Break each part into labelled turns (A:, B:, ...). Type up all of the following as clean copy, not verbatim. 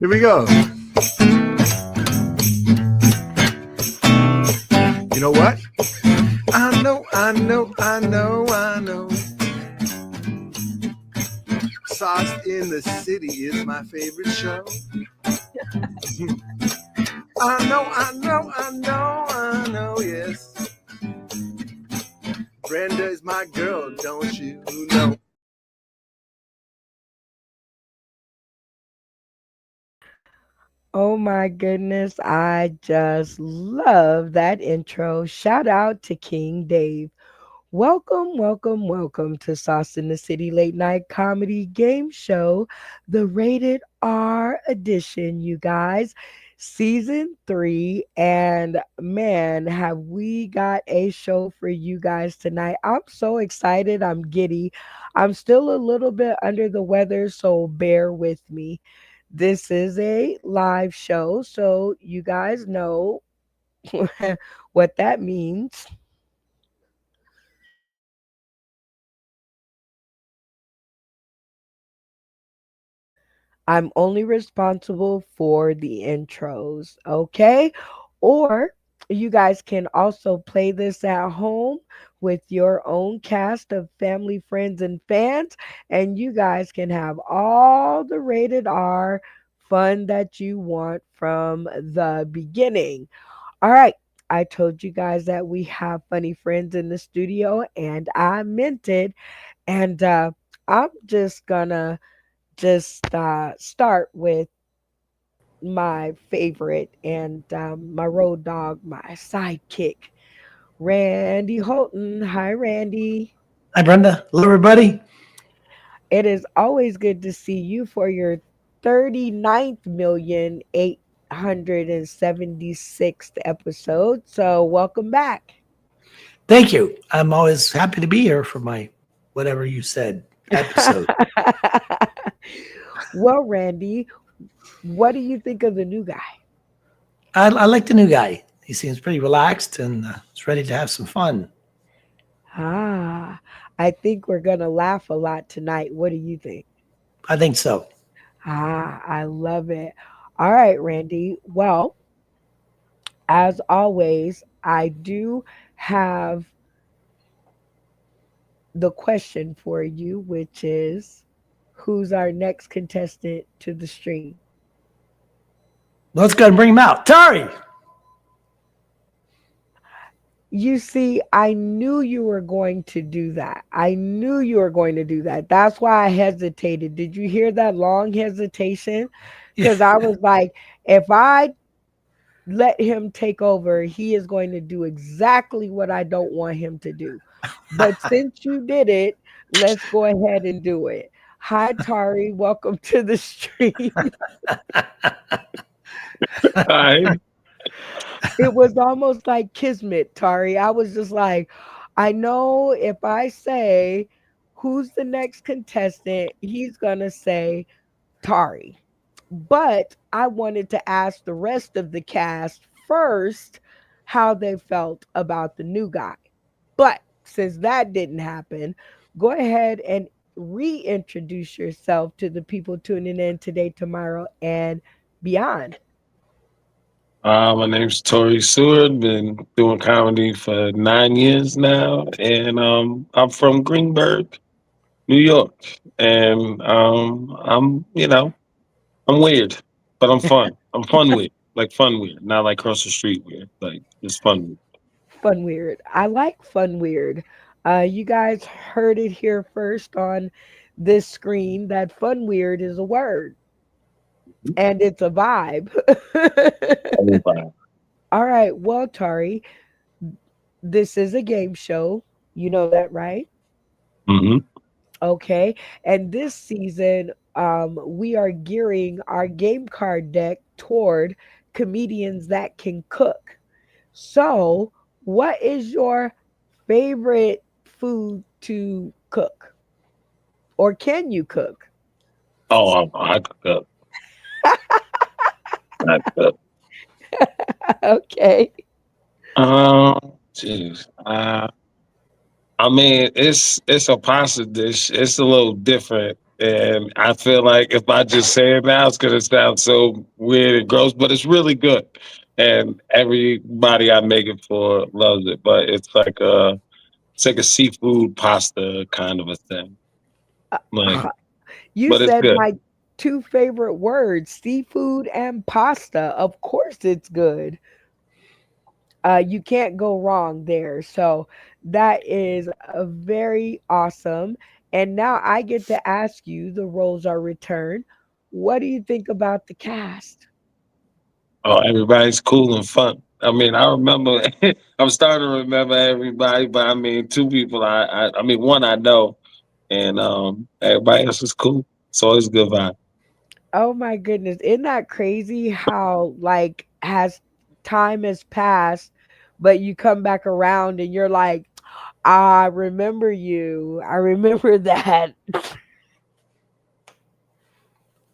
A: Here we go. You know what? I know. Sauce in the City is my favorite show. I know, yes. Brenda is my girl, don't you know?
B: Oh my goodness, I just love that intro. Shout out to King Dave. Welcome, welcome, welcome to Sauce in the City Late Night Comedy Game Show, the Rated R edition, you guys. Season 3, and man, have we got a show for you guys tonight. I'm so excited. I'm giddy. I'm still a little bit under the weather, so bear with me. This is a live show, so you guys know what that means. I'm only responsible for the intros, okay? Or you guys can also play this at home with your own cast of family, friends, and fans, and you guys can have all the rated R fun that you want from the beginning. All right. I told you guys that we have funny friends in the studio, and I meant it. And I'm just gonna start with my favorite and my road dog, my sidekick, Randy Holton. Hi, Randy.
C: Hi, Brenda. Hello, everybody.
B: It is always good to see you for your 39,876th episode. So, welcome back.
C: Thank you. I'm always happy to be here for my whatever you said episode.
B: Well, Randy, what do you think of the new guy?
C: I like the new guy. He seems pretty relaxed and is ready to have some fun.
B: Ah, I think we're going to laugh a lot tonight. What do you think?
C: I think so.
B: Ah, I love it. All right, Randy. Well, as always, I do have the question for you, which is who's our next contestant to the stream?
C: Let's go and bring him out. Tari!
B: You see, I knew you were going to do that. I knew you were going to do that. That's why I hesitated. Did you hear that long hesitation?
C: Yeah.
B: Because I was like, if I let him take over, he is going to do exactly what I don't want him to do. But since you did it, let's go ahead and do it. Hi, Tari. Welcome to the stream.
D: Hi.
B: It was almost like kismet, Tari. I was just like, I know if I say who's the next contestant, he's going to say Tari. But I wanted to ask the rest of the cast first how they felt about the new guy. But since that didn't happen, go ahead and reintroduce yourself to the people tuning in today, tomorrow, and beyond.
D: My name's Tori Seward. Been doing comedy for 9 years now, and I'm from Greenburgh, New York. And I'm weird, but I'm fun. I'm fun weird, like fun weird, not like cross the street weird. Like just fun weird.
B: Fun weird. I like fun weird. You guys heard it here first on this screen that fun weird is a word and it's a vibe. All right. Well, Tari, this is a game show. You know that, right?
D: Mm-hmm.
B: Okay. And this season, we are gearing our game card deck toward comedians that can cook. So, what is your favorite food to cook? Or can you cook?
D: Oh, I cook up. I cook up.
B: Okay.
D: Jeez. I mean, it's a pasta dish. It's a little different. And I feel like if I just say it now, it's gonna sound so weird and gross, but it's really good. And everybody I make it for loves it. But it's like a seafood pasta kind of a thing. Like,
B: Uh, you
D: but it's
B: said
D: good.
B: my two favorite words, seafood and pasta. Of course it's good. You can't go wrong there. So that is a very awesome. And now I get to ask you, the roles are returned. What do you think about the cast?
D: Oh, everybody's cool and fun. I mean, I remember. I'm starting to remember everybody, but I mean, two people. I mean, one I know, and everybody else is cool. So it's a good vibe.
B: Oh my goodness. Isn't that crazy how like has time has passed, but you come back around and you're like, I remember you. I remember that.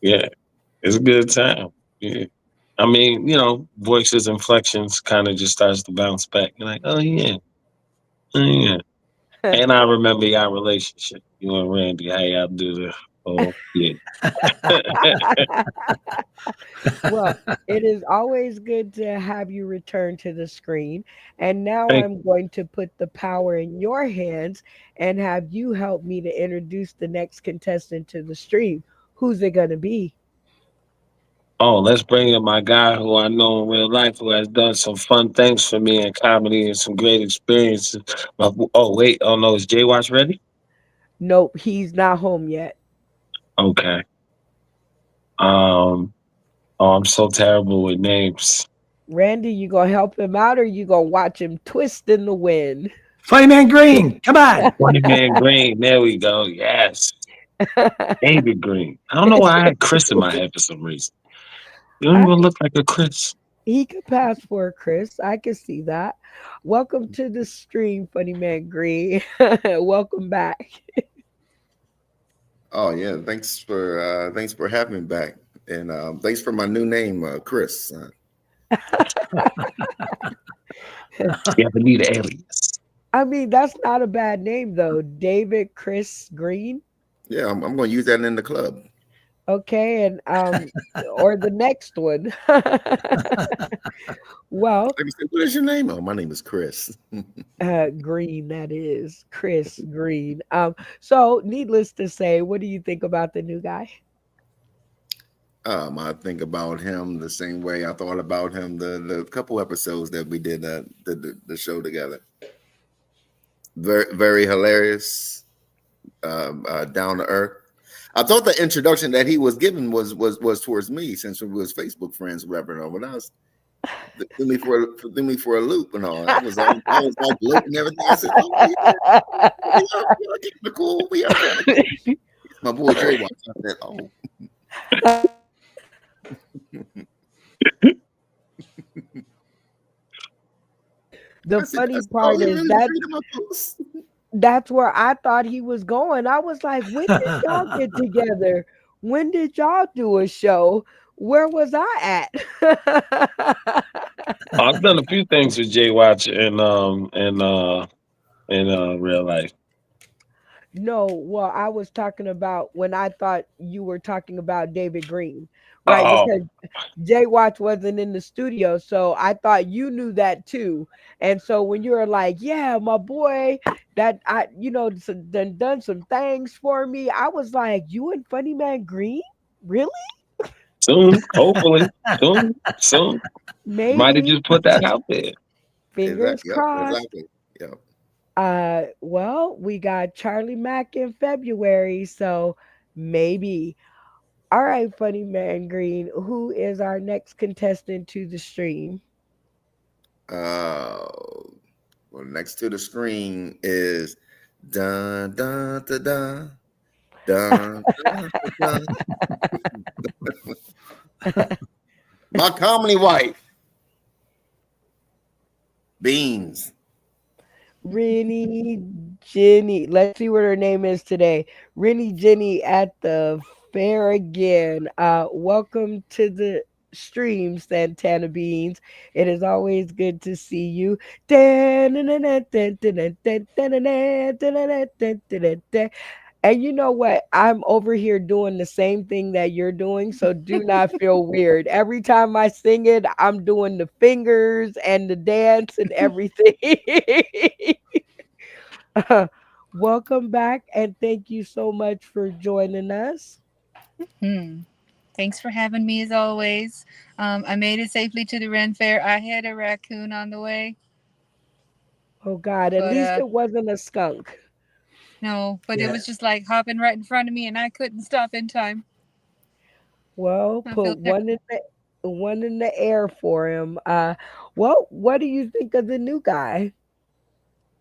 D: Yeah, it's a good time. Yeah. I mean, voices, inflections kind of just starts to bounce back. You're like, oh yeah. And I remember your relationship, you and Randy, how y'all do the yeah.
B: Well, it is always good to have you return to the screen. And now
D: Thank
B: I'm going to put the power in your hands and have you help me to introduce the next contestant to the stream. Who's it going to be?
D: Oh, let's bring in my guy who I know in real life who has done some fun things for me in comedy and some great experiences. Wait. Oh, no. Is Jay Watch ready?
B: Nope, he's not home yet.
D: Okay. Um, I'm so terrible with names.
B: Randy, you going to help him out or you going to watch him twist in the wind?
C: Funny Man Green, come on.
D: White Man Green. There we go. Yes. David Green. I don't know why I had Chris in my head for some reason. You don't
B: I
D: even look like a Chris.
B: He could pass for a Chris. I can see that. Welcome to the stream, Funny Man Green. Welcome back.
E: Oh yeah, thanks for having me back, and thanks for my new name, Chris.
D: You ever need an alias?
B: I mean, that's not a bad name though. David Chris Green.
E: Yeah, I'm going to use that in the club.
B: Okay, and or the next one. Well,
E: Like I said, what is your name? Oh, my name is Chris.
B: Green, that is Chris Green. So needless to say, what do you think about the new guy?
E: I think about him the same way I thought about him the couple episodes that we did the show together. Very hilarious, down to earth. I thought the introduction that he was given was towards me since we was Facebook friends, whatever. When I was threw me for a loop and all. I was all gloating and everything. I said, "Oh, we are kind of cool. We are kind of cool." My boy Jay Watts. I said, "Oh,
B: The
E: I
B: funny
E: said, oh,
B: part
E: he
B: is
E: really
B: that
E: treated my post."
B: that's where I thought he was going. I was like, when did y'all get together? When did y'all do a show? Where was I at?
D: I've done a few things with Jay Watch in real life.
B: No, well, I was talking about when I thought you were talking about David Green, right?
D: Oh,
B: Because Jay Watch wasn't in the studio, so I thought you knew that too. And so when you were like, "Yeah, my boy, that done some things for me," I was like, "You and Funny Man Green, really?
D: soon, hopefully, soon. Might have
B: Maybe."
D: just put that out there.
B: Fingers
E: Exactly. Yep.
B: crossed.
E: Exactly. Yep.
B: Well, we got Charlie Mack in February, so maybe. All right, Funny Man Green, who is our next contestant to the stream?
E: Uh, well, next to the screen is dun dun dun dun dun dun dun. My comedy wife, Beans.
B: Rennie Jenny. Let's see what her name is today. Rennie Jenny at the fair again. Welcome to the stream, Santana Beans. It is always good to see you. And you know what? I'm over here doing the same thing that you're doing, so do not feel weird. Every time I sing it, I'm doing the fingers and the dance and everything. Welcome back, and thank you so much for joining us.
F: Hmm. Thanks for having me as always. I made it safely to the Ren Fair. I had a raccoon on the way,
B: Oh God, at
F: but
B: least it wasn't a skunk.
F: no, but it
C: Yeah.
F: was just like hopping right in front of me, and I couldn't stop in time.
B: Well,
F: I
B: put
F: feel terrible.
B: one in the air for him. Well, what do you think of the new guy?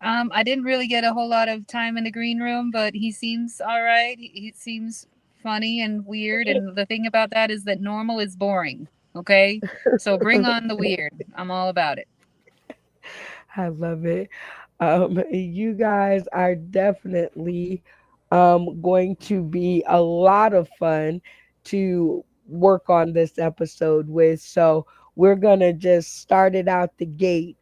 F: I didn't really get a whole lot of time in the green room, but he seems all right. He seems funny and weird. And the thing about that is that normal is boring. Okay, so bring on the weird. I'm all about it.
B: I love it. You guys are definitely going to be a lot of fun to work on this episode with. So we're gonna just start it out the gate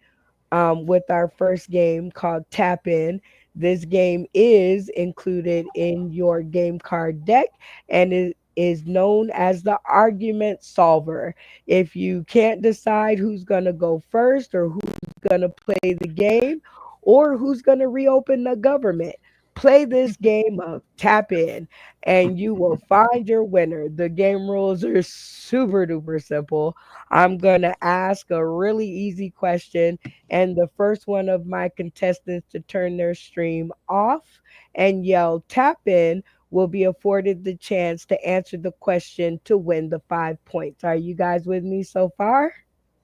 B: with our first game called Tap In. This game is included in your game card deck and it is known as the argument solver. If you can't decide who's going to go first or who's going to play the game or who's going to reopen the government, play this game of Tap In and you will find your winner. The game rules are super duper simple. I'm going to ask a really easy question and the first one of my contestants to turn their stream off and yell tap in will be afforded the chance to answer the question to win the 5 points. Are you guys with me so far?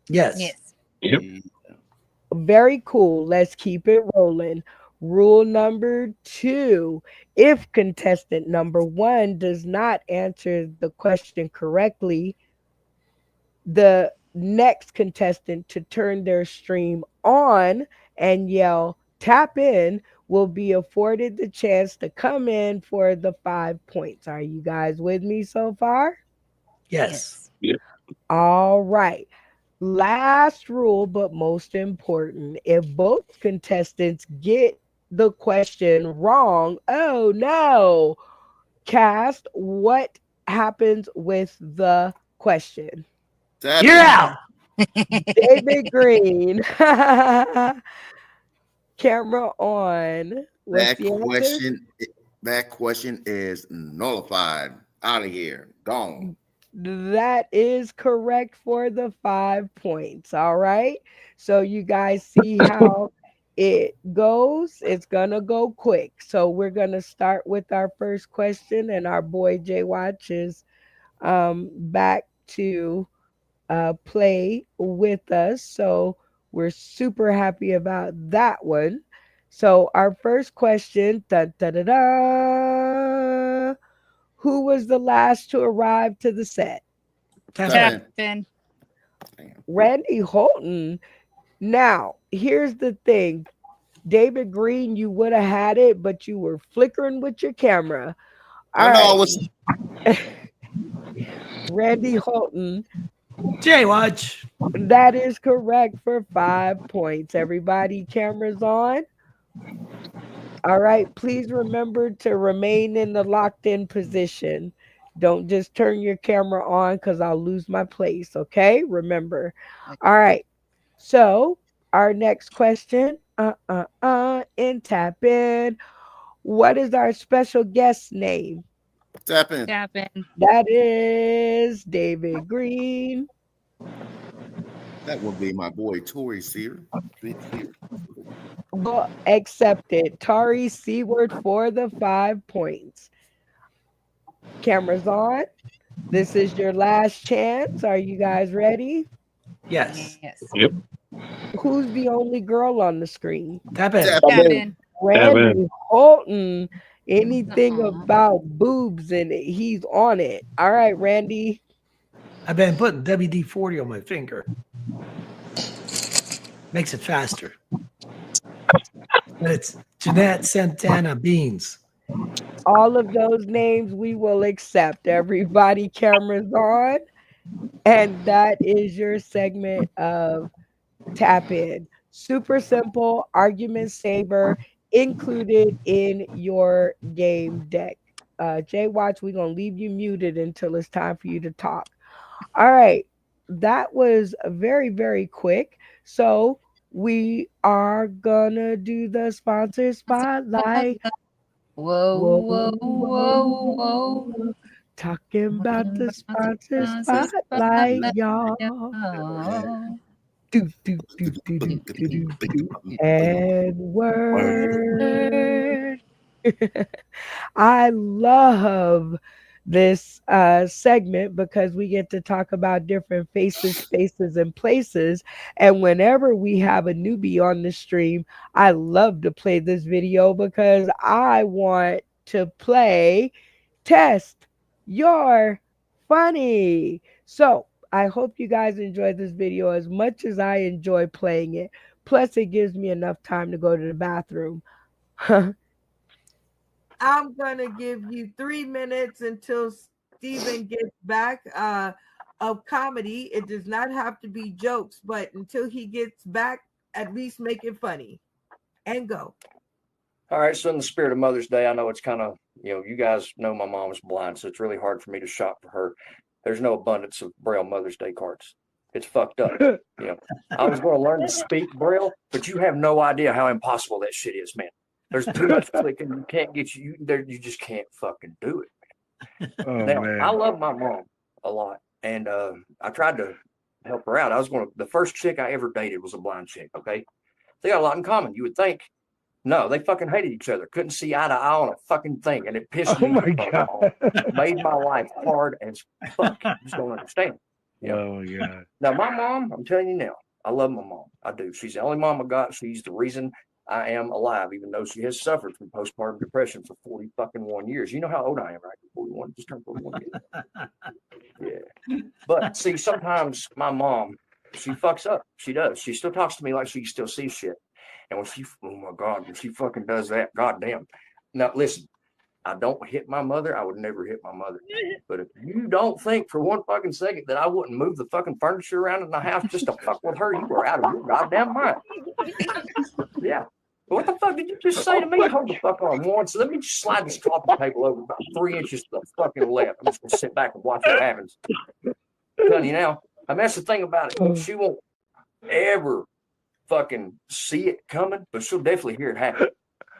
C: Yes.
F: Yes.
D: Yep.
B: Very cool. Let's keep it rolling. Rule number two, if contestant number one does not answer the question correctly, the next contestant to turn their stream on and yell tap in will be afforded the chance to come in for the 5 points. Are you guys with me so far?
C: Yes.
F: Yes.
D: Yep.
B: All right. Last rule, but most important, if both contestants get the question wrong, oh no, cast, what happens with the question?
C: You're
E: Tapping.
C: out.
F: Tapping.
B: David Green. Camera on. What's
E: That
B: the answer?
E: question, that question is nullified. Out of here. Gone.
B: That is correct for the 5 points. All right. So you guys see how it goes. It's going to go quick. So we're going to start with our first question, and our boy Jay Watch is back to play with us. So we're super happy about that one. So our first question, da, da, da, da, who was the last to arrive to the set?
C: Tap in.
E: Tapping.
F: Tapping.
E: Damn.
B: Randy Holton. Now, here's the thing. David Green, you would have had it, but you were flickering with your camera.
E: I
B: All
E: know I
B: right.
E: was
B: Randy Holton,
C: Jay Watch.
B: that is correct for 5 points. Everybody, cameras on. All right, please remember to remain in the locked in position. Don't just turn your camera on because I'll lose my place. Okay, remember. All right, so our next question, in tap in. What is our special guest name?
E: tapping.
F: Tapping.
B: That is David Green.
E: That would be my boy Tori Sear.
B: Well, accepted. Tari Seward for the 5 points. Cameras on. This is your last chance. Are you guys ready?
C: Yes.
F: Yes.
D: Yep.
B: Who's the only girl on the screen?
C: Tap in.
E: Tapping.
F: Tapping.
D: Tap in.
B: Randy Holton. Anything
F: Aw.
B: about boobs in it, he's on it. All right, Randy.
C: I've been putting WD-40 on my finger. Makes it faster. But it's Jeanette Santana Beans.
B: All of those names we will accept. Everybody, cameras on. And that is your segment of Tap In. Super simple, argument saver. included in your game deck. Jay Watch, we're gonna leave you muted until it's time for you to talk. All right, that was very, very quick. So we are gonna do the sponsor spotlight.
F: Whoa,
B: Whoa,
F: whoa, whoa, whoa.
B: whoa. Talking about the sponsor
F: Sponsors,
B: spotlight, y'all. Do, do, do, do, do, do, do, do. And word. I love this segment because we get to talk about different faces, spaces, and places. And whenever we have a newbie on the stream, I love to play this video because I want to play test your funny. So I hope you guys enjoyed this video as much as I enjoy playing it. Plus, it gives me enough time to go to the bathroom. I'm gonna give you 3 minutes until Steven gets back of comedy. It does not have to be jokes, but until he gets back, at least make it funny. And go.
G: All right, so in the spirit of Mother's Day, I know it's kind of, you guys know my mom is blind, so it's really hard for me to shop for her. There's no abundance of Braille Mother's Day cards. It's fucked up. I was going to learn to speak Braille, but you have no idea how impossible that shit is, man. There's too much clicking. You can't get you there. You just can't fucking do it. Now, man. I love my mom a lot, and I tried to help her out. The first chick I ever dated was a blind chick. Okay, they got a lot in common. You would think. No, they fucking hated each other. Couldn't see eye to eye on a fucking thing, and it pissed me off. Made my life hard as fuck. You just don't understand. Oh my God. Now my mom, I'm telling you now, I love my mom. I do. She's the only mom I got. She's the reason I am alive, even though she has suffered from postpartum depression for 41 years. You know how old I am, right? 41, just turned 41 years. Yeah. But see, sometimes my mom, she fucks up. She does. She still talks to me like she still sees shit. And when oh my God, when she fucking does that, goddamn. Now, listen, I don't hit my mother. I would never hit my mother. But if you don't think for one fucking second that I wouldn't move the fucking furniture around in the house just to fuck with her, you are out of your goddamn mind. Yeah. What the fuck did you just say to me? Hold the fuck on once. Let me just slide this coffee table over about 3 inches to the fucking left. I'm just going to sit back and watch what happens. I'm telling you now. I mean, that's the thing about it. She won't ever fucking see it coming, but she'll definitely hear it happen.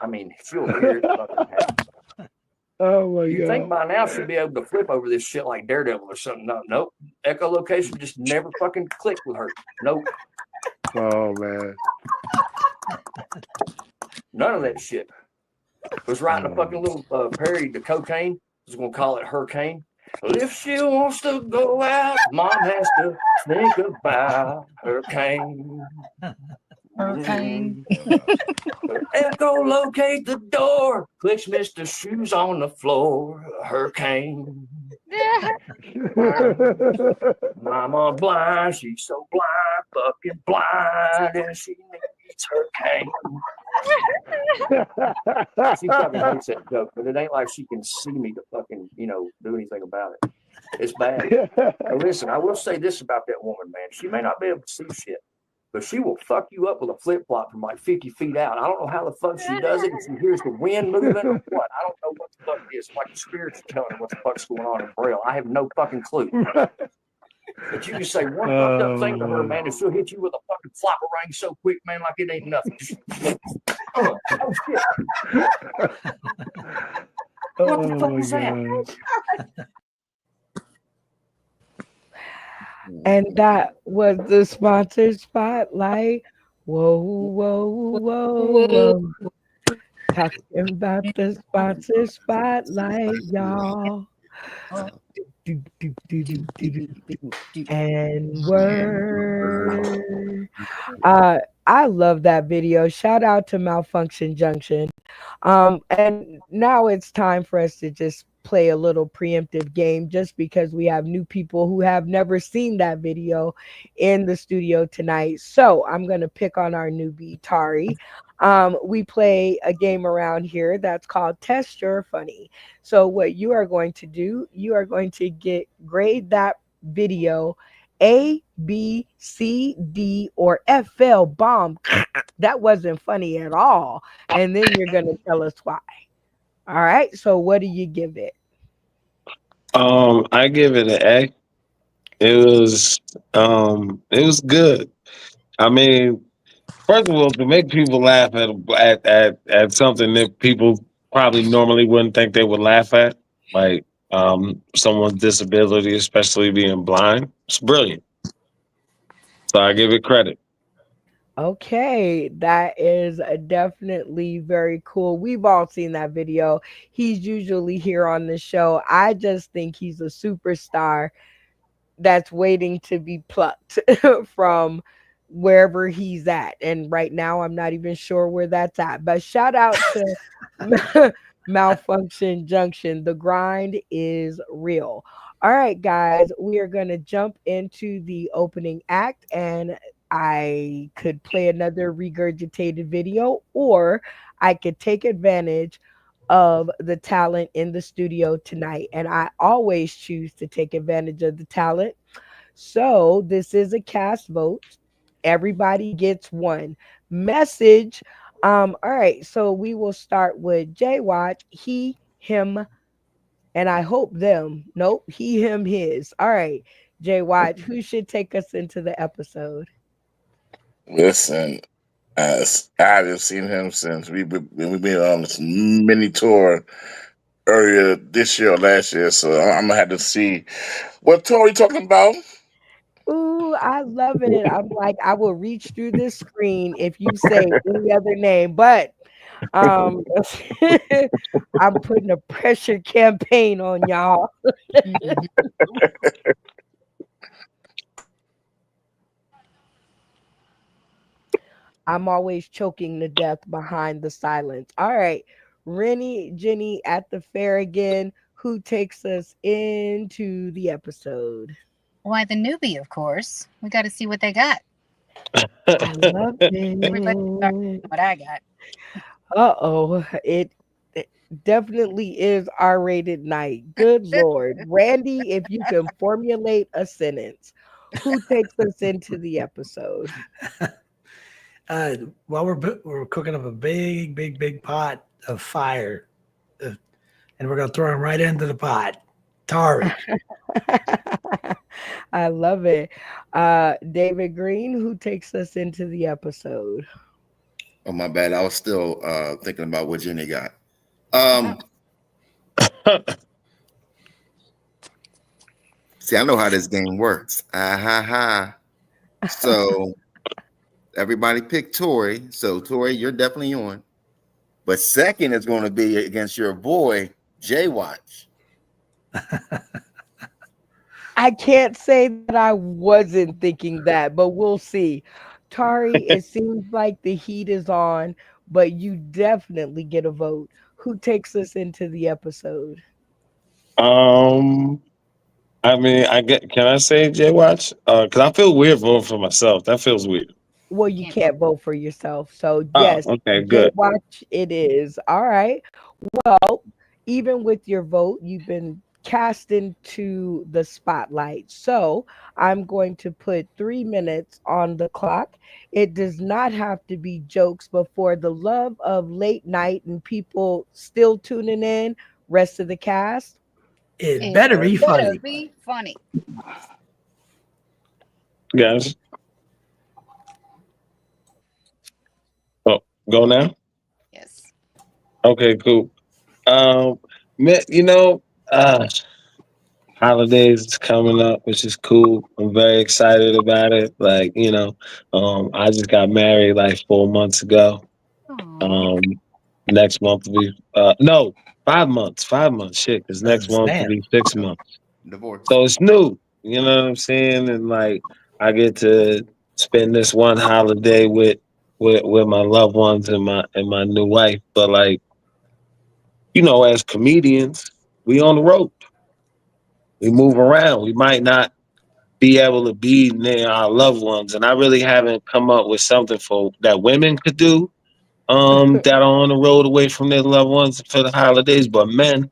G: I mean, she'll hear it fucking happen. Oh my God. You think by now she'll be able to flip over this shit like Daredevil or something. No, nope. Echolocation just never fucking clicked with her. Nope. Oh man. None of that shit. Was writing a fucking little parody to cocaine. I was gonna call it Hurricane. Well, if she wants to go out, mom has to think about hurricane.
F: Hurricane.
G: Echolocate the door. Clicks Mr. Shoes on the floor. Hurricane. Mama blind, she's so blind, fucking blind, and she needs her cane. She fucking hates that joke, but it ain't like she can see me to fucking, do anything about it. It's bad. Now listen, I will say this about that woman, man. She may not be able to see shit, but she will fuck you up with a flip-flop from like 50 feet out. I don't know how the fuck she does it. If she hears the wind moving or what. I don't know what the fuck it is. It's like the spirits are telling her what the fuck's going on in Braille. I have no fucking clue. But you can say one fucked up thing to her, man, and she'll hit you with a fucking flopper ring so quick, man, like it ain't nothing. Oh, shit. What the fuck is that?
B: And that was the sponsor spotlight. Whoa, whoa, whoa, whoa. Talking about the sponsor spotlight, y'all. And word. I love that video. Shout out to Malfunction Junction. And now it's time for us to just play a little preemptive game just because we have new people who have never seen that video in the studio tonight. So I'm going to pick on our newbie, Tari. We play a game around here that's called Test Your Funny. So what you are going to do, you are going to grade that video A, B, C, D, or FL bomb. That wasn't funny at all. And then you're going to tell us why. All right. So what do you give it?
D: I give it an A. It was good. I mean, first of all, to make people laugh at something that people probably normally wouldn't think they would laugh at, like someone's disability, especially being blind, it's brilliant. So I give it credit.
B: Okay, that is definitely very cool. We've all seen that video. He's usually here on the show. I just think he's a superstar that's waiting to be plucked from wherever he's at. And right now, I'm not even sure where that's at. But shout out to Malfunction Junction. The grind is real. All right, guys, we are going to jump into the opening act, and I could play another regurgitated video, or I could take advantage of the talent in the studio tonight. And I always choose to take advantage of the talent. So this is a cast vote. Everybody gets one message. All right, so we will start with Jay Watch, he, him, and I hope them. Nope, he, him, his. All right, Jay Watch, who should take us into the episode?
H: Listen, I haven't seen him since we've been on this mini tour earlier this year or last year, so I'm gonna have to see what tour are you talking about.
B: Ooh, I love it. I'm like, I will reach through this screen if you say any other name, but um I'm putting a pressure campaign on y'all.
F: Mhm.
B: I'm always choking to death behind the silence. All right. Rennie, Jenny at the fair again. Who takes us into the episode?
F: Why, the newbie, of course. We got to see what they got.
B: I love
F: Everybody start
B: it.
F: what I got.
B: Uh-oh. It definitely is R-rated night. Good Lord. Randy, if you can formulate a sentence, who takes us into the episode?
C: Well, we're cooking up a big pot of fire, uh, and we're gonna throw him right into the pot. Tari.
B: I love it. David Green, who takes us into the episode?
E: Oh my bad. I was still thinking about what Jenny got.
F: Oh,
E: See, I know how this game works. Ah ha ha. So everybody picked Tori. So Tori, you're definitely on. But second is going to be against your boy Jay Watch.
B: I can't say that I wasn't thinking that, but we'll see. Tari, it seems like the heat is on, but you definitely get a vote. Who takes us into the episode?
D: um, I mean, I get. Can I say J Watch? Because I feel weird voting for myself. That feels weird.
B: Well, you
F: can't.
B: can't vote for yourself. So,
D: Oh,
B: yes,
D: okay,
B: J
D: good.
B: Watch it is. All right. Well, even with your vote, you've been cast into the spotlight. So, I'm going to put 3 minutes on the clock. It does not have to be jokes, but for the love of late night and people still tuning in, rest of the cast,
C: It
F: It
C: better be
F: better
C: funny.
F: be funny.
D: Guys, oh, go now.
F: Yes.
D: Okay, cool. Um, you know, holidays is coming up, which is cool. I'm very excited about it. Like, I just got married like 4 months ago.
F: Aw.
D: Um, next month will be no 5 months. 5 months, shit. Because next month will
C: Damn.
D: be 6 months.
E: Divorce.
D: So it's new. You know what I'm saying? And like, I get to spend this one holiday with my loved ones and my new wife. But like, as comedians, we on the road. We move around. We might not be able to be near our loved ones. And I really haven't come up with something for that women could do that are on the road away from their loved ones for the holidays. But men,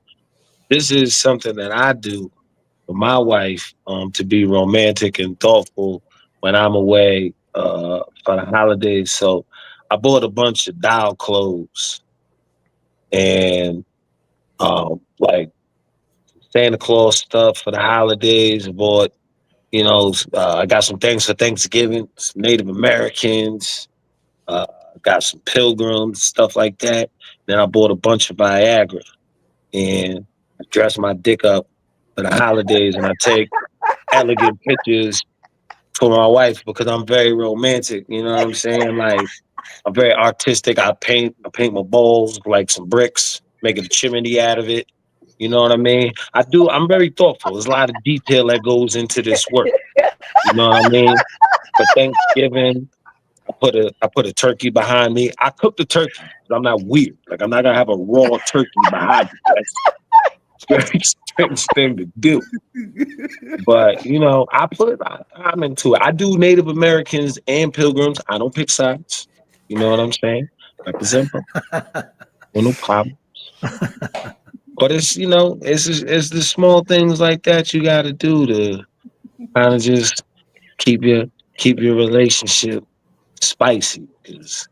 D: this is something that I do with my wife to be romantic and thoughtful when I'm away for the holidays. So I bought a bunch of doll clothes and like Santa Claus stuff for the holidays. I bought, I got some things for Thanksgiving, some Native Americans, uh, got some pilgrims, stuff like that. Then I bought a bunch of Viagra and I dress my dick up for the holidays and I take elegant pictures for my wife because I'm very romantic. You know what I'm saying? Like I'm very artistic. I paint my bowls like some bricks, making a chimney out of it. You know what I mean? I do. I'm very thoughtful. There's a lot of detail that goes into this work. You know what I mean? For Thanksgiving, I put a turkey behind me. I cook the turkey. I'm not weird. Like I'm not gonna have a raw turkey behind me. That's a very strange thing to do. But I'm into it. I do Native Americans and Pilgrims. I don't pick sides. You know what I'm saying? Represent them. No problem. But it's the small things like that you got to do to kind of just keep your keep your relationship spicy because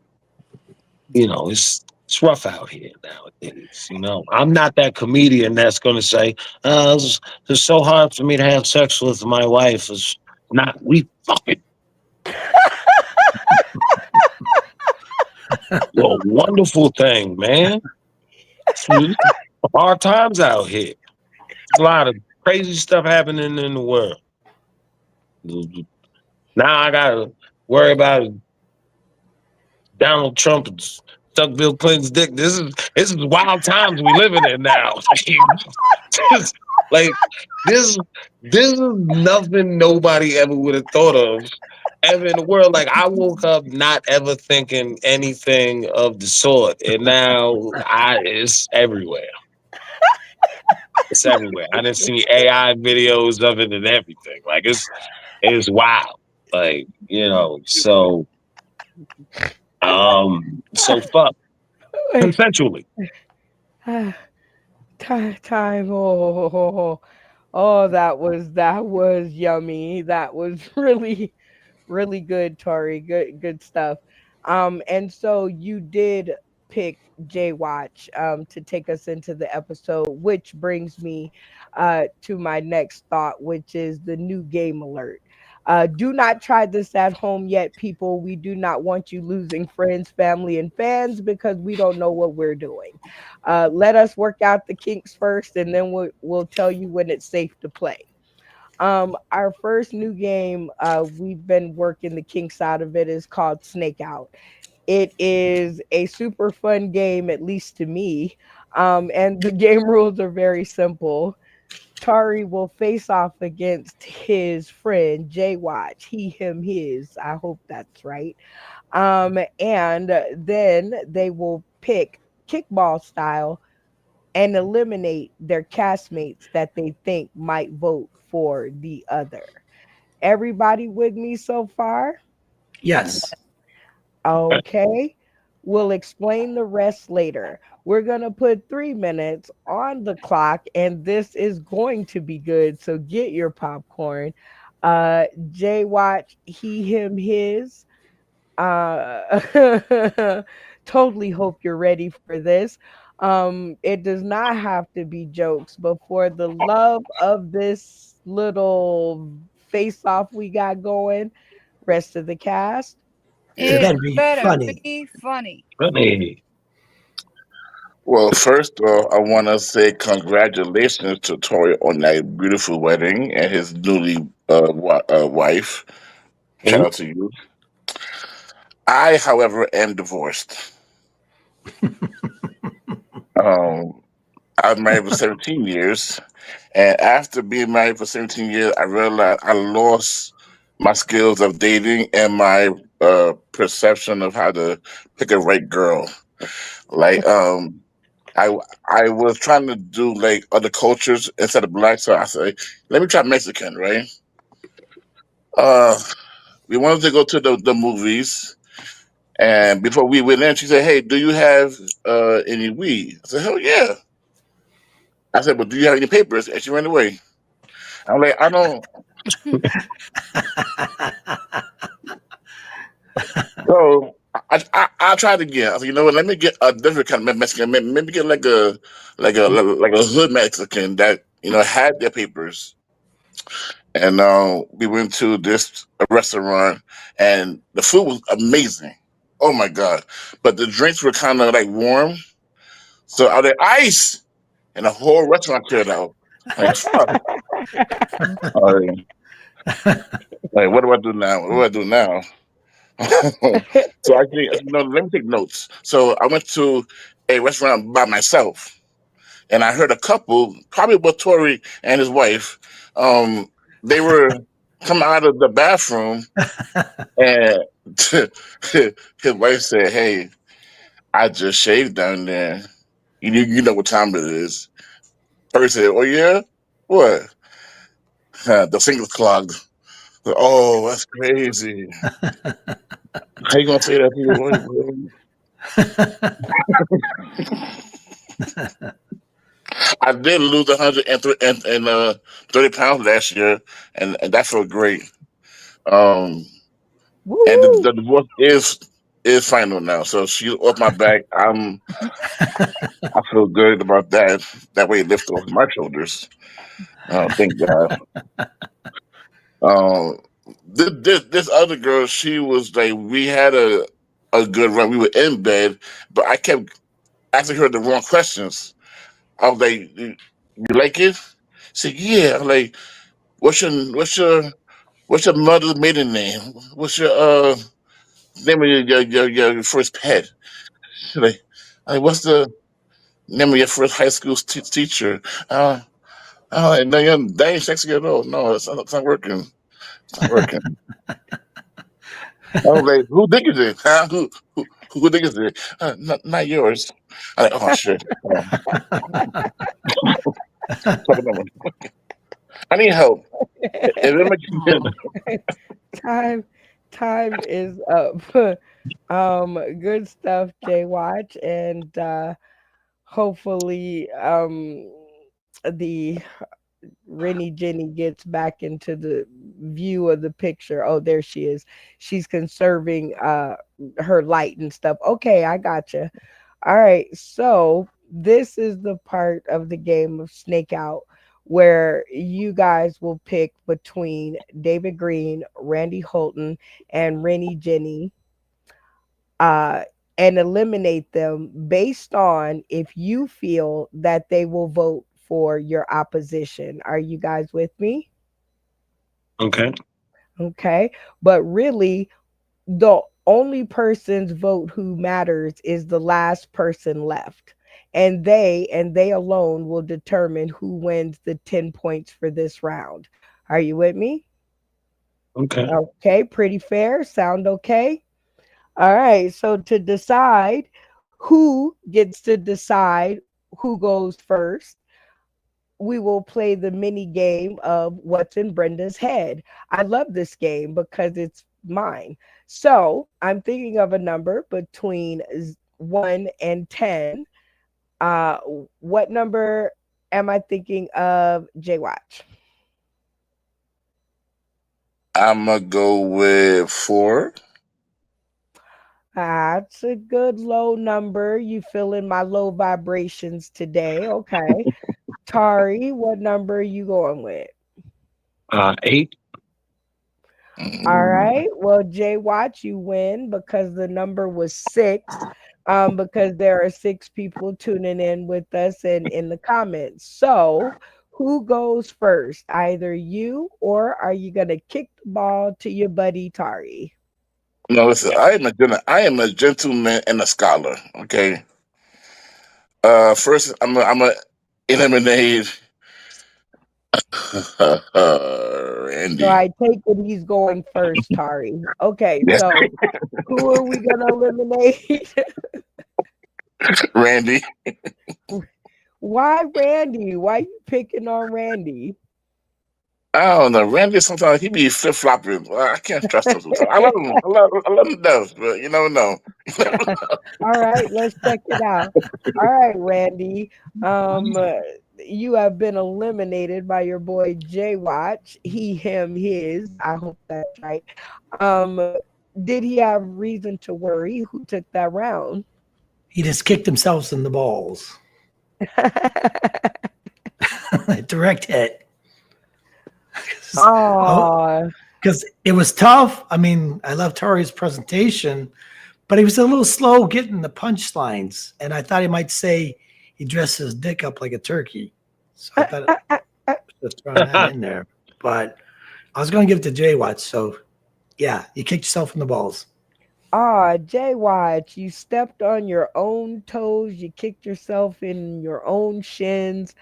D: it's rough out here nowadays. I'm not that comedian that's going to say, it's so hard for me to have sex with my wife. It's not. We fucking a wonderful thing, man. It's really hard times out here. There's a lot of crazy stuff happening in the world. Now I gotta worry about Donald Trump and suck Bill Clinton's dick. This is wild times we living in now. Just, like this this is nothing nobody ever would have thought of ever in the world. Like I woke up not ever thinking anything of the sort, and now it's everywhere. It's everywhere. I didn't see AI videos of it and everything. Like it's wild. Like so fuck
B: Wait,
D: consensually.
B: time. Oh, that was yummy. That was really really good, Tori. Good stuff. And so you did pick J Watch to take us into the episode, which brings me to my next thought, which is the new game alert. Do not try this at home yet, people. We do not want you losing friends, family, and fans because we don't know what we're doing. Let us work out the kinks first, and then we'll tell you when it's safe to play. Our first new game, we've been working the kinks out of it, is called Snake Out. It is a super fun game, at least to me. And the game rules are very simple. Tari will face off against his friend Jay Watch. He, him, his. I hope that's right. And then they will pick kickball style and eliminate their castmates that they think might vote for the other. Everybody with me so far?
C: Yes.
B: Okay. We'll explain the rest later. We're going to put 3 minutes on the clock, and this is going to be good. So get your popcorn. Jay Watch, he, him, his. Totally hope you're ready for this. It does not have to be jokes, but for the love of this little face off we got going, rest of the cast.
C: It
F: It
C: better be
F: better
C: funny.
F: be funny.
D: Funny.
H: Well, first off, I want to say congratulations to Tori on that beautiful wedding and his newly wife. Shout
D: Mhm.
H: out to you. I, however, am divorced. Um, I was married for 17 years, and after being married for 17 years, I realized I lost my skills of dating and my perception of how to pick a right girl. Like, I I was trying to do like other cultures instead of black, so I said, let me try Mexican, right? Uh, we wanted to go to the movies, and before we went in, she said, "Hey, do you have any weed?" I said, "Hell yeah." I said, "But do you have any papers?" And she ran away. I'm like, I don't. So I tried again. I said, you know what? Let me get a different kind of Mexican. Maybe get like a hood Mexican that had their papers. And we went to this restaurant, and the food was amazing. Oh my god! But the drinks were kind of like warm, so out of ice, and the whole restaurant cleared out. Like fuck. Like, like, what do I do now? What do I do now? So I think, let me take notes. So I went to a restaurant by myself, and I heard a couple, probably with Tori and his wife. They were coming out of the bathroom, and his wife said, "Hey, I just shaved down there. You know what time it is." Tori said, "Oh yeah, what? The singles clogged." Oh, that's crazy. How you gonna say that to your wife, bro? I did lose 130 pounds last year, and that felt great. Um, and the,
B: Woo!
H: the divorce is final now, so she's off my back. I feel good about that. That way, it lifts off my shoulders. Thank God. Um, this other girl, she was like, we had a good run. We were in bed, but I kept asking her the wrong questions. I was like, "You like it?" She said, "Yeah." I'm like, what's your mother's maiden name? What's your name of your first pet? Like, what's the name of your first high school teacher? Uh, no, that ain't sexy at all. No, it's not working. It's not working. I was like, who dick is it? Huh? Who dick is it? Not yours. I'm like, oh shit. Talking about I need help. If it makes
B: time time is up. Good stuff, Jay Watch, and hopefully the Rennie Jenny gets back into the view of the picture. Oh, there she is. She's conserving her light and stuff. Okay, I gotcha. All right, so this is the part of the game of Snake Out where you guys will pick between David Green, Randy Holton, and Rennie Jenny, uh, and eliminate them based on if you feel that they will vote for your opposition. Are you guys with me?
D: Okay.
B: Okay. But really, the only person's vote who matters is the last person left. And they alone will determine who wins the 10 points for this round. Are you with me?
D: Okay.
B: Okay, pretty fair. Sound okay? All right. So to decide who gets to decide who goes first, we will play the mini game of what's in Brenda's head. I love this game because it's mine. So I'm thinking of a number between 1 and 10. Uh, what number am I thinking of, J Watch?
H: I'm gonna go with 4.
B: That's a good low number. You feeling my low vibrations today? Okay. Tari, what number are you going with?
D: 8.
B: All
H: Mm,
B: right. Well, Jay Watch, you win because the number was 6. Because there are 6 people tuning in with us and in the comments. So, who goes first? Either you or are you gonna kick the ball to your buddy Tari?
H: No, listen. I am a gentleman and a scholar. Okay. First, I'm a eliminate
B: So
H: Randy.
B: I take it he's going first, Tari. Okay,
H: Yes,
B: so who are we gonna eliminate?
H: Randy.
B: Why Randy? Why you picking on Randy?
H: I don't know. Randy sometimes he be flip flopping. I can't trust him sometimes. I love him to death, but you never know.
B: All right, let's check it out. All right, Randy. Um, you have been eliminated by your boy Jay Watch. He, him, his. I hope that's right. Um, did he have reason to worry? Who took that round?
C: He just kicked himself in the balls. Direct hit.
B: Oh,
C: Because it was tough. I mean, I love Tori's presentation, but he was a little slow getting the punchlines. And I thought he might say he dressed his dick up like a turkey. So I thought just throwing that in there. But I was going to give it to Jay Watts. So yeah, you kicked yourself in the balls.
B: Jay Watch, you stepped on your own toes. You kicked yourself in your own shins.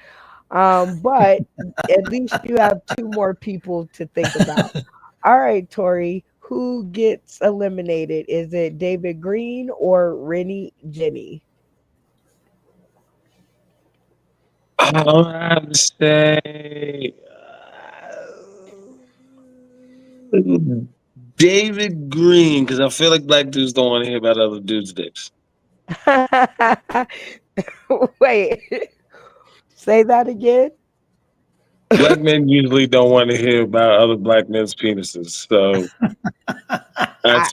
B: But at least you have two more people to think about. All right, Tori, who gets eliminated? Is it David Green or Rennie Jenny?
D: I'll have to say David Green, because I feel like black dudes don't want to hear about other dudes' dicks.
B: Wait, say that again.
D: Black men usually don't want to hear about other black men's penises. So
B: I,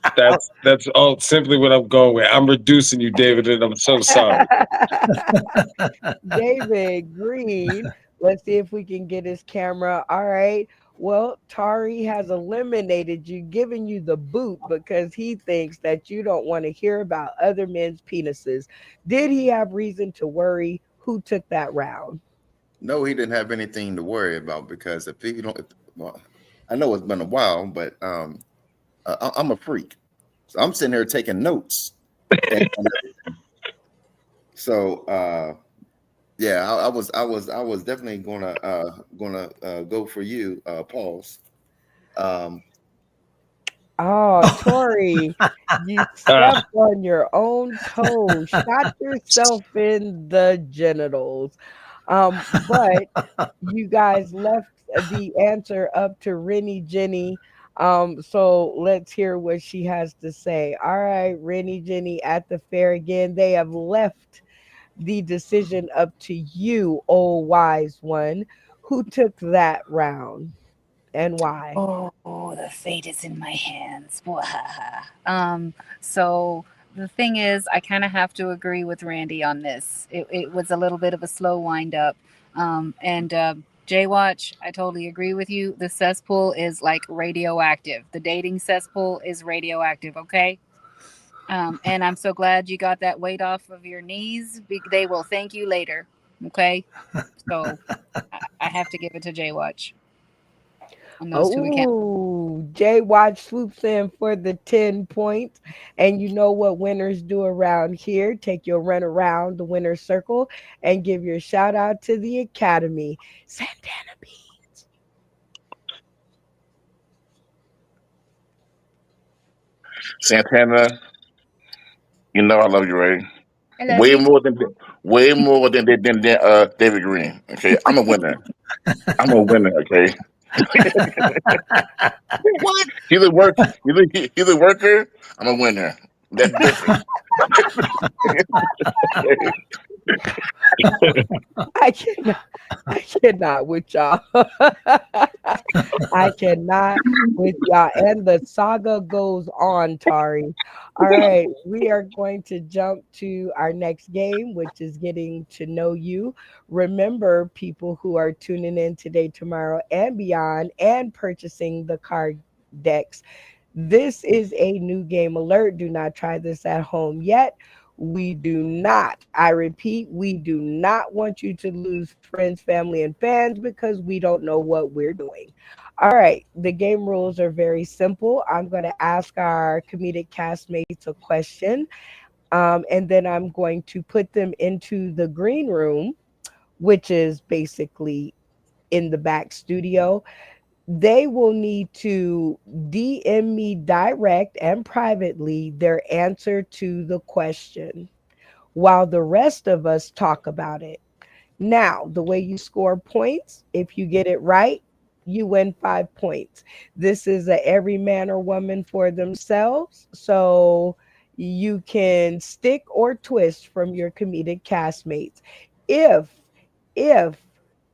D: that's all simply what I'm going with. I'm reducing you, David, and I'm so sorry.
B: David Green. Let's see if we can get his camera. All right. Well, Tari has eliminated you, giving you the boot because he thinks that you don't want to hear about other men's penises. Did he have reason to worry? Who took that round?
E: No, he didn't have anything to worry about because if you don't, well, I know it's been a while, but I'm a freak, so I'm sitting here taking notes, and so yeah, I was definitely gonna go for you, pause. Um,
B: Oh, Tori, you
D: Ah,
B: stepped on your own toes, shot yourself in the genitals. But you guys left the answer up to Rennie Jenny. So let's hear what she has to say. All right, Rennie Jenny at the fair again. They have left the decision up to you, old wise one. Who took that round and why?
F: Oh, the fate is in my hands. So the thing is, I kind of have to agree with Randy on this. It was a little bit of a slow wind up. And Jay Watch, I totally agree with you. The cesspool is like radioactive. The dating cesspool is radioactive, okay? And I'm so glad you got that weight off of your knees. They will thank you later, okay? So I have to give it to Jay Watch on those two accounts.
B: Oh, Jay Watch swoops in for the 10 points. And you know what winners do around here. Take your run around the winner's circle and give your shout out to the Academy. Santana Beans.
H: Santana, you know I love you, Ray.
F: I love
H: Way
F: you.
H: more than David Green. Okay, I'm a winner. I'm a winner. Okay, what? He's a worker. I'm a winner. That's different.
B: I cannot, I cannot with y'all. I cannot with y'all. And the saga goes on, Tari. All right, we are going to jump to our next game, which is getting to know you. Remember, people who are tuning in today, tomorrow, and beyond, and purchasing the card decks. This is a new game alert. Do not try this at home yet. We do not, I repeat, we do not want you to lose friends, family, and fans because we don't know what we're doing. All right, the game rules are very simple. I'm going to ask our comedic castmates a question, and then I'm going to put them into the green room, which is basically in the back studio. They will need to DM me direct and privately their answer to the question while the rest of us talk about it. Now, the way you score points, if you get it right, you win 5 points. This is a every man or woman for themselves. So you can stick or twist from your comedic castmates. If if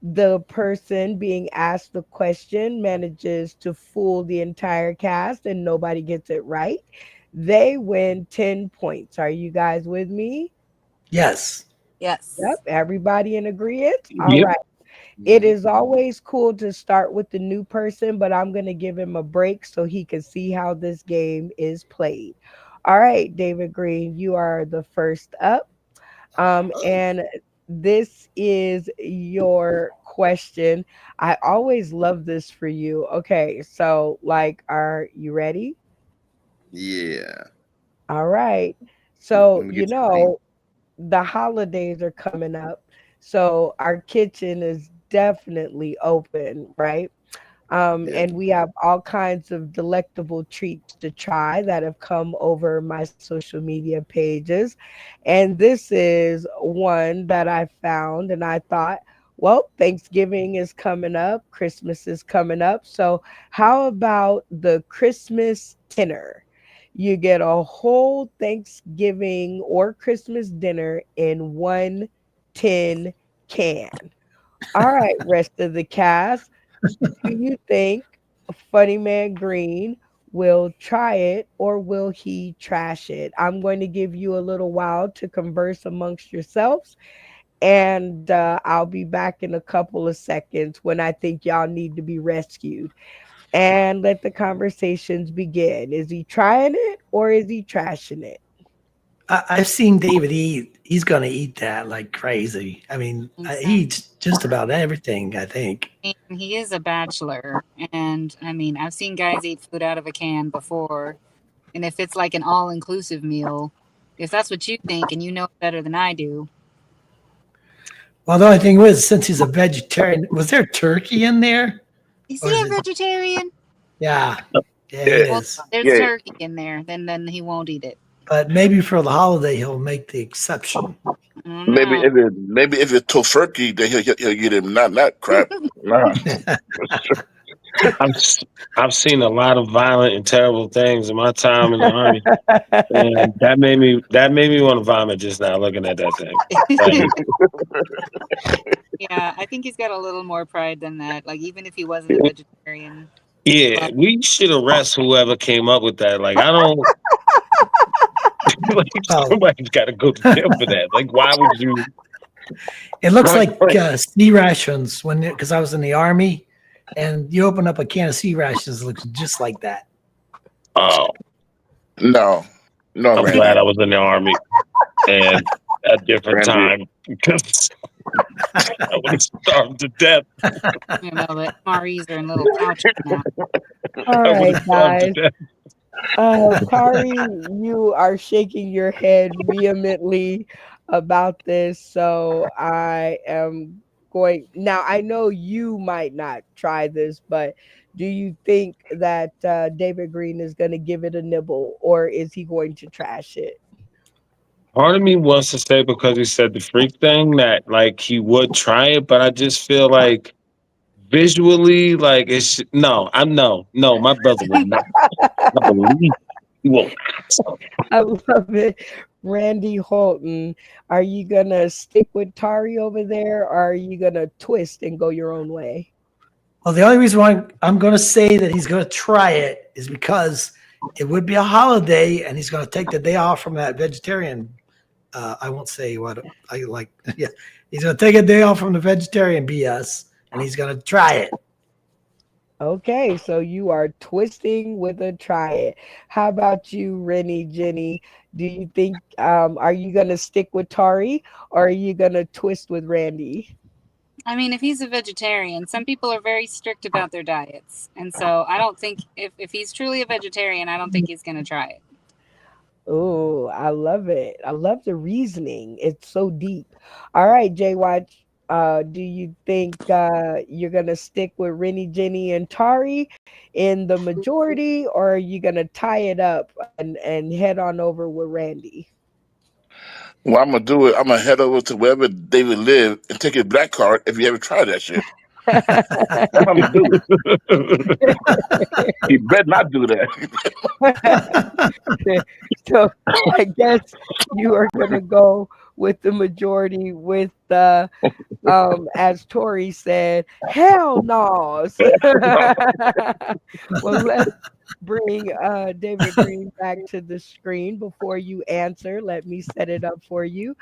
B: the person being asked the question manages to fool the entire cast and nobody gets it right, they win 10 points. Are you guys with me?
C: Yes.
B: Yep,
F: Yes.
B: everybody in agreement? All
D: Yep.
B: right. It
E: Mhm.
B: is always cool to start with the new person, but I'm going to give him a break so he can see how this game is played. All right, David Green, you are the first up.
E: Oh,
B: And this is your question. I always love this for you. Okay, so like, are you ready?
E: yeah.
B: All right.
E: Let
B: So,
E: me get to the beat.
B: the holidays are coming up. So our kitchen is definitely open, right?
E: Yeah.
B: And we have all kinds of delectable treats to try that have come over my social media pages. And this is one that I found, and I thought, well, Thanksgiving is coming up, Christmas is coming up. So, how about the Christmas dinner? You get a whole Thanksgiving or Christmas dinner in one tin can. All right, rest of the cast, do you think Funny Man Green will try it or will he trash it? I'm going to give you a little while to converse amongst yourselves, and I'll be back in a couple of seconds when I think y'all need to be rescued. And let the conversations begin. Is he trying it or is he trashing it?
C: I've seen David eat. He's going to eat that like crazy. I mean,
F: I think so.
C: he eats just about everything, I think.
F: And he is a bachelor, and I mean, I've seen guys eat food out of a can before, and if it's like an all-inclusive meal, if that's what you think, and you know it better than I do.
C: Well, the only thing was, since he's a vegetarian, was there turkey in there?
F: Is
C: Or
F: he
C: is
F: a
C: it?
F: vegetarian?
C: Yeah. Yeah, he
H: Yeah,
F: Well,
C: is.
F: there's
H: yeah.
F: turkey in there, then he won't eat it.
C: But maybe for the holiday, he'll make the exception.
F: I don't know.
H: Maybe if it's tofurkey, then he'll get him not crap. Nah.
D: I've s- I've seen a lot of violent and terrible things in my time in the army, and that made me want to vomit just now looking at that thing. Like,
F: Yeah, I think he's got a little more pride than that. Like even if he wasn't a vegetarian,
D: yeah,
F: but
D: we should arrest whoever came up with that. Like, I don't like
C: Well,
D: somebody's got to go to jail for that. Like, why would you?
C: it looks
D: Right,
C: like
D: right.
C: sea rations when because I was in the army, and you open up a can of sea rations, it looks just like that.
D: Oh,
H: No, no,
D: I'm glad
H: Randy.
D: I was in the army and a different
H: Randy.
D: time because I would have starved to death.
F: you know the MREs are in little pouches now.
B: All
D: I would
B: right,
D: have starved to
B: guys.
D: death.
B: Kari, you are shaking your head vehemently about this. So I am going now. I know you might not try this, but do you think that David Green is going to give it a nibble or is he going to trash it?
D: Part of me wants to say because he said the freak thing that like he would try it, but I just feel like visually, like it's no, I'm no, my brother will not. I believe he will not.
B: I love it. Randy Holton, are you going to stick with Tari over there or are you going to twist and go your own way?
C: Well, the only reason why I'm going to say that he's going to try it is because it would be a holiday, and he's going to take the day off from that vegetarian. I won't say what I like. Yeah, he's going to take a day off from the vegetarian BS, and he's going to try it.
B: Okay, so you are twisting with a try it. How about you, Rennie Jenny? Do you think are you gonna stick with Tari or are you gonna twist with Randy?
F: I mean, if he's a vegetarian, some people are very strict about their diets, and so I don't think if he's truly a vegetarian, I don't think he's gonna try it.
B: Oh, I love it. I love the reasoning. It's so deep. All right, Jay Watch. Do you think you're gonna stick with Rennie, Jenny, and Tari in the majority, or are you gonna tie it up and head on over with Randy?
H: Well, I'm gonna do it. I'm gonna head over to wherever David live and take his black card if you ever try that shit. That's what I'm gonna do. He better not do that.
B: So I guess you are gonna go with the majority with the as Tori said, hell no's. Well, let's bring David Green back to the screen before you answer. Let me set it up for you.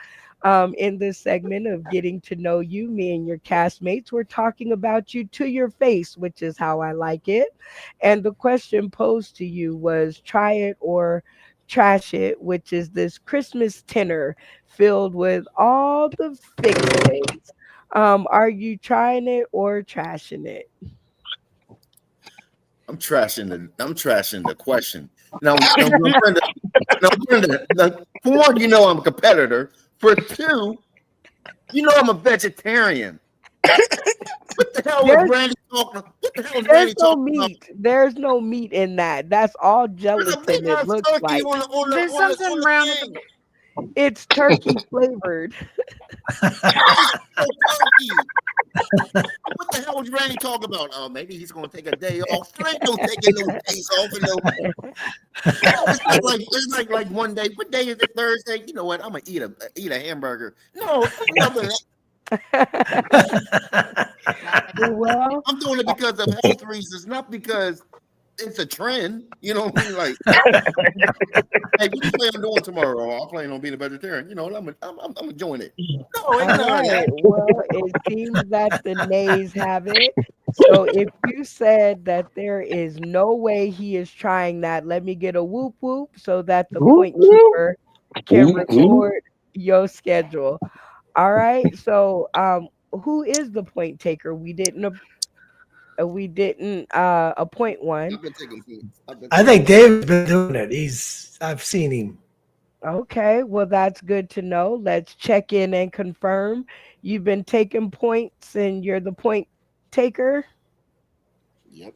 B: In this segment of getting to know you, me and your castmates, we're talking about you to your face, which is how I like it. And the question posed to you was try it or trash it, which is this Christmas dinner filled with all the fixings. Are you trying it or trashing it?
E: I'm trashing the question. Now, Brenda, now, for one, you know I'm a competitor. For two, you know I'm a vegetarian. What the hell was
B: There's
E: Randy talking? What the hell was
B: there's
E: Randy
B: no
E: talking about?
B: meat. There's no meat in that. That's all
E: There's a big
B: gelatin. It
E: ass
B: looks
E: turkey
B: like
F: There's something
E: on the
F: brown at the
E: thing.
B: it's turkey flavored.
E: It's no turkey. What the hell was Randy talking about? Oh, maybe he's gonna take a day off. There ain't no taking no days off and no. It's like one day. What day is it? Thursday. You know what? I'm gonna eat a hamburger. No, ain't nothing.
B: Well,
E: I'm doing it because of health reasons, not because it's a trend. You know what I mean? Like, hey, what do you plan on doing tomorrow? Oh, I'm planning on being a vegetarian. You know, I'm enjoying it. No, ain't
B: all
E: none of
B: right.
E: that.
B: Well, it seems that the nays have it. So if you said that there is no way he is trying that, let me get a whoop whoop so that the
H: Whoop,
B: point
H: whoop,
B: keeper can
H: whoop, whoop.
B: record your schedule. All right. So who is the point taker? We didn't appoint one.
E: I've been taking points. I've been
C: I
E: taking
C: think
E: points.
C: David's been doing it. I've seen him.
B: Okay, well, that's good to know. Let's check in and confirm. You've been taking points and you're the point taker.
E: Yep.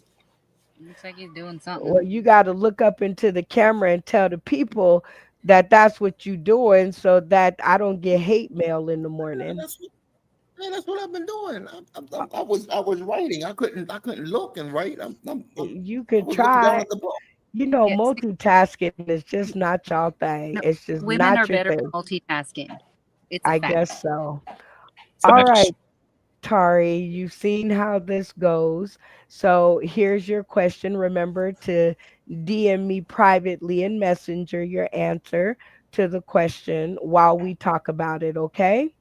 F: looks like he's doing something.
B: Well, you got to look up into the camera and tell the people that that's what you're doing so that I don't get hate mail in the
E: Yeah,
B: morning.
E: that's what I've been doing. I was writing. I couldn't look and write.
B: You
E: I
B: could
E: was looking down
B: try.
E: at the book.
F: Yes.
B: Multitasking is just not y'all thing.
F: No,
B: It's just
F: women
B: not
F: are
B: your
F: better
B: thing.
F: at multitasking. It's a
B: I
F: fact.
B: guess so. All
D: Facts.
B: right. Tari, you've seen how this goes. So here's your question. Remember to DM me privately in Messenger your answer to the question while we talk about it, okay?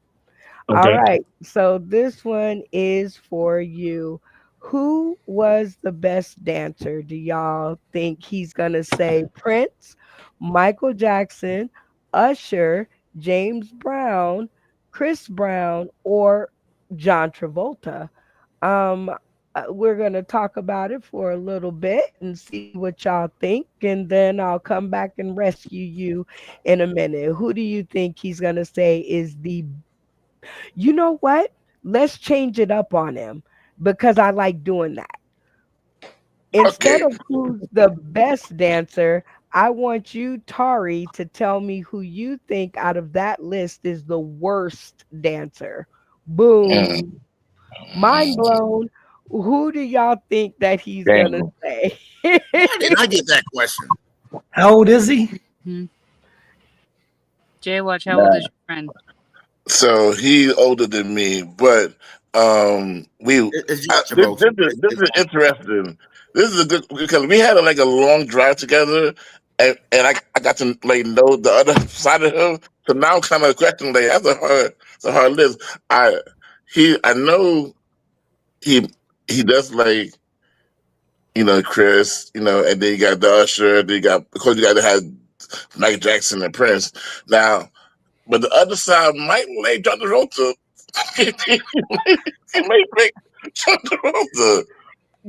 B: All
D: Okay.
B: right. So this one is for you. Who was the best dancer? Do y'all think he's going to say Prince, Michael Jackson, Usher, James Brown, Chris Brown, or John Travolta? Um, we're going to talk about it for a little bit and see what y'all think. And then I'll come back and rescue you in a minute. Who do you think he's going to say is the you know what? Let's change it up on him because I like doing that. Instead
H: Okay.
B: of who's the best dancer, I want you, Tari, to tell me who you think out of that list is the worst dancer.
H: Mm,
B: Boom. Mind blown. Who do y'all think that he's going to
H: damn.
B: say?
E: Why didn't I get that question?
C: How old is he?
F: Hmm. Jay, watch. How old
H: Nah.
F: is your friend?
H: So he's older than me, but we
E: It's Georgia,
H: this,
E: bro.
H: this is this is interesting. This is a good because we had like a long drive together, and I got to like know the other side of him. So now I'm kind of questioning like it's a hard list. I I know he he does like Chris, and then you got the Usher, then you got of course you got to have Mike Jackson and Prince. Now, but the other side might lay John Travolta. He might make John Travolta.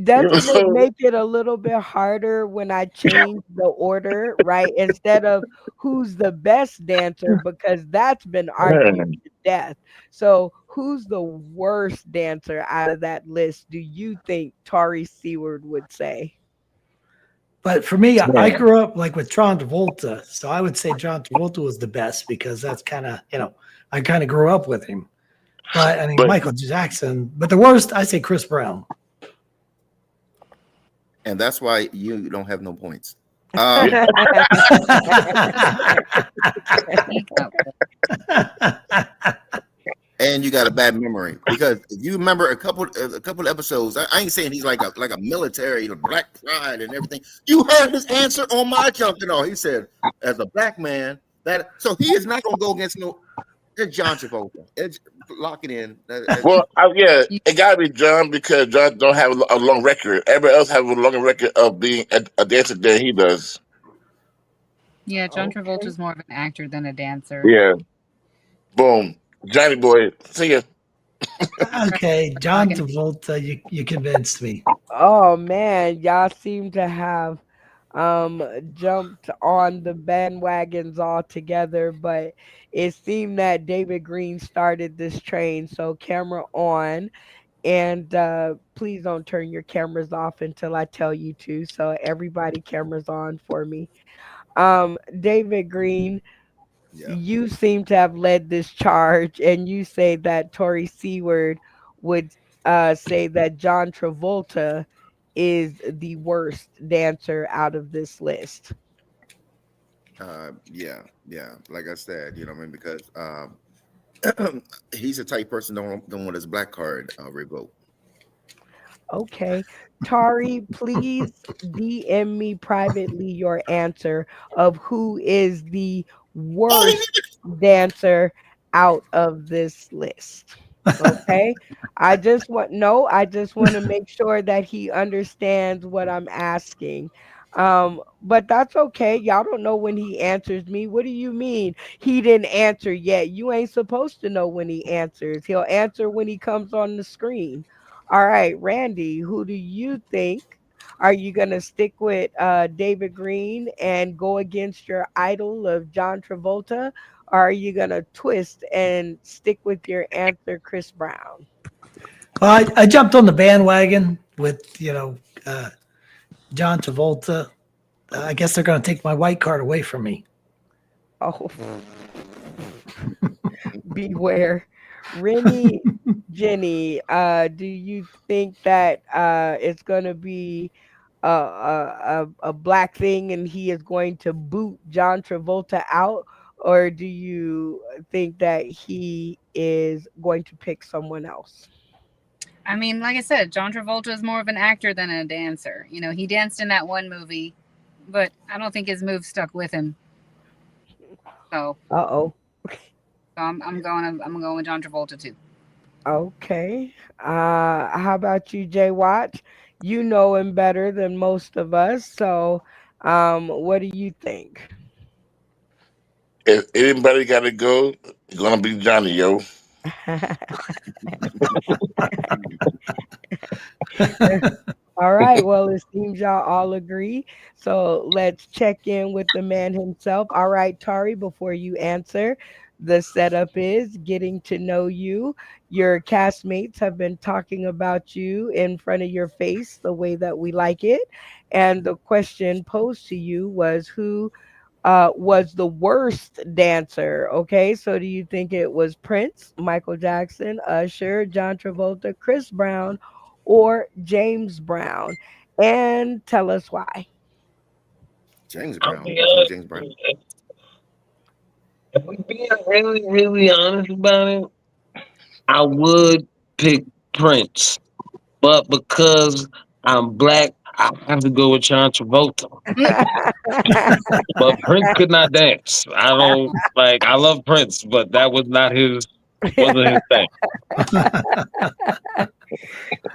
B: Doesn't it
H: So,
B: make it a little bit harder when I change the order, right? Instead of who's the best dancer, because that's been argued
H: man,
B: to death. So, who's the worst dancer out of that list do you think Tari Seward would say?
C: But for me, I
H: man.
C: grew up like with John Travolta, so I would say John Travolta was the best because that's kind of I kind of grew up with him. But I mean
H: But
C: Michael Jackson. But the worst, I say Chris Brown.
E: And that's why you don't have no points.
H: Yeah.
E: Um,
F: He got
E: and you got a bad memory because if you remember a couple episodes, I ain't saying he's like a military, black pride and everything. You heard his answer on my junk and all. He said, as a black man, that so he is not gonna go against no. It's John Travolta. It's lock it in.
H: Well, yeah,
F: you.
H: it gotta be John because John don't have a long record. Everybody else have a longer record of being a dancer than he does.
F: Yeah, John
B: Okay.
F: Travolta's more of an actor than a dancer.
H: Yeah. Boom. Johnny boy. See ya.
F: Right.
C: Okay, John
F: Rockin'.
C: Travolta, you convinced me.
B: Oh man, y'all seem to have jumped on the bandwagons all together, but it seemed that David Green started this train. So camera on, and please don't turn your cameras off until I tell you to. So everybody, cameras on for me. David Green,
E: Yeah.
B: you seem to have led this charge, and you say that Tori Seward would say that John Travolta is the worst dancer out of this list.
E: Yeah. Like I said, you know what I mean? Because he's the type person don't want his black card revoked.
B: Okay. Tari, please DM me privately your answer of who is the worst dancer out of this list. Okay. I just want to make sure that he understands what I'm asking. But that's okay. Y'all don't know when he answers me. What do you mean he didn't answer yet? You ain't supposed to know when he answers. He'll answer when he comes on the screen. All right, Randy, who do you think? Are you going to stick with David Green and go against your idol of John Travolta? Or are you going to twist and stick with your answer, Chris Brown?
C: Well, I jumped on the bandwagon with John Travolta. I guess they're going to take my white card away from me.
B: Oh, beware. Rennie, Jenny, do you think that it's going to be a black thing and he is going to boot John Travolta out? Or do you think that he is going to pick someone else?
F: I mean, like I said, John Travolta is more of an actor than a dancer. You know, he danced in that one movie, but I don't think his moves stuck with him. So,
B: Uh oh.
F: I'm going with John Travolta too.
B: Okay. How about you, Jay Watch? You know him better than most of us. So, what do you think?
H: If anybody gotta go, it's gonna be Johnny, yo.
B: All right. Well, it seems y'all all agree. So let's check in with the man himself. All right, Tari, before you answer, the setup is getting to know you. Your castmates have been talking about you in front of your face the way that we like it. And the question posed to you was was the worst dancer. Okay, so do you think it was Prince, Michael Jackson, Usher, John Travolta, Chris Brown, or James Brown? And tell us why.
E: James
D: I'll
E: Brown.
D: be
E: Let's go,
D: honest.
E: James Brown.
D: If we being really, really honest about it, I would pick Prince, but because I'm black, I have to go with John Travolta. But Prince could not dance. I don't like. I love Prince, but that was not his. Wasn't his thing.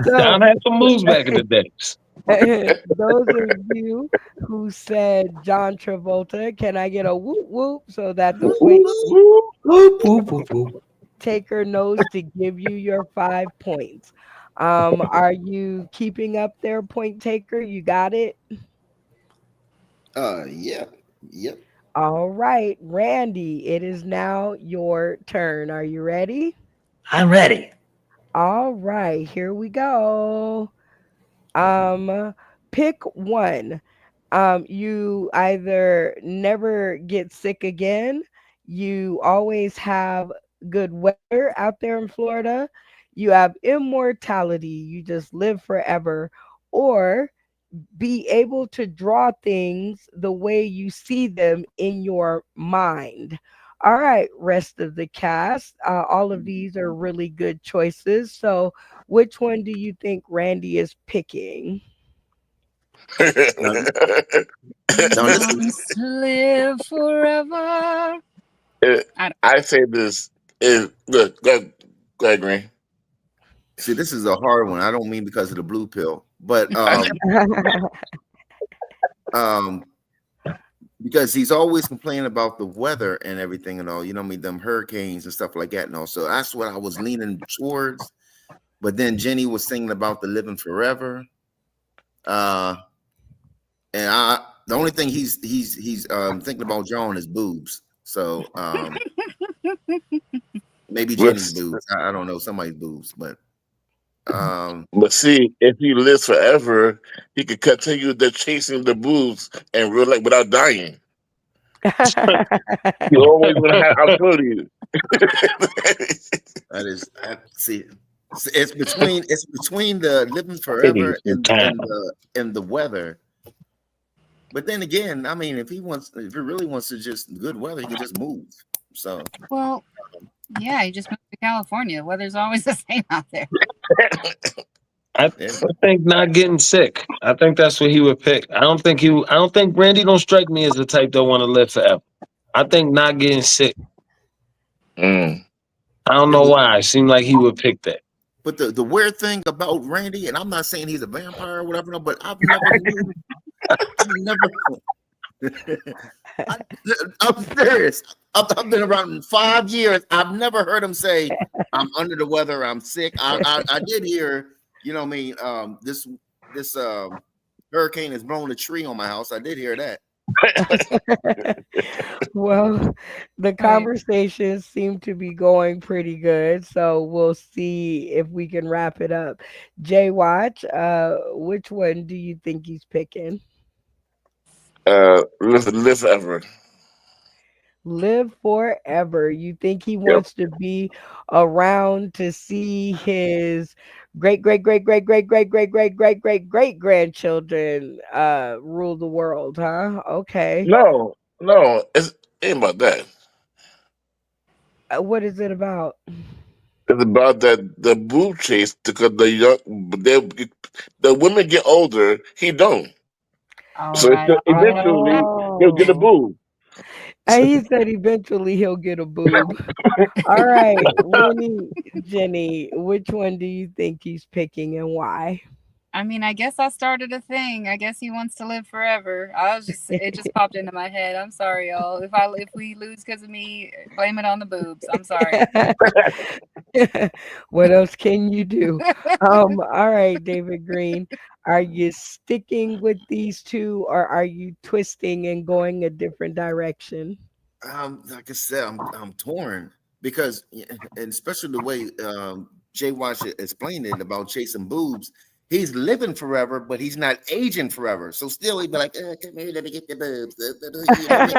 B: So,
D: John had some moves back in the days.
B: those of you who said John Travolta, can I get a whoop whoop so that the point
C: Whoop, whoop, whoop, whoop.
B: taker knows to give you your 5 points? Are you keeping up there, point taker? You got it?
E: Yeah. Yep.
B: All right, Randy, it is now your turn. Are you ready?
C: I'm ready.
B: All right, here we go. Pick one. You either never get sick again, you always have good weather out there in Florida, you have immortality, you just live forever, or be able to draw things the way you see them in your mind. All right, rest of the cast. All of these are really good choices. So, which one do you think Randy is picking?
E: Now,
F: He
E: now this is
F: wants to live forever. I don't.
H: I say this is look, go ahead, Green.
E: see, this is a hard one. I don't mean because of the blue pill, but
H: I,
E: um, because he's always complaining about the weather and everything and all. You know, what I mean, them hurricanes and stuff like that and all. So that's what I was leaning towards. But then Jenny was singing about the living forever. Uh, and the only thing he's thinking about drawing is boobs. So maybe Jenny's
H: but
E: boobs. I don't know, somebody's boobs, but um
H: but see, if he lives forever, he could continue the chasing the boobs and real life without dying. You always gonna have how good he is.
E: that is see it's between the living forever
D: Cities and towns.
E: and the weather. But then again, I mean, if he really wants to just good weather, he can just move. So
F: Well, yeah, you just moved to California. Weather's always the same out there.
D: I
E: yeah.
D: think not getting sick. I think that's what he would pick. I don't think I don't think Randy don't strike me as the type that want to live forever. I think not getting sick.
H: Mm.
D: I don't know why. It seemed like he would pick that.
E: But the weird thing about Randy, and I'm not saying he's a vampire or whatever, no, but I've never I, I'm serious. I've been around 5 years. I've never heard him say, "I'm under the weather. I'm sick." I did hear, you know, what I mean, this hurricane has blown a tree on my house. I did hear that.
B: Well, the
F: Right.
B: conversations seem to be going pretty good, so we'll see if we can wrap it up. Jay Watch, which one do you think he's picking?
H: Live forever.
B: Live forever. You think he
H: Yep.
B: wants to be around to see his great great great great great great great great great great great grandchildren rule the world, huh? Okay.
H: No, it's ain't about that.
B: What is it about?
H: It's about that the boob chase because they, the women get older. He don't.
F: All
H: So
F: right. All right.
H: eventually he'll get a
B: Oh.
H: boob.
B: And he said eventually he'll get a boob. All right, Winnie, Jenny, which one do you think he's picking and why?
F: I mean, I guess I started a thing. I guess he wants to live forever. It just popped into my head. I'm sorry, y'all. If we lose because of me, blame it on the boobs. I'm sorry.
B: What else can you do? All right, David Green, are you sticking with these two or are you twisting and going a different direction?
E: Like I said, I'm torn because, and especially the way Jay Wash explained it about chasing boobs. He's living forever, but he's not aging forever. So still, he'd be like, "Come here, let me get the boobs." You know what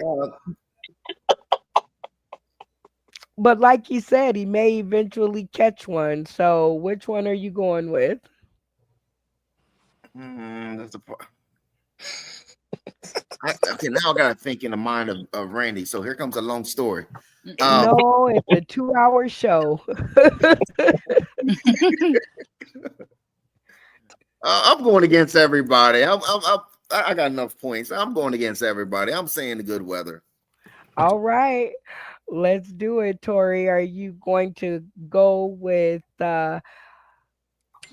E: I mean?
B: But like he said, he may eventually catch one. So which one are you going with?
E: That's the part. Okay, now I got to think in the mind of Randy. So here comes a long story.
B: No, it's a 2 hour show.
E: I'm going against everybody. I got enough points. I'm going against everybody. I'm saying the good weather.
B: All right, let's do it, Tori. Are you going to go with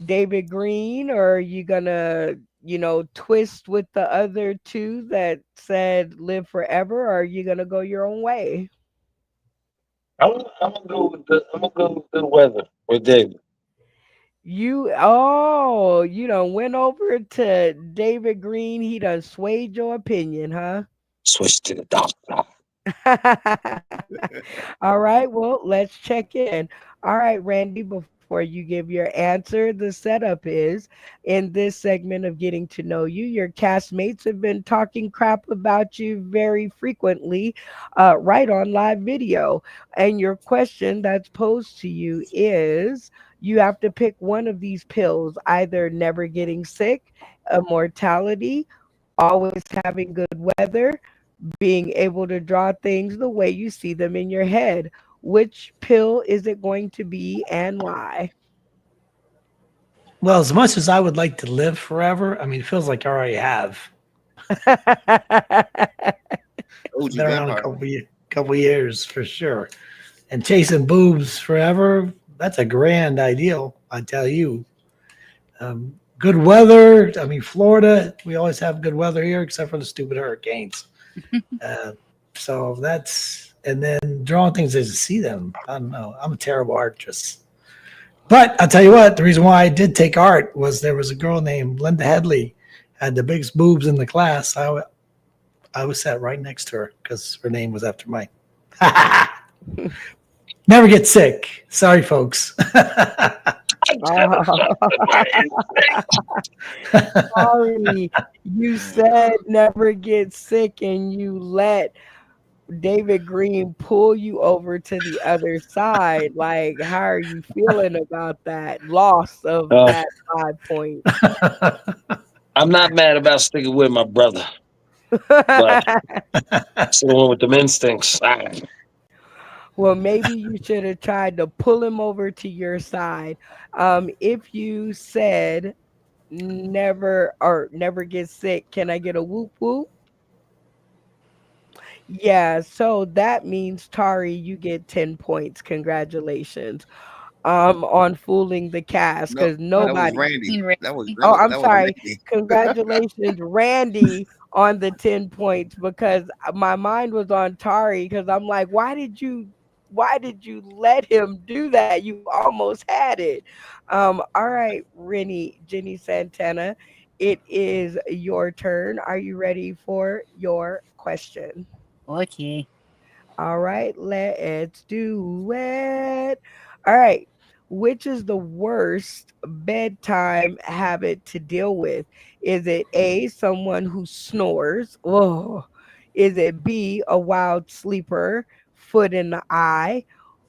B: David Green or are you gonna, twist with the other two that said live forever, or are you gonna go your own way?
D: I'm gonna go with the weather with David.
B: You done went over to David Green. He done swayed your opinion, huh?
D: Switch to the dark side.
B: All right, well, let's check in. All right, Randy, before before you give your answer, the setup is in this segment of getting to know you, your castmates have been talking crap about you very frequently, right on live video. And your question that's posed to you is you have to pick one of these pills, either never getting sick, immortality, always having good weather, being able to draw things the way you see them in your head. Which pill is it going to be and why?
C: Well, as much as I would like to live forever, I mean, it feels like I already have.
E: OG
C: Been around a
E: vampire.
C: couple years for sure. And chasing boobs forever, that's a grand ideal, I tell you. Good weather. I mean, Florida, we always have good weather here, except for the stupid hurricanes. uh, so that's, and then drawing things as you see them. I don't know. I'm a terrible artist. But I'll tell you what, the reason why I did take art was there was a girl named Linda Headley, had the biggest boobs in the class. I was sat right next to her because her name was after mine. Never get sick. Sorry, folks.
B: Sorry, you said never get sick and you let David Green pull you over to the other side. Like, how are you feeling about that loss of
D: Uh,
B: that 5 points?
D: I'm not mad about sticking with my brother, but still went with them instincts.
B: Well, maybe you should have tried to pull him over to your side. If you said never get sick, can I get a whoop whoop? Yeah, so that means Tari, you get 10 points. Congratulations. On fooling the cast
E: No,
B: because
E: that was
B: nobody.
E: Randy.
F: Randy.
B: Oh, I'm
E: That was
B: sorry.
E: Randy.
B: Congratulations, Randy, on the 10 points because my mind was on Tari because I'm like, why did you let him do that? You almost had it. All right, Jenny Santana, it is your turn. Are you ready for your question?
F: Okay.
B: All right, let's do it. All right. Which is the worst bedtime habit to deal with? Is it A, someone who snores? Oh. Is it B, a wild sleeper, foot in the eye?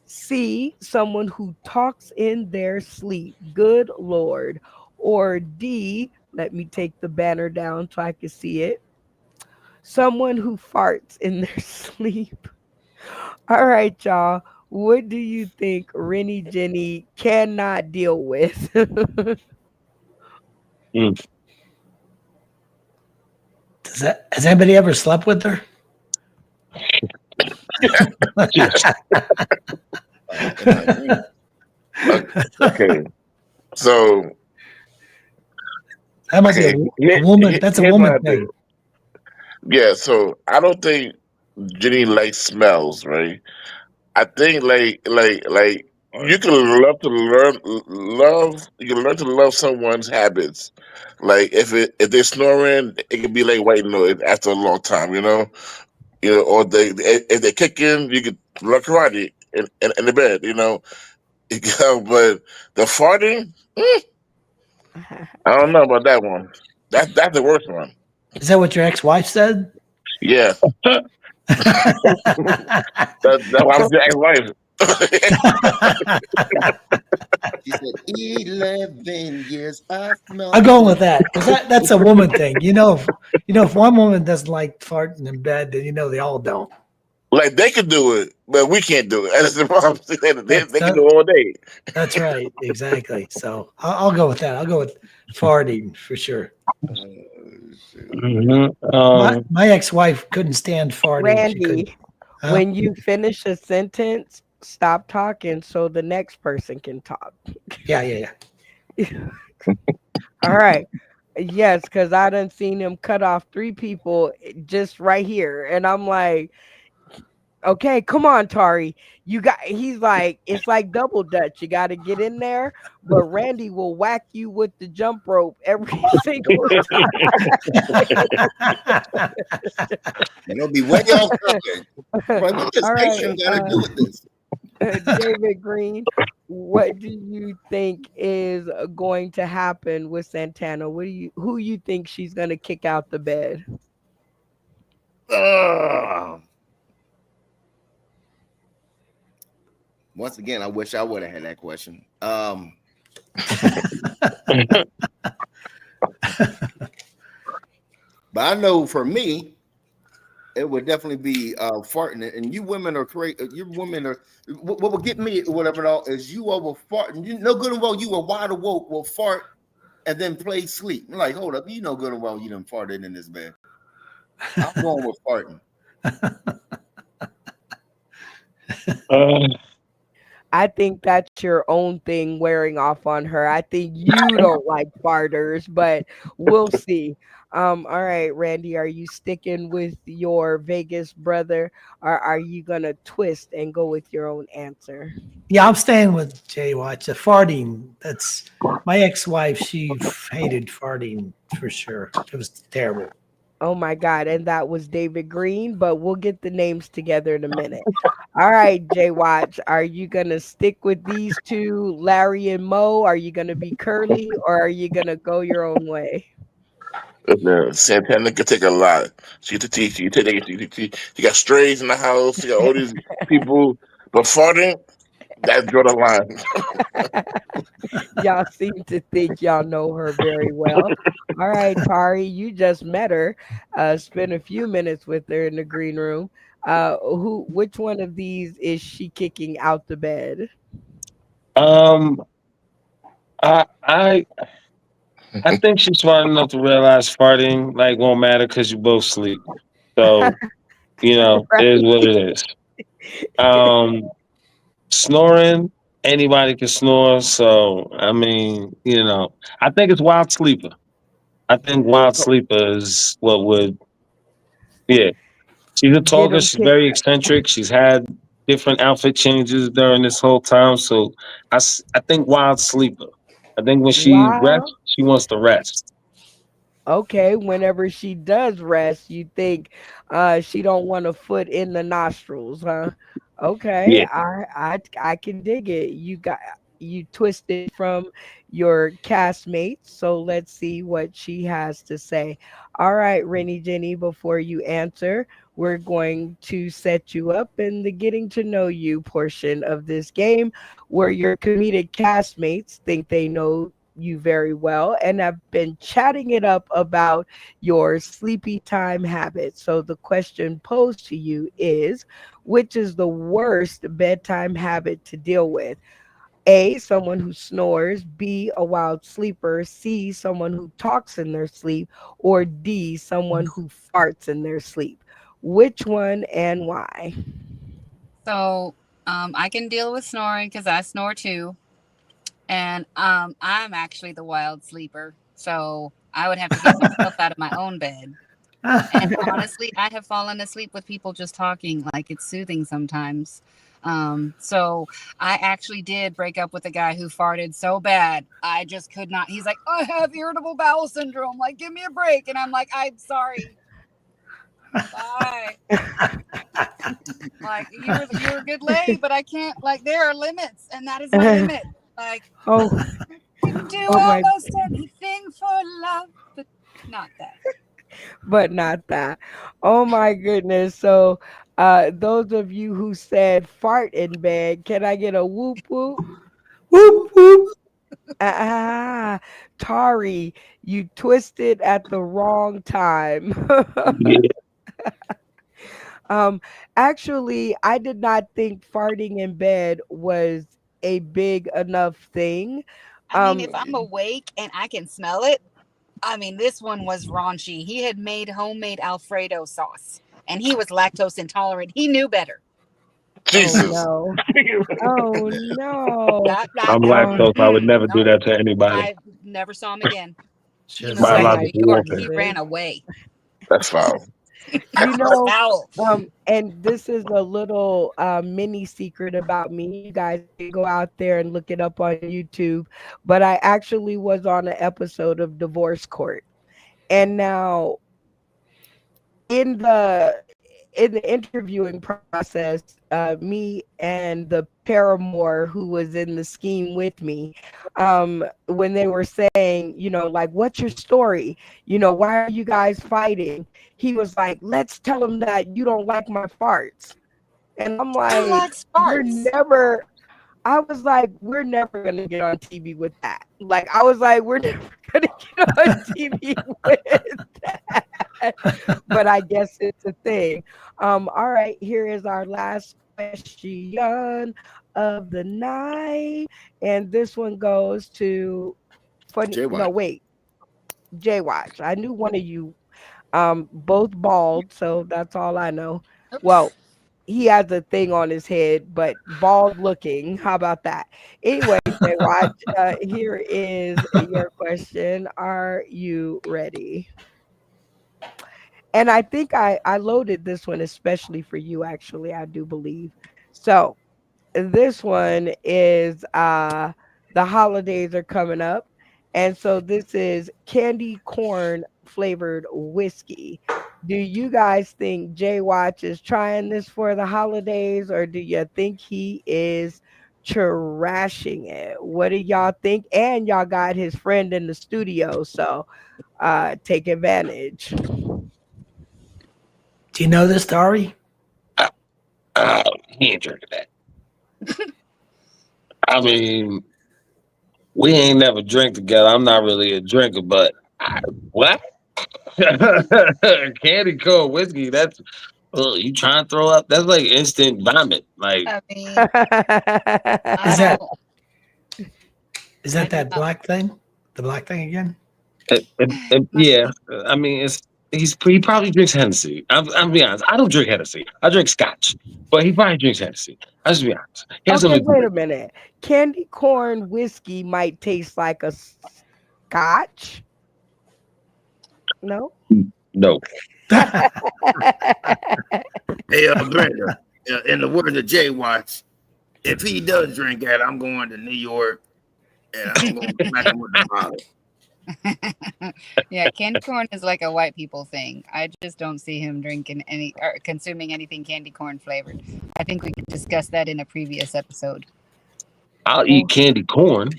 B: C, someone who talks in their sleep? Good Lord. Or D, let me take the banner down so I can see it. Someone who farts in their sleep. All right, y'all. What do you think Rennie Jenny cannot deal with?
D: Mm.
C: Has anybody ever slept with her?
D: Yes.
H: Okay, so
C: That might be
H: okay,
C: a woman. That's a
H: here's my
C: woman
H: thing.
C: thing.
H: Yeah, so I don't think Jenny likes smells, right? I think like you can you can learn to love someone's habits. Like if they're snoring, it can be like white noise after a long time, or if they kick in, you could learn karate in the bed, but the farting, I don't know about that one. That's the worst one.
C: Is that what your ex-wife said?
H: Yeah, that's why I'm your ex-wife.
E: She said, 11 years I
C: I'm
E: smelled
C: going
E: you.
C: with that because that's a woman thing. If one woman doesn't like farting in bed, then they all don't.
H: Like they can do it, but we can't do it. That's the problem.
C: That's
H: They can
C: that,
H: do it all day.
C: that's right, exactly. So I'll go with that. I'll go with farting for sure.
E: Shoot.
D: Mm-hmm.
C: My ex-wife couldn't stand farting. She couldn't.
B: Randy,
C: Huh?
B: when you finish a sentence, stop talking so the next person can talk.
C: Yeah.
B: All right. Yes, because I done seen him cut off three people just right here. And I'm like, okay, come on, Tari. He's like, it's like double dutch. You got to get in there. But Randy will whack you with the jump rope every single
E: Be way off topic. Right, what does
B: All right.
E: Haitian got to do with this?
B: David Green, what do you think is going to happen with Santana? Who you think she's going to kick out the bed?
E: Ugh. Once again, I wish I would have had that question. But I know for me, it would definitely be farting. And you women are crazy. You women are what will get me, whatever it all is. You all will fart, and you know good and well you are wide awoke, will fart and then play sleep. I'm like, hold up, you know good and well you done farted in this bed. I'm going with farting.
D: uh,
B: I think that's your own thing wearing off on her. I think you don't like farters, but we'll see. All right, Randy, are you sticking with your Vegas brother, or are you gonna twist and go with your own answer?
C: Yeah, I'm staying with Jay Watch. The farting, that's my ex-wife. She hated farting for sure. It was terrible.
B: Oh my God, and that was David Green, but we'll get the names together in a minute. All right, Jay Watch, are you gonna stick with these two, Larry and Mo? Are you gonna be Curly, or are you gonna go your own way?
H: Santana could take a lot. She get to teach. She can take. She got strays in the house. She got all these people. But farting, that's draw the line.
B: Y'all seem to think y'all know her very well. All right, Tari, you just met her. Spent a few minutes with her in the green room. Which one of these is she kicking out the bed?
D: um, I think she's smart enough to realize farting like won't matter because you both sleep. So it is
B: Right.
D: what it is. Um, Snoring, anybody can snore. So I mean, I think it's wild sleeper. I think wild sleeper is what would. Yeah, she's a
B: Get
D: talker.
B: him
D: She's
B: kicked.
D: very eccentric. She's had different outfit changes during this whole time. So I think wild sleeper. I think when she rests,
B: Wow.
D: she wants to rest.
B: Okay, whenever she does rest, you think she don't want a foot in the nostrils, huh? Okay,
D: Yeah.
B: I can dig it. You twisted from your castmates, so let's see what she has to say. All right, Rennie Jenny, before you answer, we're going to set you up in the getting to know you portion of this game where your comedic castmates think they know you very well and have been chatting it up about your sleepy time habits. So the question posed to you is, which is the worst bedtime habit to deal with? A, someone who snores, B, a wild sleeper, C, someone who talks in their sleep, or D, someone who farts in their sleep. Which one and why?
F: So I can deal with snoring because I snore too. And I'm actually the wild sleeper. So I would have to get myself out of my own bed. And honestly, I have fallen asleep with people just talking. Like it's soothing sometimes. So I actually did break up with a guy who farted so bad. I just could not. He's like, I have irritable bowel syndrome. Like, give me a break. And I'm like, I'm sorry. Bye. Like you're a good lay, but I can't. Like there are limits, and that is my limit. Like
B: Oh,
F: can do
B: oh my,
F: almost anything for love, but not that.
B: but not that. Oh my goodness. So, those of you who said fart in bed, can I get a whoop whoop?
C: Whoop
B: Whoop
C: whoop.
B: whoop. Ah, Tari, you twisted at the wrong time.
D: Yeah.
B: um, Actually, I did not think farting in bed was a big enough thing.
F: I mean, if
B: Um,
F: I'm awake and I can smell it, I mean, this one was raunchy. He had made homemade Alfredo sauce, and he was lactose intolerant. He knew better.
B: oh
H: Jesus.
B: no. Oh no.
D: I'm
B: Oh,
D: lactose. I would never do
F: Nope.
D: that to anybody.
F: I never saw him again. He
C: Just
F: moved back
B: oh
F: to
B: my
C: saying.
F: New
D: Biological
F: York.
D: warfare.
F: He ran
B: goodness.
F: away.
H: That's foul.
B: You know,
F: Foul.
B: and this is a little mini secret about me. You guys can go out there and look it up on YouTube. But I actually was on an episode of Divorce Court. And now in the in the interviewing process, me and the paramour who was in the scheme with me, when they were saying, like, what's your story? Why are you guys fighting? He was like, let's tell him that you don't like my farts. And I'm
F: Who
B: like,
F: likes
B: we're
F: farts?
B: never, I was like, we're never going to get on TV with that. Like, I was like, we're never going to get on TV with that. But I guess it's a thing. All right, here is our last question of the night. And this one goes to funny.
E: Jay
B: No,
E: Watt.
B: wait, Jay Watch. I knew one of you, both bald, so that's all I know.
F: Oops.
B: Well, he has a thing on his head, but bald looking. How about that? Anyway, Jay Watch, here is your question. Are you ready? And I think I loaded this one especially for you, actually, I do believe. So this one is the holidays are coming up. And so this is candy corn flavored whiskey. Do you guys think Jay Watch is trying this for the holidays, or do you think he is trashing it? What do y'all think? And y'all got his friend in the studio, so take advantage.
C: Do you know this story?
D: He ain't drinking that. I mean, we ain't never drink together. I'm not really a drinker, but what? Candy corn whiskey. That's you trying to throw up? That's like instant vomit. Like
F: I mean, I
C: Is that
F: don't.
C: is
F: I
C: that
F: do
C: that
F: not.
C: black thing? The black thing again?
F: Must
D: yeah.
F: be.
D: I mean, he probably drinks Hennessy. I'm be honest. I don't drink Hennessy. I drink Scotch, but he probably drinks Hennessy. I just be honest. He has
B: Okay,
D: something to do
B: wait
D: with
B: a minute. Candy corn whiskey might taste like a scotch. No?
D: it. No.
E: Hey, Brenda. In the words of Jay Watts, if he does drink that, I'm going to New York and I'm going to smack him with the bottle.
F: Yeah, candy corn is like a white people thing. I just don't see him drinking any or consuming anything candy corn flavored. I think we discussed that in a previous episode.
D: I'll eat
B: Oh,
D: candy corn.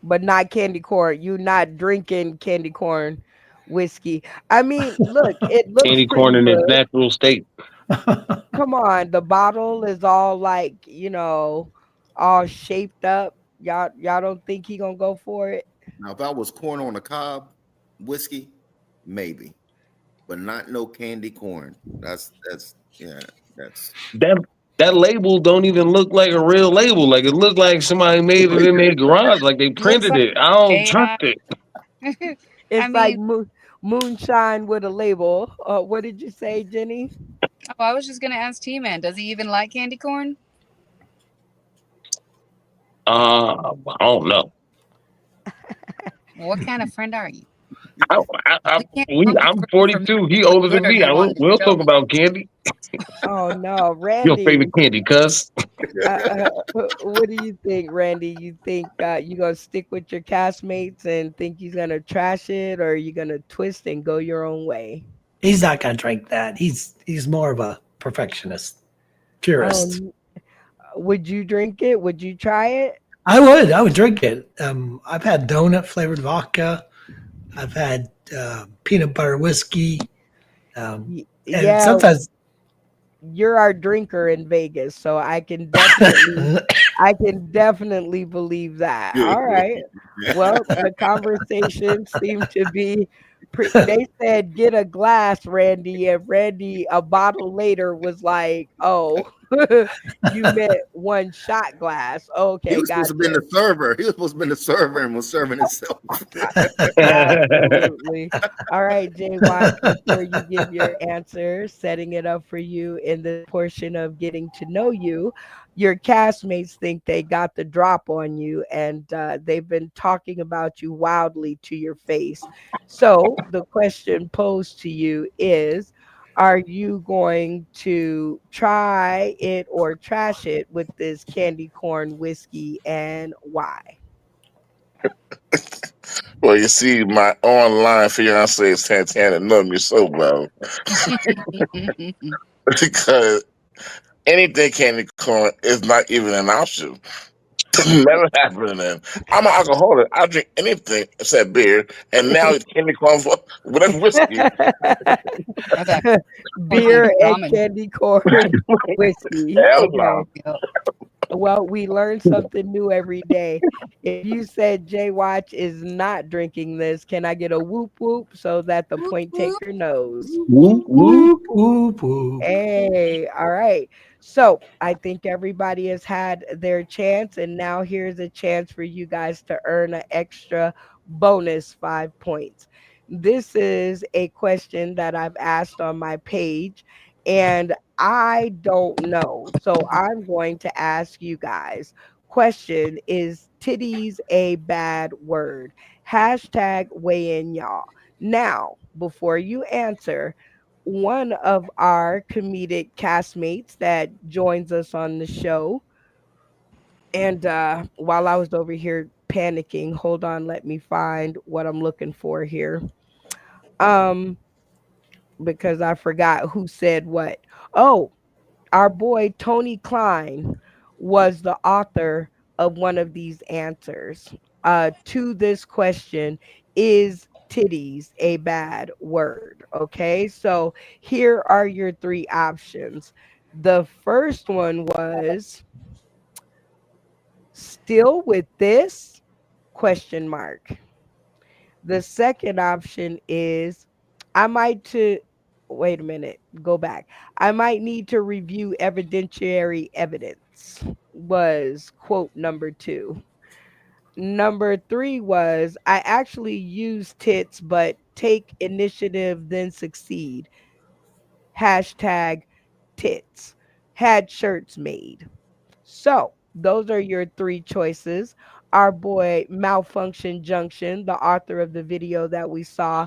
B: but not candy corn. You not drinking candy corn whiskey. I mean, look, it looks
D: Candy corn
B: pretty
D: in its
B: good.
D: natural state.
B: Come on, the bottle is all like, all shaped up. Y'all don't think he gonna go for it?
E: Now, if I was corn on the cob whiskey, maybe, but not no candy corn. That's yeah, that's
D: That that label don't even look like a real label. Like it looked like somebody made it in their garage. Like they
F: Looks
D: printed
F: like
D: it. I don't trust
F: AI.
D: it.
F: I
B: It's like
F: mean,
B: moonshine with a label. What did you say, Jenny?
F: oh, I was just gonna ask T Man, does he even like candy corn?
D: I don't know.
F: What kind of friend are you?
D: I, I,
F: We can't both be
D: I'm
F: friends for
D: 42.
F: making
D: He
F: you look
D: older
F: good
D: than
F: on
D: me.
F: here on this
D: We'll talk
F: show.
D: about candy.
B: Oh no,
D: Your
B: Randy.
D: favorite candy, cuz.
B: What do you think, Randy? You think you gonna stick with your castmates and think he's gonna trash it, or you gonna twist and go your own way?
C: He's not gonna drink that. He's more of a perfectionist, purist.
B: Oh, would you drink it? Would you try it?
C: I would drink it. I've had donut flavored vodka. I've had peanut butter whiskey, and
B: Yeah,
C: sometimes
B: you're our drinker in Vegas, so I can definitely believe that. All right. Well, the conversation seemed to be they said get a glass, Randy, and Randy a bottle later was like, "Oh, you meant one shot glass."
E: he
B: Okay,
E: was supposed to be
B: gotcha.
E: the server. He was supposed to be the server and was serving himself.
B: Absolutely. All right, Jay Watch, before you give your answer, setting it up for you in this portion of getting to know you, your castmates think they got the drop on you and they've been talking about you wildly to your face. So the question posed to you is, are you going to try it or trash it with this candy corn whiskey, and why?
H: Well, you see, my online fiance is Santana know me so well because anything candy corn is not even an option. Never happened. And I'm an alcoholic. I drink anything except beer, and now it's candy corn for whatever whiskey.
F: That's actually quite
B: Beer and
F: common.
B: candy corn whiskey.
H: Hell
B: Okay.
H: no.
F: Yep.
B: Well, we learn something new every day. If you said Jay Watch is not drinking this, can I get a whoop whoop so that the
F: Whoop,
B: point
F: whoop.
B: taker knows?
D: Whoop, whoop.
C: Whoop, whoop, whoop.
B: Hey, all right. So I think everybody has had their chance, and now here's a chance for you guys to earn an extra bonus 5 points. This is a question that I've asked on my page, and I don't know. So I'm going to ask you guys. Question: is titties a bad word? Hashtag weigh in, y'all. Now, before you answer, one of our comedic castmates that joins us on the show. And while I was over here panicking, hold on, let me find what I'm looking for here. Um, because I forgot who said what. Oh, our boy Tony Klein was the author of one of these answers to this question: is titties a bad word? Okay, so here are your three options. The first one was still with this question mark. The second option is I might to wait a minute, go back. I might need to review evidentiary evidence was quote number two. Number three was I actually use tits but take initiative then succeed. Hashtag tits. Had shirts made. So those are your three choices. Our boy Malfunction Junction, the author of the video that we saw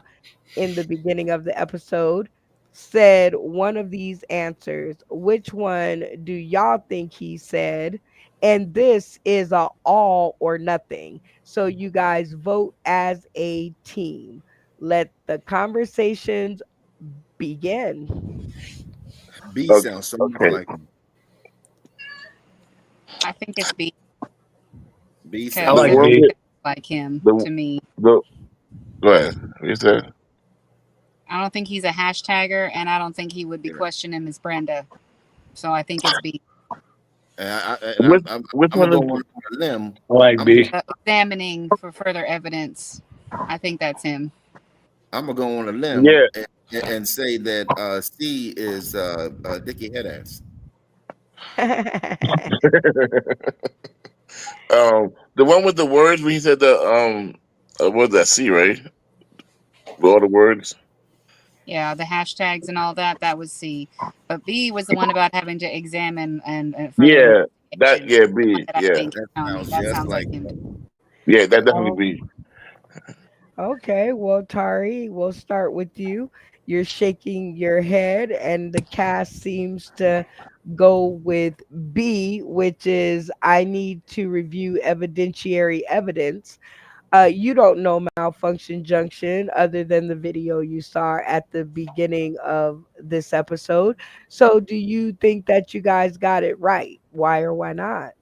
B: in the beginning of the episode, said one of these answers. Which one do y'all think he said? And this is a all or nothing. So you guys vote as a team. Let the conversations begin.
E: B
H: Okay.
E: sounds so much
H: Okay.
E: like him.
F: I think it's B
E: B
D: I
F: because
E: sounds
H: The
E: so
D: like
F: it
H: one
E: much.
D: B.
H: with
F: like him
H: the
F: to me.
H: the go ahead. You said
F: I don't think he's a hashtagger, and I don't think he would be
E: Yeah.
F: questioning Miss Brenda. So I think it's B.
H: which which
E: I'm gonna
H: one
E: go
H: is
E: on a limb.
D: I like
E: I'm
D: B.
F: Examining for further evidence. I think that's him.
E: I'm gonna go on a limb
H: yeah.
E: and say that C is Dickie Headass.
H: The one with the words when he said the what was that C, right? With all the words.
F: Yeah, the hashtags and all that, that was C. But B was the one about having to examine and further
H: Yeah. That
F: investigation.
H: yeah,
F: The one
H: B.
F: that I
H: Yeah.
F: think is
E: That
F: Tony.
E: sounds
F: That
E: just
F: sounds like
E: like
F: him.
E: him.
H: Yeah, that
E: Yeah.
H: definitely
B: Oh,
H: B.
B: okay. Well, Tari, we'll start with you. You're shaking your head, and the cast seems to go with B, which is I need to review evidentiary evidence. You don't know Malfunction Junction other than the video you saw at the beginning of this episode. So, do you think that you guys got it right? Why or why not?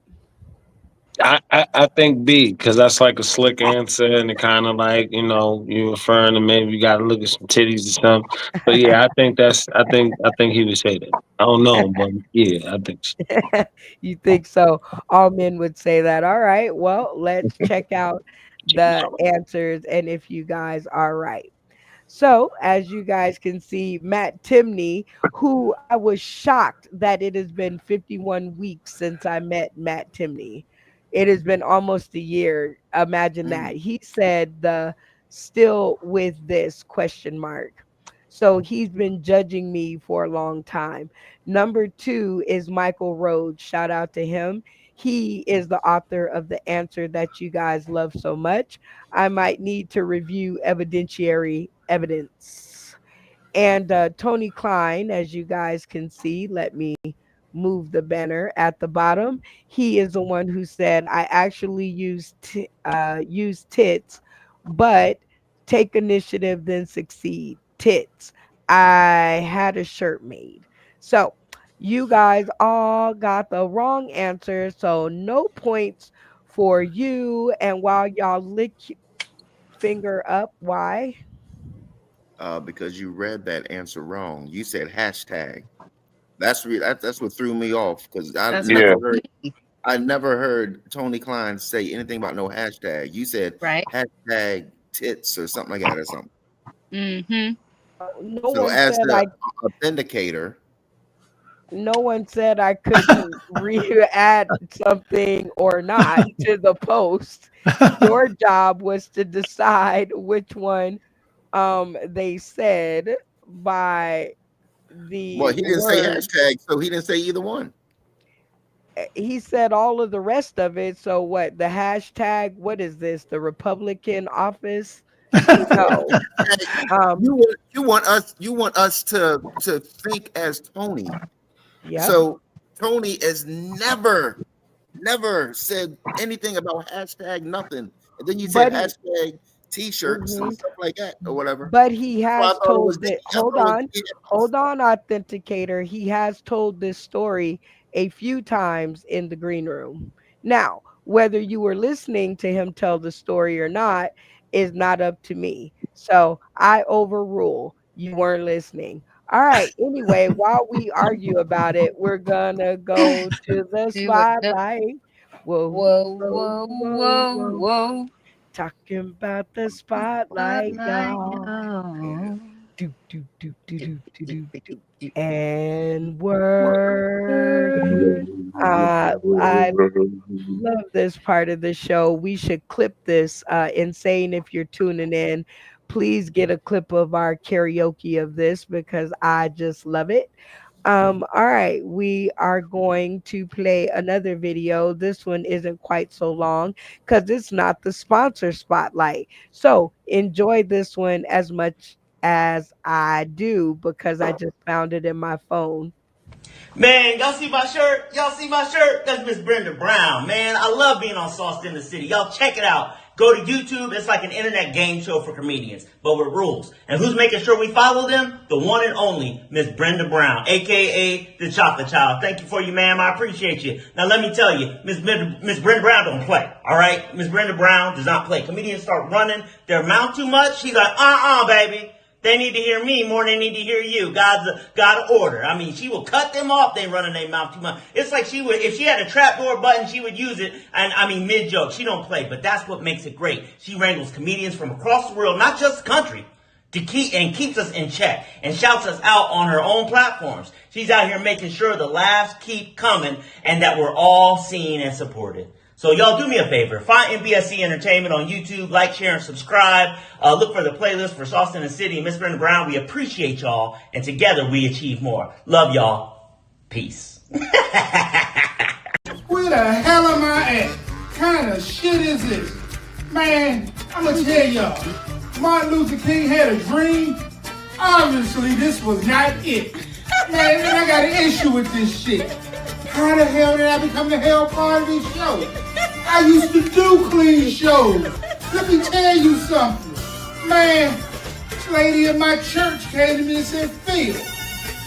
D: I think B because that's like a slick answer and it kind of like you referring to maybe you got to look at some titties or something. But yeah, I think he would say that. I don't know, but yeah, I think so.
B: You think so? All men would say that. All right. Well, let's check out the answers and if you guys are right. So, as you guys can see, Matt Timney, who I was shocked that it has been 51 weeks since I met Matt Timney. It has been almost a year. Imagine that.
E: Mm.
B: He said the still with this question mark. So he's been judging me for a long time. Number two is Michael Rhodes. Shout out to him. He is the author of the answer that you guys love so much. I might need to review evidentiary evidence. And Tony Klein, as you guys can see, let me move the banner at the bottom. He is the one who said, I actually use tits but take initiative, then succeed. Tits. I had a shirt made. So you guys all got the wrong answer. So no points for you. And while y'all lick finger up, why?
E: Because you read that answer wrong. You said hashtag. That's what threw me off because
F: That's what
H: Yeah.
E: I never heard Tony Klein say anything about no hashtag. You said
F: right.
E: hashtag tits or something like that or something.
F: Mm-hmm.
B: No
E: So
B: one
E: as
B: said
E: the
B: I
E: authenticator,
B: no one said I couldn't add something or not to the post. Your job was to decide which one they said by
E: well,
B: the
E: he didn't say
B: word.
E: hashtag, so he didn't say either one.
B: He said all of the rest of it. So what, the hashtag, what is this? The Republican office? No.
E: Hey,
B: Um
E: you want us to think as Tony.
B: yep.
E: So Tony has never said anything about hashtag nothing. And then you said
B: But he
E: hashtag t-shirts and
B: mhm.
E: stuff like that or whatever.
B: But he
E: So I
B: has
E: thought it was
B: told that,
E: I
B: hold
E: thought it was
B: on, authenticator. He has told this story a few times in the green room. Now, whether you were listening to him tell the story or not is not up to me. So I overrule. You weren't listening. All right. Anyway, while we argue about it, we're gonna go to the
F: Do it. Yep.
B: spotlight. Whoa,
F: Whoa,
B: whoa,
F: whoa,
B: whoa,
F: whoa,
B: whoa.
F: whoa.
B: Talking about the spotlight,
F: Spotlight,
B: y'all.
F: oh.
B: Do do do do do do do do. And word. I love this part of the show. We should clip this. Insane if you're tuning in. Please get a clip of our karaoke of this because I just love it. All right, we are going to play another video. This one isn't quite so long because it's not the sponsor spotlight. So enjoy this one as much as I do because I just found it in my phone.
I: Man, y'all see my shirt? Y'all see my shirt? That's Miss Brenda Brown, man. I love being on Sauced in the City. Y'all check it out. Go to YouTube. It's like an internet game show for comedians, but with rules. And who's making sure we follow them? The one and only Miss Brenda Brown, aka the Chocolate Child. Thank you for you, ma'am. I appreciate you. Now let me tell you, Miss Brenda Brown don't play. All right, Miss Brenda Brown does not play. Comedians start running their mouth too much. She's like, baby. They need to hear me more than they need to hear you. God's God order. I mean, she will cut them off. They running their mouth too much. It's like she would, if she had a trapdoor button, she would use it. And I mean, mid joke, she don't play, but that's what makes it great. She wrangles comedians from across the world, not just the country, to keeps us in check and shouts us out on her own platforms. She's out here making sure the laughs keep coming and that we're all seen and supported. So y'all do me a favor. Find MBSC Entertainment on YouTube. Like, share, and subscribe. Look for the playlist for Sauce in the City and Miss Brenda Brown. We appreciate y'all. And together we achieve more. Love y'all. Peace.
J: Where the hell am I at? Kind of shit is this? Man, I'm gonna tell y'all. Martin Luther King had a dream. Obviously, this was not it. Man, I got an issue with this shit. How the hell did I become the hell part of this show? I used to do clean shows. Let me tell you something. Man, this lady in my church came to me and said, Phil,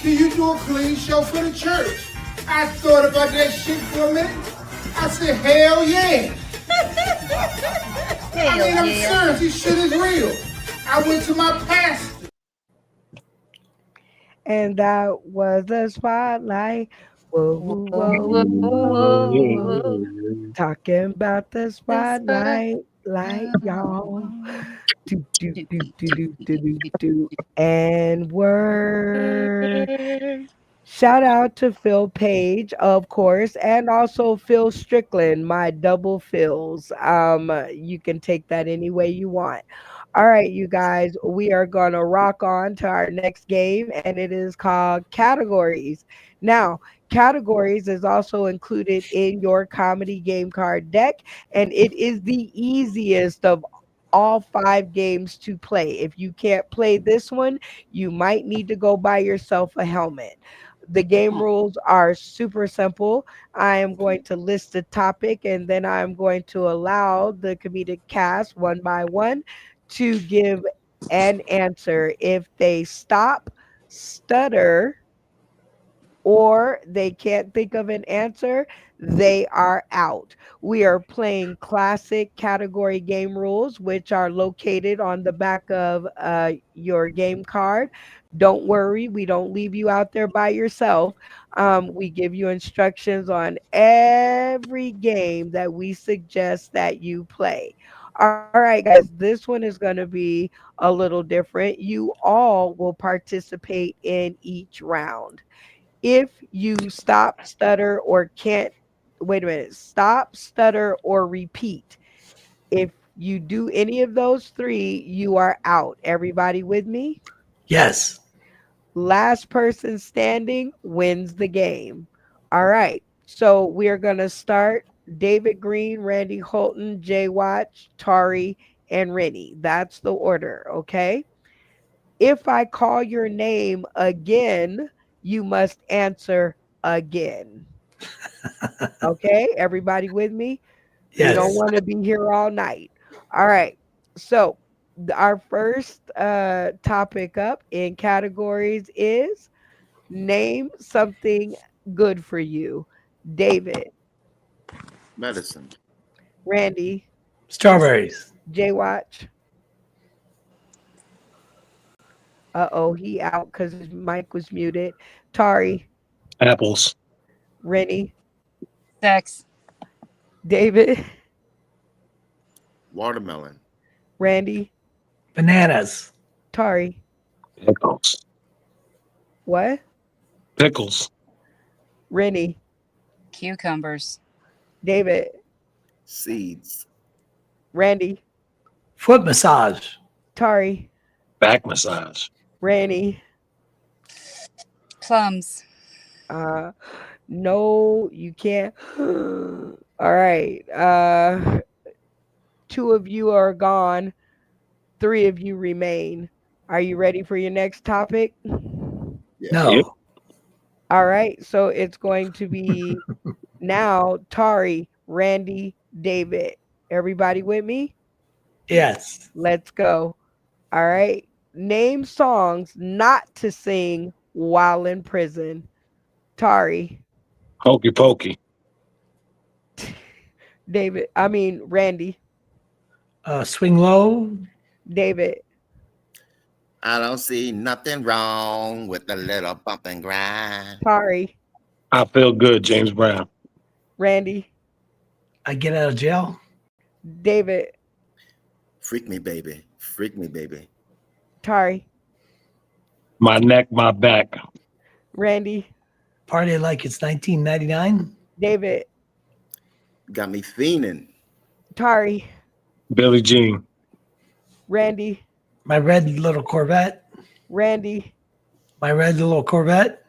J: can you do a clean show for the church? I thought about that shit for a minute. I said, hell yeah. I mean, I'm serious. This shit is real. I went to my pastor.
B: And that was the spotlight. Whoa, whoa,
F: Whoa,
B: whoa,
F: whoa,
B: whoa.
F: whoa.
B: Talking about the
F: The
B: spotlight, light, y'all. Do, do, do, do, do, do, do, do. And word.
F: spotlight.
B: Shout out to Phil Page, of course, and also Phil Strickland, my double Phils. You can take that any way you want. All right, you guys, we are gonna rock on to our next game, and it is called categories. Now, categories is also included in your comedy game card deck, and it is the easiest of all 5 games to play. If you can't play this one, you might need to go buy yourself a helmet. The game rules are super simple. I am going to list a topic and then I'm going to allow the comedic cast one by one to give an answer. If they stop, stutter, or they can't think of an answer, they are out. We are playing classic category game rules, which are located on the back of your game card. Don't worry, we don't leave you out there by yourself. We give you instructions on every game that we suggest that you play. All right, guys, this one is going to be a little different. You all will participate in each round. If you stop, stutter, or can't, wait a minute, stop, stutter, or repeat. If you do any of those three, you are out. Everybody with me?
C: Yes.
B: Last person standing wins the game. All right. So we are going to start David Green, Randy Holton, Jay Watch, Tari, and Rennie. That's the order. Okay. If I call your name again, you must answer again. Okay, everybody with me? We don't
C: Yes.
B: want to be here all night. All right. So, our first topic up in categories is name something good for you. David,
E: Medicine.
B: Randy,
C: Strawberries.
B: Jay Watch. Uh-oh, he out because his mic was muted. Tari,
D: Apples.
B: Rennie,
F: Sex.
B: David,
E: Watermelon.
B: Randy,
C: Bananas.
B: Tari.
D: Pickles.
B: What?
D: Pickles.
B: Rennie,
F: Cucumbers.
B: David,
E: Seeds.
B: Randy,
C: Foot massage.
B: Tari,
D: Back massage.
B: Randy.
F: Plums.
B: Uh, no, you can't. All right. Two of you are gone. Three of you remain. Are you ready for your next topic?
E: Yeah.
C: No.
D: Yep.
B: All right. So it's going to be now Tari, Randy, David. Everybody with me?
C: Yes.
B: Let's go. All right. Name songs not to sing while in prison. Tari,
D: Hokey pokey.
B: Randy,
C: Swing low.
B: David,
E: I don't see nothing wrong with a little bump and grind.
B: Tari,
D: I feel good, James Brown.
B: Randy,
C: I get out of jail.
B: David,
E: Freak me, baby. Freak me, baby.
B: Tari,
D: My neck, my back.
B: Randy,
C: Party like it's 1999.
B: David,
E: Got me fiending.
B: Tari,
D: Billie Jean.
B: Randy,
C: My red little Corvette.
B: Randy.
C: My red little Corvette.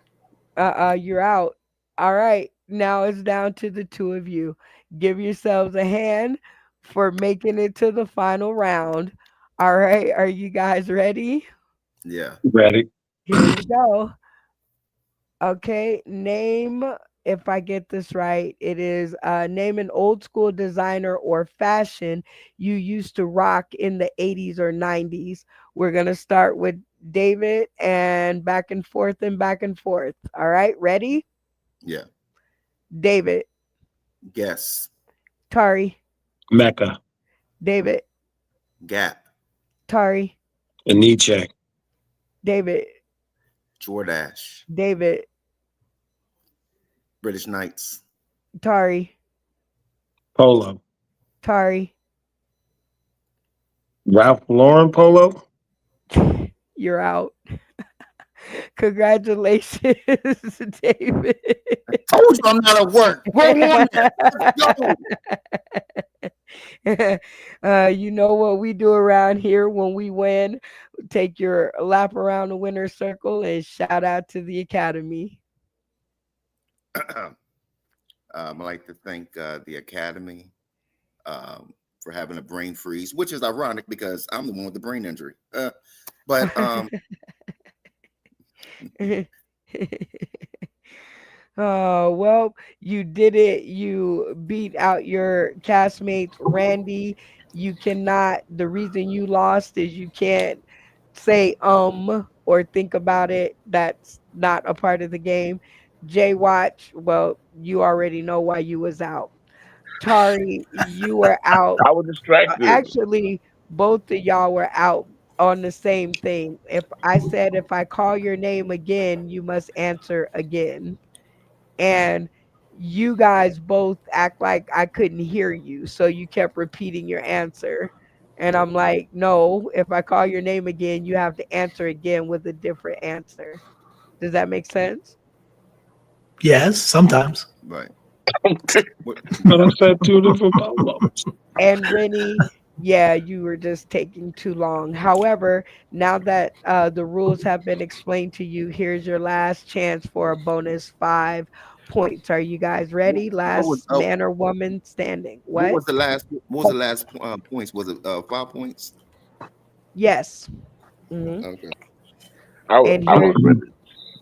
B: You're out. All right. Now it's down to the two of you. Give yourselves a hand for making it to the final round. All right. Are you guys ready?
E: Yeah.
D: Ready?
B: Here we go. Okay. Name, if I get this right, it is name an old school designer or fashion you used to rock in the 80s or 90s. We're going to start with David and back and forth and back and forth. All right. Ready?
E: Yeah.
B: David,
E: Guess.
B: Tari,
D: Mecca.
B: David,
E: Gap.
B: Tari,
D: Nietzsche.
B: David,
E: Jordache.
B: David,
E: British Knights.
B: Tari,
D: Polo.
B: Tari.
D: Ralph Lauren polo.
B: You're out. Congratulations, David.
E: Told you I'm not at work. Go on there. Let's go.
B: You know what we do around here when we win? Take your lap around the winner's circle and shout out to the Academy.
E: I'd like to thank the Academy for having a brain freeze, which is ironic because I'm the one with the brain injury. But
B: Oh, well, you did it. You beat out your castmates, Randy. You cannot, the reason you lost is you can't say or think about it. That's not a part of the game. Jay Watch, well, you already know why you was out. Tari, you were out.
H: I was distracted.
B: Actually, both of y'all were out on the same thing. If I said if I call your name again, you must answer again. And you guys both act like I couldn't hear you, so you kept repeating your answer. And I'm like, no, if I call your name again, you have to answer again with a different answer. Does that make sense?
C: Yes, sometimes.
E: Right. What,
D: But I said two different polos.
B: And Rennie, yeah, you were just taking too long. However, now that the rules have been explained to you, here's your last chance for a bonus 5 points. Are you guys ready?
E: what was
B: Last man or woman standing.
E: what
B: What?
E: was the last what was the last points? Was it 5 points?
B: Yes. Hmm.
E: Okay.
B: And
H: I was ready.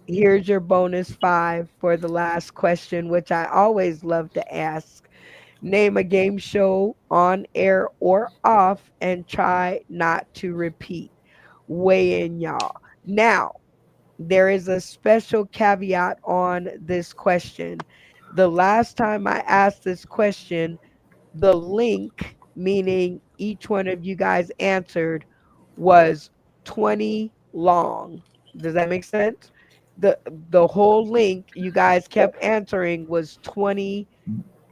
B: here's your bonus 5 for the last question, which I always love to ask. Name a game show on air or off and try not to repeat. Weigh in, y'all. Now, there is a special caveat on this question. The last time I asked this question, the link, meaning each one of you guys answered, was 20 long. Does that make sense? The whole link you guys kept answering was 20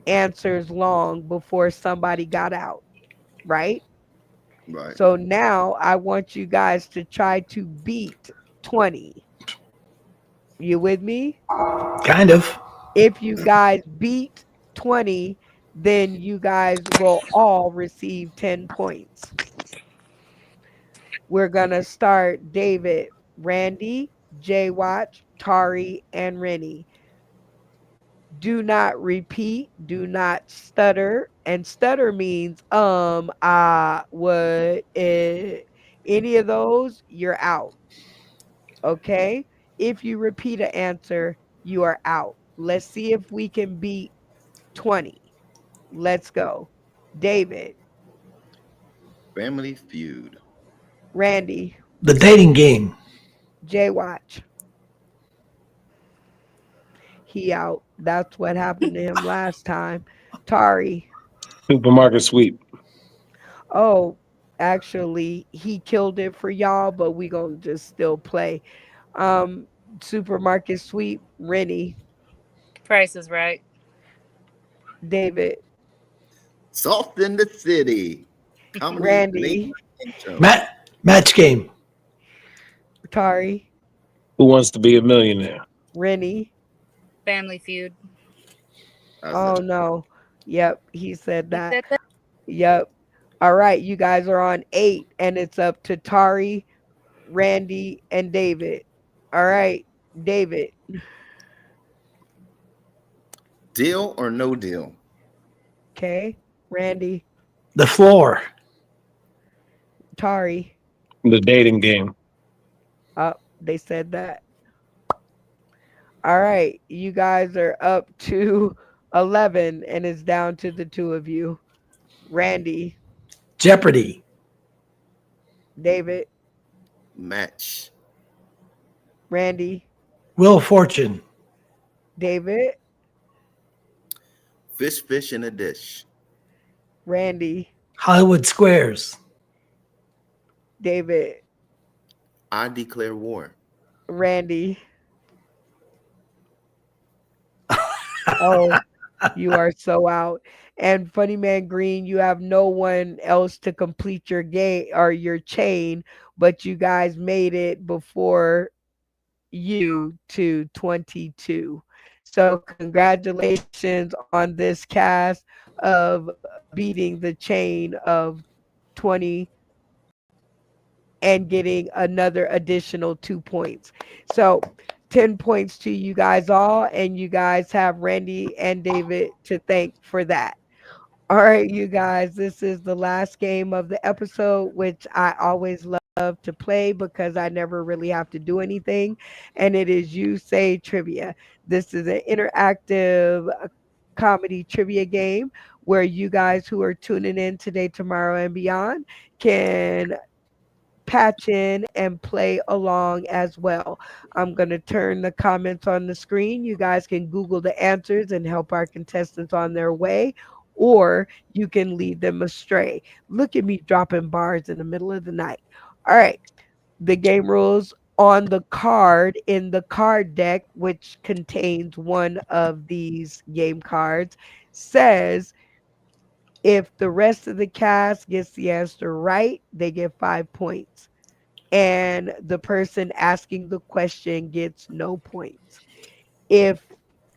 B: answers long before somebody got out, right?
E: Right.
B: So now I want you guys to try to beat 20. You with me?
C: Kind of.
B: If you guys beat 20, then you guys will all receive 10 points. We're going to start David, Randy, Jay Watch, Tari, and Rennie. Do not repeat, do not stutter. And stutter means what, any of those, you're out. Okay? If you repeat an answer, you are out. Let's see if we can beat 20. Let's go. David,
E: Family Feud.
B: Randy,
C: The dating game.
B: Jay Watch, he out. That's what happened to him last time. Tari,
D: Supermarket sweep.
B: oh, actually, he killed it for y'all, but we gonna just still play. Um, Supermarket sweep, Rennie,
F: Price is right.
B: David,
E: Salt in the City. Comedy late
B: Randy,
E: night game show.
C: Match game.
B: Tari,
D: Who wants to be a millionaire?
B: Rennie.
F: Family Feud.
E: I said
B: Oh
E: it.
B: no. Yep, he said
F: You
B: that.
F: said that.
B: Yep. All right, you guys are on 8, and it's up to Tari, Randy, and David. All right, David,
E: Deal or no deal?
B: okay, Randy,
C: The floor.
B: Tari.
D: The dating game.
B: Oh, they said that. All right, you guys are up to 11, and it's down to the two of you. Randy,
C: Jeopardy.
B: David,
E: Match.
B: Randy,
C: Wheel of Fortune.
B: David,
E: Fish in a dish.
B: Randy,
C: Hollywood Squares.
B: David,
E: I declare war.
B: Randy. Oh, you are so out. And Funny Man Green, you have no one else to complete your game or your chain, but you guys made it before you to 22. So congratulations on this cast of beating the chain of 20 and getting another additional 2 points. So 10 points to you guys all, and you guys have Randy and David to thank for that. All right, you guys, this is the last game of the episode, which I always love love to play because I never really have to do anything. And it is You Say Trivia. This is an interactive comedy trivia game where you guys who are tuning in today, tomorrow, and beyond can patch in and play along as well. I'm going to turn the comments on the screen. You guys can Google the answers and help our contestants on their way, or you can lead them astray. Look at me dropping bars in the middle of the night. All right. The game rules on the card in the card deck, which contains one of these game cards, says if the rest of the cast gets the answer right, they get 5 points, and the person asking the question gets no points. If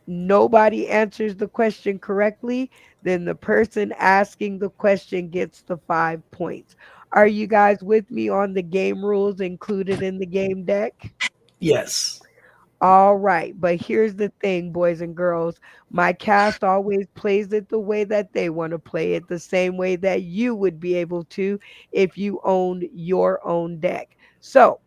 B: nobody answers the question correctly, then the person asking the question gets the 5 points. Are you guys with me on the game rules included in the game deck?
C: Yes.
B: All right, but here's the thing, boys and girls. My cast always plays it the way that they want to play it, the same way that you would be able to if you owned your own deck. So,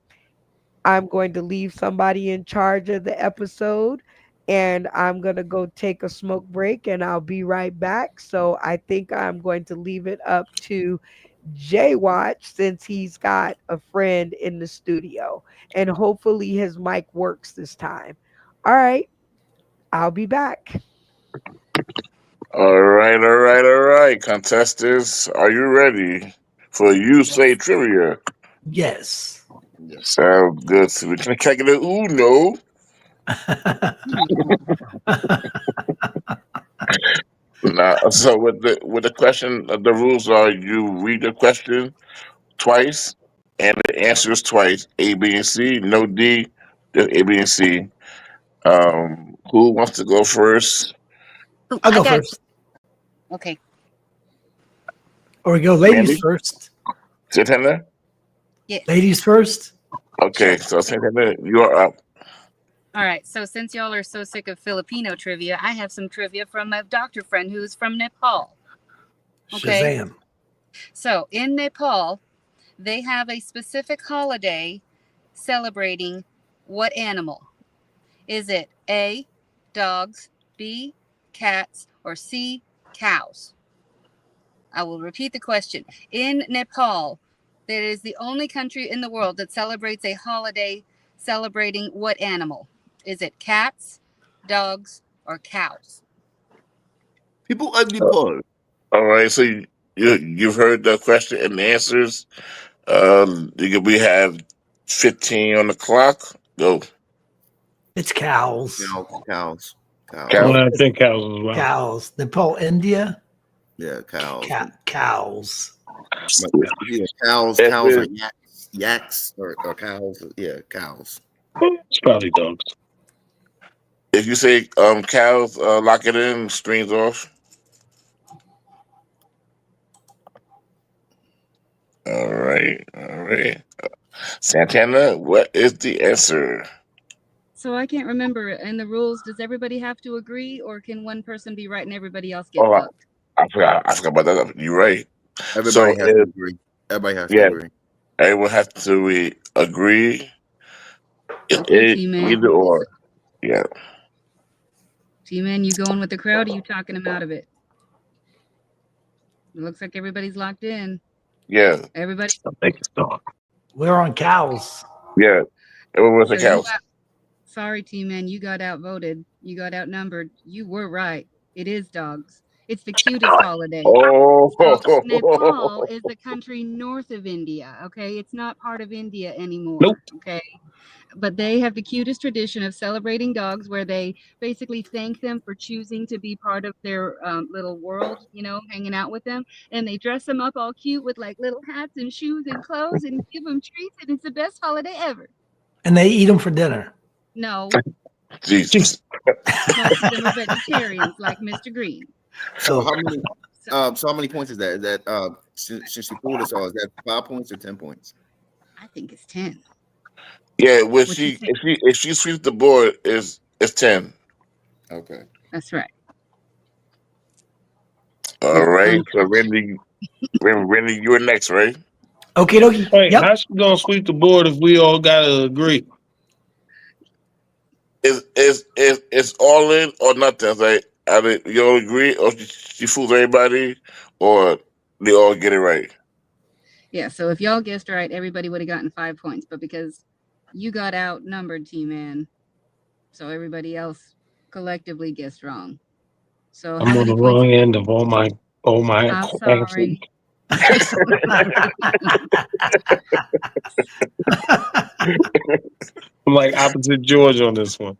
B: I'm going to leave somebody in charge of the episode, and I'm going to go take a smoke break and I'll be right back. So I think I'm going to leave it up to Jay Watch since he's got a friend in the studio, and hopefully his mic works this time. All right, I'll be back.
H: All right, all right, all right. Contestants, are you ready for You Say
F: Yes.
H: Trivia?
C: Yes.
E: Yes.
H: Sounds good. So we're going to check it out. Uno. Now, so with the question, the rules are you read the question twice and the answer is twice. A, B, and C. No D. Just A, B, and C. Who wants to go first?
F: Oh,
C: I'll
F: I
C: go
F: got.
C: first.
F: Okay.
C: Or we go ladies
H: Randy?
C: first.
H: Santana?
F: Yes.
C: Ladies first.
H: Okay,
F: Sure.
H: so Santana, you are up.
F: All right. So since y'all are so sick of Filipino trivia, I have some trivia from a doctor friend who's from Nepal. Okay.
C: Shazam.
F: So in Nepal, they have a specific holiday celebrating what animal? Is it A, dogs, B, cats, or C, cows? I will repeat the question. In Nepal, that is the only country in the world that celebrates a holiday celebrating what animal? Is it cats, dogs, or cows?
E: People at Nepal.
H: All right, so you've heard the question and the answers. We have 15 on the clock. Go.
C: It's cows.
E: Cows.
H: Cows.
D: Well, I think cows as well.
C: Cows. Nepal, India.
E: Yeah, cows.
C: Cows.
E: But it's either cows,
H: If
E: cows, or
H: it-
E: yaks, or cows. Yeah, cows.
D: It's probably dogs.
H: If you say cows, lock it in, screens off. All right, all right. Santana, what is the answer?
F: So I can't remember. In the rules, does everybody have to agree, or can one person be right and everybody else get
H: Oh,
F: fucked?
H: I forgot. I forgot about that. You're right.
E: Everybody
H: So
E: has to agree. Everybody has to
H: yeah,
E: agree.
H: everyone has to agree. It's
F: Okay, T-Man.
H: either or. Yeah.
F: T-Man, you going with the crowd, or you talking them out of it? It looks like everybody's locked in.
H: Yeah.
F: Everybody.
D: I think it's dog.
C: We're on cows.
H: Yeah. Everyone was
F: So
H: the
F: you
H: cows.
F: got, sorry, T-Man, you got outvoted. You got outnumbered. You were right. It is dogs. It's the cutest holiday.
H: Oh.
F: So Nepal is the country north of India. Okay, it's not part of India anymore.
D: Nope.
F: Okay, but they have the cutest tradition of celebrating dogs, where they basically thank them for choosing to be part of their little world. You know, hanging out with them, and they dress them up all cute with like little hats and shoes and clothes, and give them treats, and it's the best holiday ever.
C: And they eat them for dinner.
F: No,
H: Jesus.
F: most of them are vegetarians, like Mr. Green.
E: So
C: Oh.
E: how many? So how many points is that? Is that since you pulled us all, is that 5 points or 10 points?
F: I think it's 10.
H: Yeah,
F: What you think?
H: if she sweeps the board, it's 10.
E: Okay.
F: That's right.
H: All right. So
F: Okay.
H: Randy, you're next, right?
C: Okay, dokie.
D: Wait,
C: Yep.
D: how's she gonna sweep the board if we all gotta agree?
H: It's all in or nothing. It's like you all agree, or she fools everybody, or they all get it right.
F: Yeah, so if y'all guessed right, everybody would have gotten 5 points. But because you got outnumbered, T-Man, so everybody else collectively guessed wrong. So
D: I'm
F: how
D: on
F: many
D: the
F: points?
D: wrong end of all my
F: I'm
D: answers.
F: sorry.
D: I'm like opposite George on this one.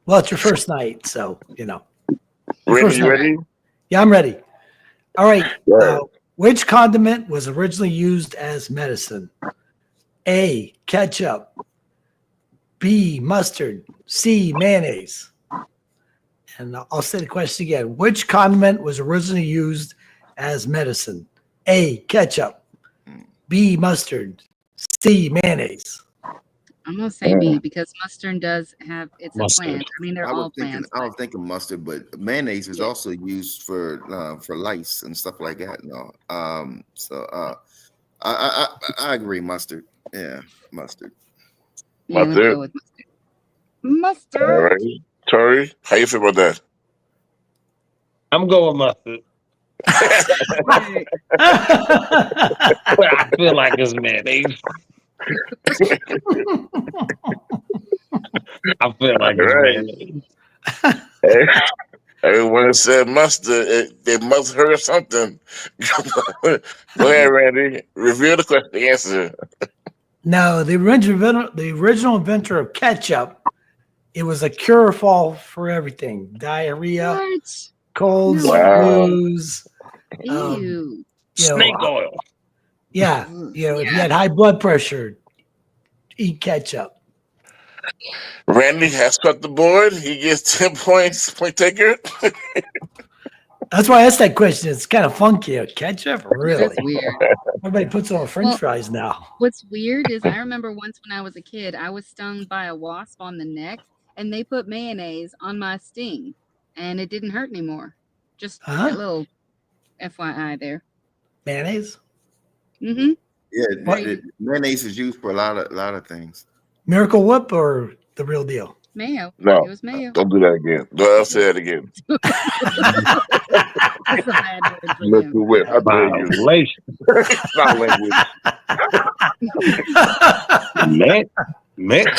C: Well, it's your first night, so you know. Your
H: Randy,
C: first
H: you
C: night.
H: ready?
C: Yeah, I'm ready. All right.
H: Yeah.
C: Which condiment was originally used as medicine? A. Ketchup. B. Mustard. C. Mayonnaise. And I'll say the question again. Which condiment was originally used as medicine? A. Ketchup. B. Mustard. C. Mayonnaise.
F: I'm gonna say B because mustard does have it's a
D: Mustard.
F: plant. I mean, they're all plants.
E: I
F: But
E: was thinking mustard, but mayonnaise is
F: yeah.
E: also used for lice and stuff like that. No, I agree, mustard. Yeah, mustard.
F: Yeah, let's
H: Mustard.
F: go with
H: All
F: mustard.
H: right. Tori, how you feel about that?
D: I'm going mustard.
F: Right.
D: Well, I feel like it's mayonnaise. I feel like
H: All
D: it's
H: right.
D: mayonnaise.
H: Everyone said mustard. They must heard something. Go ahead, Randy. Reveal the answer.
C: No, the original inventor of ketchup, it was a cure for everything. Diarrhea,
F: What?
C: colds,
F: No
H: Wow.
F: way.
C: flus.
F: Ew.
C: You
D: Snake
C: know,
D: oil.
C: yeah. If you had high blood pressure, eat ketchup.
H: Randy has cut the board. He gets 10 points. Point taker.
C: That's why I asked that question. It's kind of funky. Ketchup? Really?
F: That's weird.
C: Everybody puts it on French
F: Well,
C: fries now.
F: what's weird is I remember once when I was a kid, I was stung by a wasp on the neck, and they put mayonnaise on my sting, and it didn't hurt anymore. Just a
C: Huh?
F: little FYI there.
C: Mayonnaise?
F: Mm-hmm.
E: Yeah,
F: Crazy.
E: mayonnaise is used for a lot of things.
C: Miracle Whip or the real deal?
F: Mayo.
H: No,
F: It was mayo.
H: don't do that again. Don't say it again.
F: That's a bad word for
H: Look
F: him.
H: who whip. How dare you?
D: Violation.
H: Not language.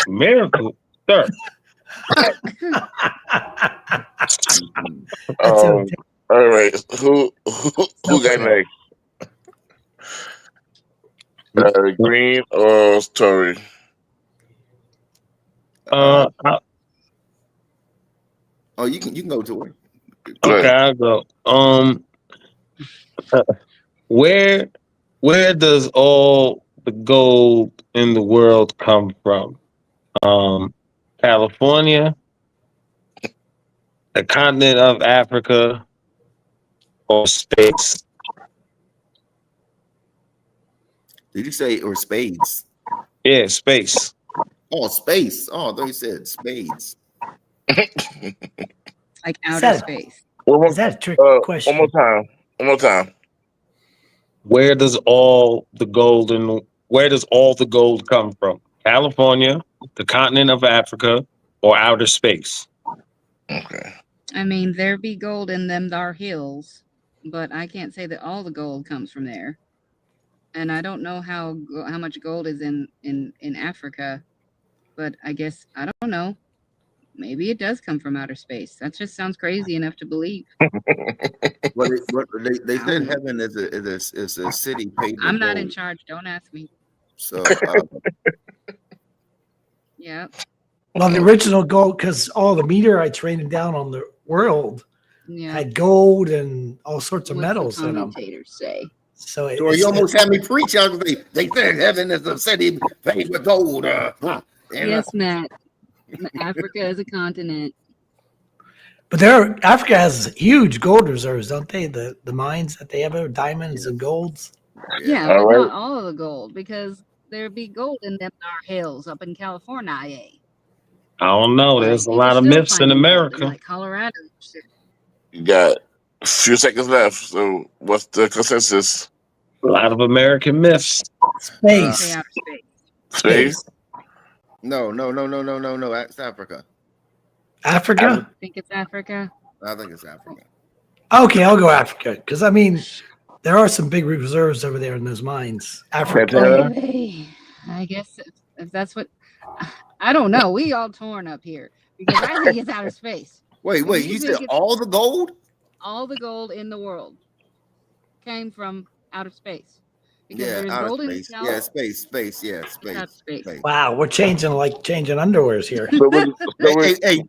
D: Miracle. Sir.
H: All right. Who got next? Green or Story?
E: Oh, you can go to it.
D: Okay, I'll go. Where does all the gold in the world come from? California, the continent of Africa, or space?
E: Did you say or spades?
D: Yeah, space.
E: Oh, space. Oh, they said spades.
F: Like outer space.
C: Is that a trick question?
H: One more time.
D: Where does all the gold come from? California, the continent of Africa, or outer space?
H: Okay.
F: I mean, there be gold in them thar hills, but I can't say that all the gold comes from there. And I don't know how much gold is in Africa, but I guess I don't know. Maybe it does come from outer space. That just sounds crazy enough to believe.
E: Well, they said heaven is a city paved with
F: I'm not
E: gold.
F: in charge. Don't ask me.
E: So,
F: yeah.
C: Well, the original gold, because all the meteorites raining down on the world had gold and all sorts of metals in them.
F: Commentators say.
E: So you almost had me preach. They said heaven is a city paved with gold.
F: Yes, Matt. Africa is a continent.
C: But Africa has huge gold reserves, don't they? The mines that they have are diamonds and golds.
F: Yeah, but not all of the gold, because there be gold in them our hills up in California.
D: I don't know. There's a
F: People
D: lot of
F: still
D: myths in
F: finding gold
D: America.
F: like Colorado.
H: You got a few seconds left. So what's the consensus?
D: A lot of American myths.
F: Say
C: Space.
F: outer space.
H: Space.
E: No. That's Africa.
C: Africa?
F: I think it's Africa.
E: I think it's Africa.
C: Okay, I'll go Africa. Because, I mean, there are some big reserves over there in those mines. Africa.
H: Pantera.
F: Okay. I guess if that's what, I don't know. We all torn up here because I think it's outer space.
E: Wait.
F: You
E: You said
F: think it's-
E: all the gold?
F: All the gold in the world came from outer space. Because
E: Yeah,
F: there's
E: outer
F: gold in
E: space.
F: hell.
E: Yeah, space. Yeah,
F: Outer space.
E: space.
C: Wow, we're changing underwears here.
H: So what- so what-
E: Hey,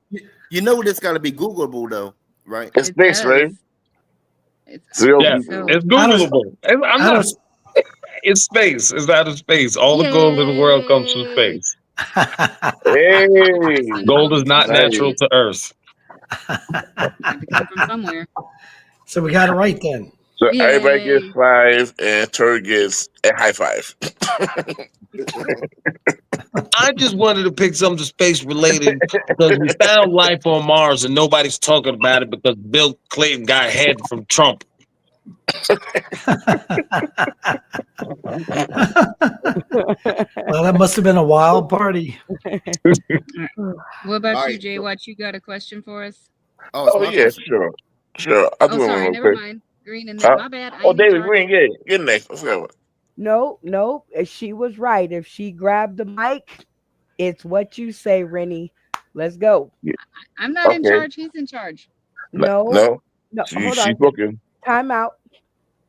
E: you know this got to be Googleable though, right?
H: it's space, right?
F: It's
H: So,
D: Yeah, it's Googleable. I'm not. It's space. It's outer space. All the gold in the world comes from space.
H: hey,
D: Gold is not natural to Earth.
F: Had to come from somewhere.
C: So we got it right then.
H: So
F: Yay.
H: everybody gets 5, and Tori gets a high five.
D: I just wanted to pick something space related because we found life on Mars and nobody's talking about it because Bill Clinton got head from Trump.
C: Well, that must have been a wild party.
F: What about
E: All
F: you,
E: right,
F: Jay? What you got a question for us?
H: Oh yeah, sure. I'll do
F: sorry,
H: one
F: never
H: real quick.
F: mind. Green and
H: Huh?
F: my bad. I
H: Oh,
F: ain't in
H: David
F: charge.
H: Green, get next. Let's go.
B: No, she was right. If she grabbed the mic, it's what you say, Rennie. Let's go.
F: I'm not in
H: Okay.
F: charge. He's in charge.
B: No,
H: She's
B: hold on.
H: booking.
B: Time out.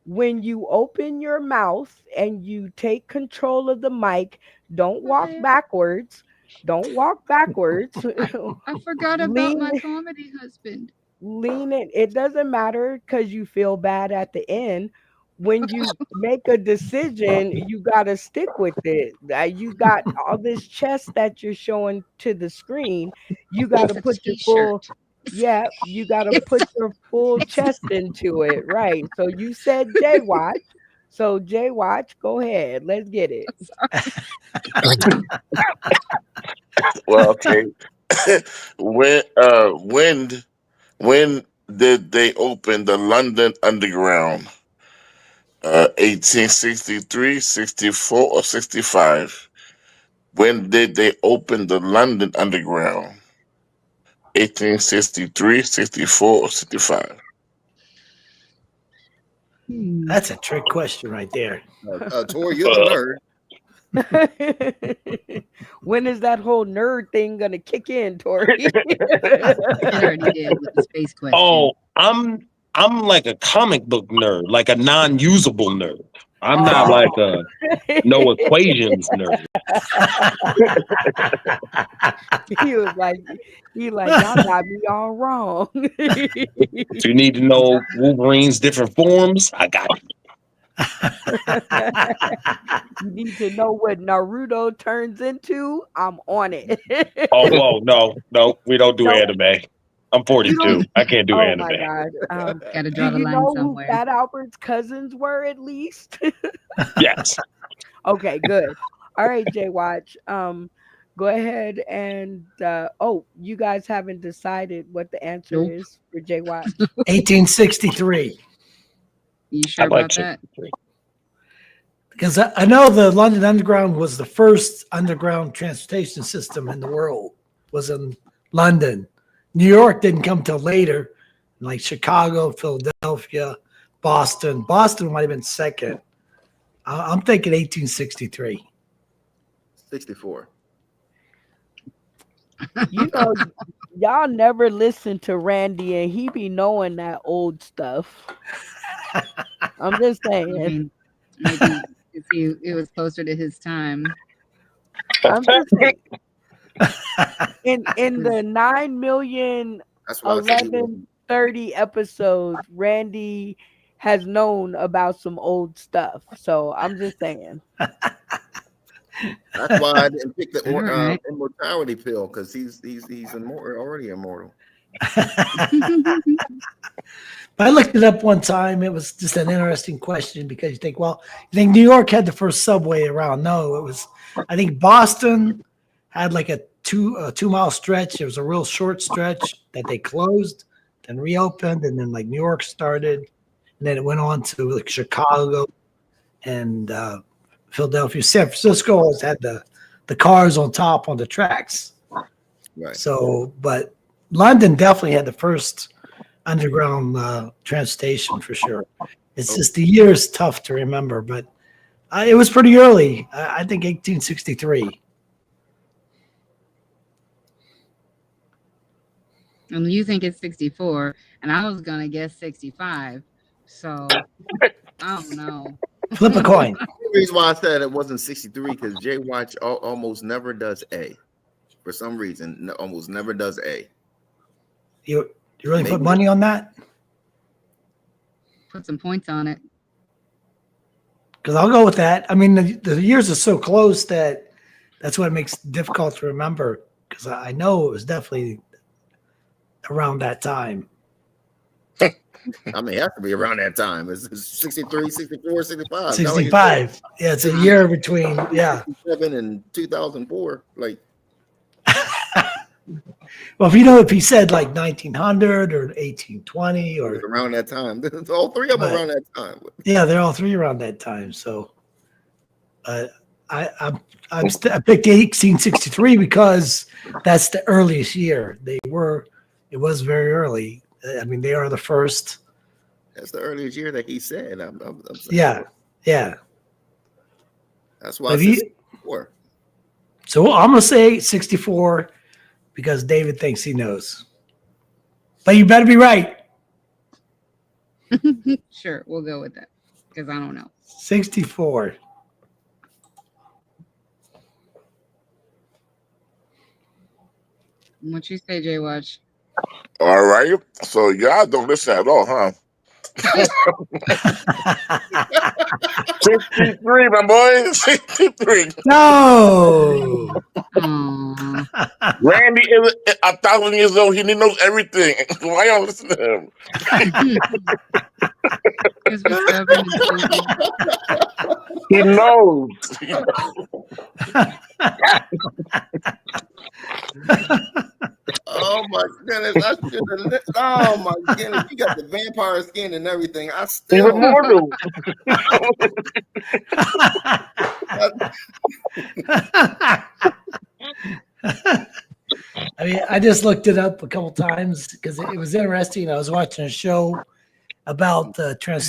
B: When you open your mouth and you take control of the mic, don't walk
F: Okay.
B: backwards. Don't walk backwards.
F: I forgot about
B: Lean-
F: my comedy husband.
B: Lean it. It doesn't matter because you feel bad at the end. When you make a decision, you got to stick with it. You got all this chest that you're showing to the screen. You got to
F: It's a
B: put your full,
F: t-shirt.
B: yeah, you got to
F: It's
B: put your full chest into it. Right. So you said Jay Watch. So Jay Watch, go ahead. Let's get it.
H: Well, okay. when did they open the London Underground? 1863, 64, or 65? When did they open the London Underground? 1863, 64, or 65?
C: That's a trick question right there.
E: Tori, you're the nerd.
B: When is that whole nerd thing gonna kick in, Tori?
F: It already did with the space question.
D: Oh, I'm like a comic book nerd, like a non-usable nerd. I'm not
B: Oh.
D: like a no equations nerd.
B: He was like, y'all got me all wrong.
D: If you need to know Wolverine's different forms, I got you.
B: You need to know what Naruto turns into. I'm on it.
D: Oh, no, we don't do
B: No.
D: anime. I'm 42. I can't do
B: Oh
D: anime.
B: my god.
F: Gotta
B: Do
F: draw the
B: you
F: line
B: know who
F: somewhere.
B: Fat Albert's cousins were at least?
D: Yes.
B: Okay, good. All right, Jay Watch. Go ahead and you guys haven't decided what the answer
F: Nope.
B: is for Jay Watch.
C: 1863.
F: You sure
D: I'd like
F: about that?
D: 63.
C: Because I know the London Underground was the first underground transportation system in the world. Was in London. New York didn't come till later, like Chicago, Philadelphia, Boston. Boston might have been second. I'm thinking 1863.
E: 64.
B: You know, y'all never listen to Randy, and he be knowing that old stuff. I'm just
F: I
B: saying.
F: mean, maybe if it was closer to his time.
B: I'm just saying. In the 9 million
E: That's why I said he was-
B: 1130 episodes, Randy has known about some old stuff. So I'm just saying.
E: That's why I didn't pick the
F: All right.
E: immortality pill because he's already immortal.
C: But I looked it up one time. It was just an interesting question because you think New York had the first subway around? No, it was. I think Boston had like a 2-mile stretch. It was a real short stretch that they closed, then reopened, and then like New York started, and then it went on to like Chicago, and Philadelphia. San Francisco always had the cars on top on the tracks.
E: Right.
C: So, but London definitely had the first underground transportation for sure. It's just the year is tough to remember, but it was pretty early. I think 1863.
K: And you think it's 64, and I was gonna guess 65. So I don't know.
C: Flip a coin.
E: The reason why I said it wasn't 63 because J Watch almost never does A. For some reason, almost never does A.
C: You really put money on that?
K: Put some points on it.
C: Because I'll go with that. I mean, the years are so close that that's what makes it difficult to remember. Because I know it was definitely around that time.
E: I mean, it has to be around that time. It's 63, 64, 65.
C: 65. Yeah, it's a year between,
E: 7 and 2004. Like,
C: well, if he said like 1900 or 1820 or
E: around that time. All three of them around that time.
C: Yeah, they're all three around that time. So I picked 1863 because that's the earliest year. It was very early. I mean, they are the first.
E: That's the earliest year that he said. I'm
C: yeah.
E: That's why I said 64.
C: So I'm gonna say 64 because David thinks he knows. But you better be right.
K: Sure, we'll go with that because I don't know.
C: 64.
K: What you say, Jay Watch?
H: All right. So y'all don't listen at all, huh? 63, my boy. 63.
C: No.
H: Randy is 1,000 years old. He knows everything. Why y'all listen to him? He knows.
E: Oh my goodness! Oh my goodness! You got the vampire skin and everything. I still.
H: He's immortal.
C: I mean, I just looked it up a couple times because it was interesting. I was watching a show about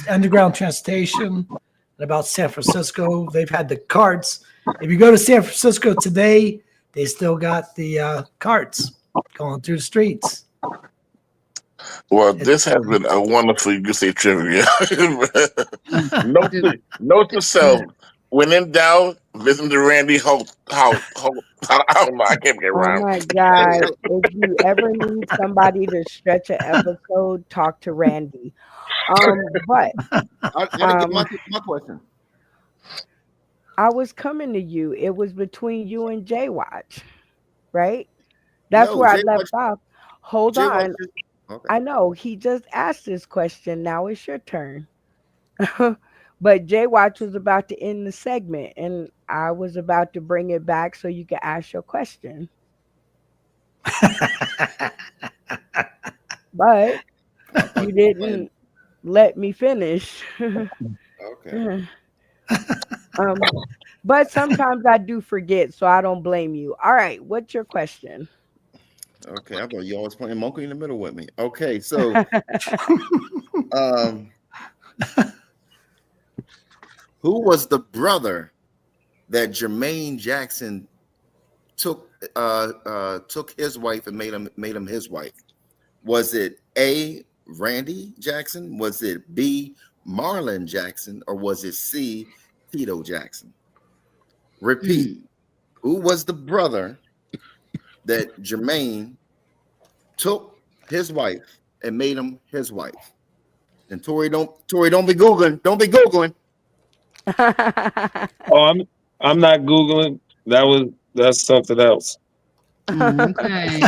C: underground transportation and about San Francisco. They've had the carts. If you go to San Francisco today, they still got the carts going through the streets.
H: Well, this has been a wonderful, you can say, trivia. Note to self: when in doubt, listen to Randy Holt. I don't know. I can't get
B: Oh
H: around.
B: my God. If you ever need somebody to stretch an episode, talk to Randy. But
E: I gotta get my question.
B: I was coming to you. It was between you and Jay Watch, right? That's where I left off. Hold on.
E: Okay.
B: I know he just asked this question. Now it's your turn. But Jay Watch was about to end the segment, and I was about to bring it back so you could ask your question. But you didn't let me finish.
E: Okay.
B: But sometimes I do forget, so I don't blame you. All right, what's your question?
E: Okay, I thought y'all was playing Monkey in the Middle with me. Okay, so who was the brother that Jermaine Jackson took his wife and made him his wife? Was it A, Randy Jackson? Was it B, Marlon Jackson? Or was it C, Tito Jackson? Repeat. Who was the brother that Jermaine took his wife and made him his wife? And Tori, don't be Googling. Don't be Googling.
D: Oh, I'm not Googling. That's something else.
K: Okay.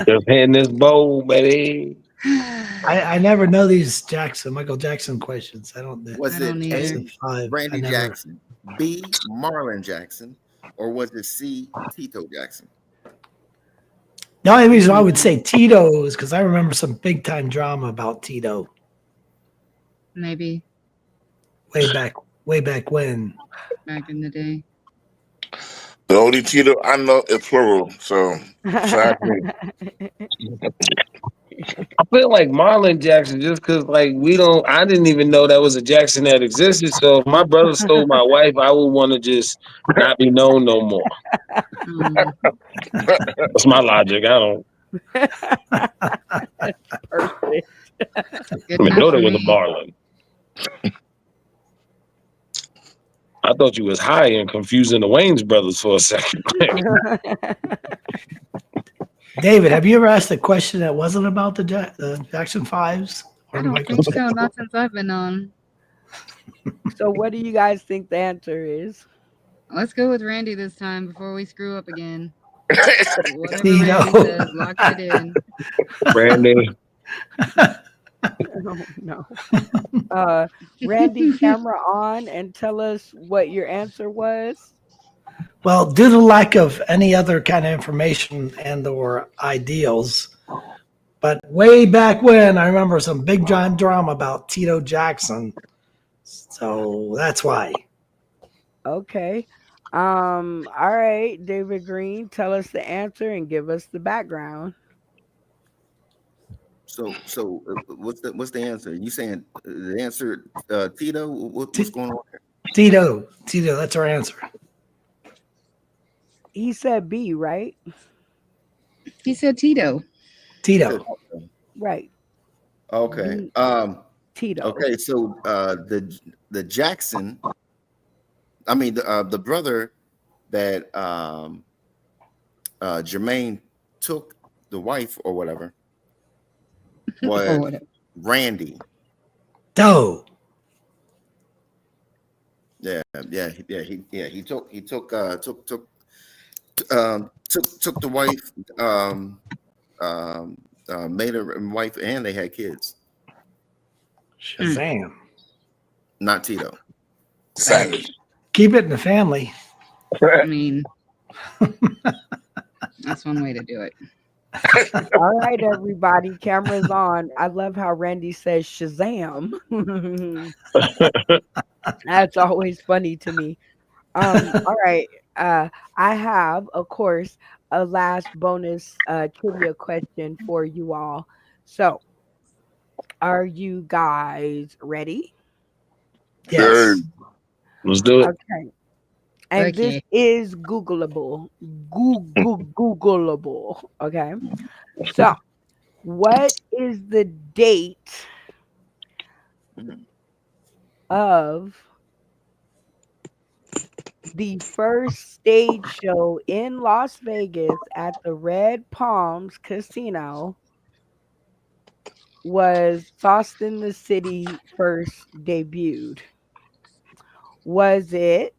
D: Just hitting this bowl, baby.
C: I never know these Michael Jackson questions. I don't.
E: Was it A, Randy
C: never...
E: Jackson, B, Marlon Jackson, or was it C, Tito Jackson?
C: The only reason I would say Tito is because I remember some big time drama about Tito.
K: Maybe.
C: way back when.
K: Back in the day.
H: The only Tito I know is plural. So besides me.
D: I feel like Marlon Jackson just because like I didn't even know that was a Jackson that existed. So if my brother stole my wife, I would want to just not be known no more.
K: Mm.
D: That's my logic. I don't.
B: Perfect.
K: Good
D: I
K: enough
D: know
K: for
D: there was a
K: me.
D: Marlon. I thought you was high and confusing the Wayne's brothers for a second.
C: David, have you ever asked a question that wasn't about the Jackson Fives
K: I
C: or
K: don't
C: Michael
K: think
C: Jackson?
K: so. Not since I've been on.
B: So, what do you guys think the answer is?
K: Let's go with Randy this time before we screw up again. Whatever Randy
C: Tito.
K: says, lock it in.
D: Randy,
B: Oh no. Randy, camera on and tell us what your answer was.
C: Well, due to lack of any other kind of information and or ideals, but way back when, I remember some big giant drama about Tito Jackson. So that's why.
B: Okay. All right, David Green, tell us the answer and give us the background.
E: So what's the answer? You saying the answer, Tito? What's going on here?
C: Tito, that's our answer.
B: He said B, right?
K: He said Tito.
C: Tito.
B: Right.
E: Okay.
B: B, Tito.
E: Okay. So the Jackson, I mean the brother that Jermaine took the wife or whatever was
K: whatever.
E: Randy.
C: Doe.
E: Yeah. He took the wife, made her wife, and they had kids.
C: Shazam.
E: Not Tito.
H: Savage.
C: Keep it in the family.
K: I mean, that's one way to do it.
B: All right, everybody, cameras on. I love how Randy says Shazam. That's always funny to me. All right. I have, of course, a last bonus trivia question for you all. So, are you guys ready?
C: Yes.
D: let's do it.
B: Okay. And this
K: Okay.
B: is Googleable. Googleable. Okay. So, what is the date of the first stage show in Las Vegas at the Red Palms Casino was Sauce in the City first debuted? Was it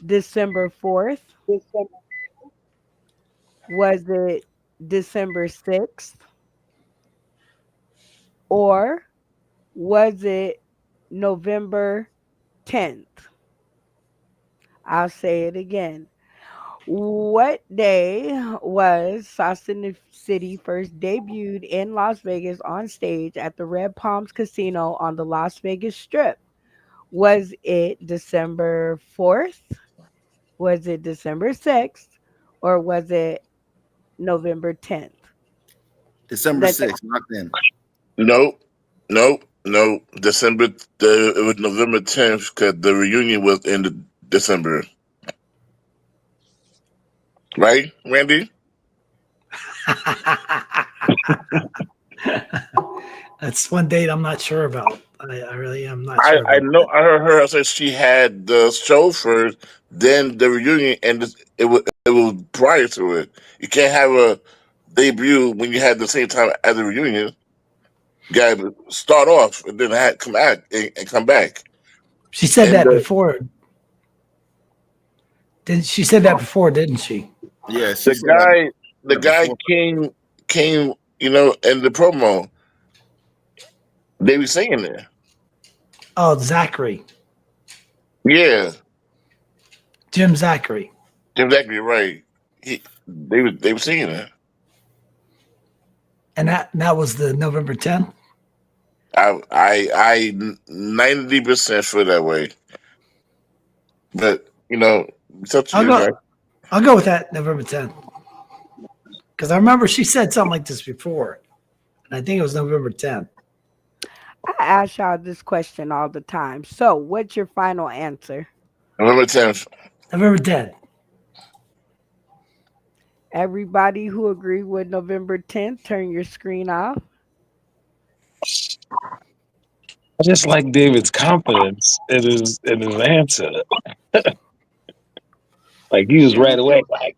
B: December 4th? Was it December 6th? Or was it November 10th? I'll say it again. What day was Sauce in the City first debuted in Las Vegas on stage at the Red Palms Casino on the Las Vegas Strip? Was it December 4th? Was it December 6th? Or was it November 10th?
E: December
B: That
E: 6th, locked in.
H: Nope. December. It was November 10th because the reunion was in December. Right, Randy?
C: That's one date I'm not sure about. I really am not
H: I
C: sure
H: I
C: about.
H: know. I heard her say she had the show first, then the reunion, and it was prior to it. You can't have a debut when you had the same time as the reunion. You got to start off and then come out and come back.
C: She said
H: And
C: that before. Didn't she said that before, didn't she?
E: Yeah, she
H: the
E: said
H: guy, the
E: that
H: guy
E: before.
H: came, in the promo. They were singing there.
C: Oh, Zachary.
H: Yeah,
C: Jim Zachary.
H: exactly right. They were singing there.
C: And that was the November 10th?
H: I 90% feel that way. But it's up to
C: I'll
H: you,
C: go.
H: right?
C: I'll go with that November 10th because I remember she said something like this before, and I think it was November 10th.
B: I ask y'all this question all the time. So, what's your final answer?
H: November 10th.
C: November 10th.
B: Everybody who agreed with November 10th, turn your screen off.
D: I just like David's confidence in his answer. Like he was
K: Yeah,
D: right
K: that's
D: away, like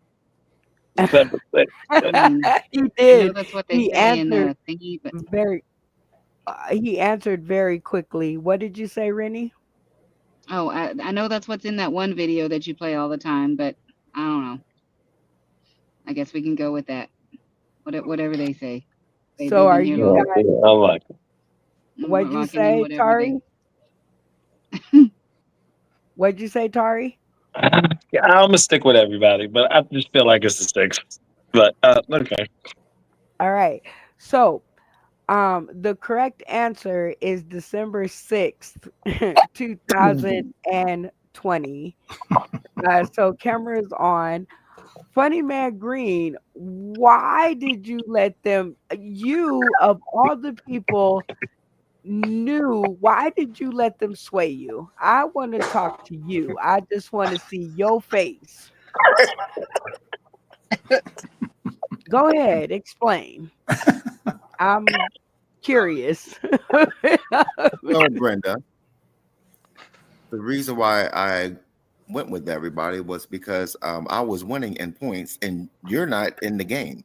D: December 6th.
K: I mean,
B: He
K: I know
B: did.
K: that's what they
B: He
K: say in
B: answered
K: the thingy, but
B: very. He answered very quickly. What did you say, Rennie?
K: oh, I know that's what's in that one video that you play all the time, but I don't know. I guess we can go with that. Whatever they say.
B: So,
K: They've
B: are
K: been here
B: you
D: Yeah,
K: long.
B: guys?
D: yeah, I like it.
K: We're
B: What'd you
K: locking in
B: say,
K: whatever they.
B: Tari? What'd you say, Tari?
D: Yeah, I'm gonna stick with everybody, but I just feel like it's the 6th. But okay.
B: All right. So, the correct answer is December 6th, 2020. So cameras on. Funny Man Green, why did you let them you of all the people why did you let them sway you? I want to talk to you. I just want to see your face. Go ahead, explain. I'm curious.
E: Well, Brenda, the reason why I went with everybody was because I was winning in points and you're not in the game.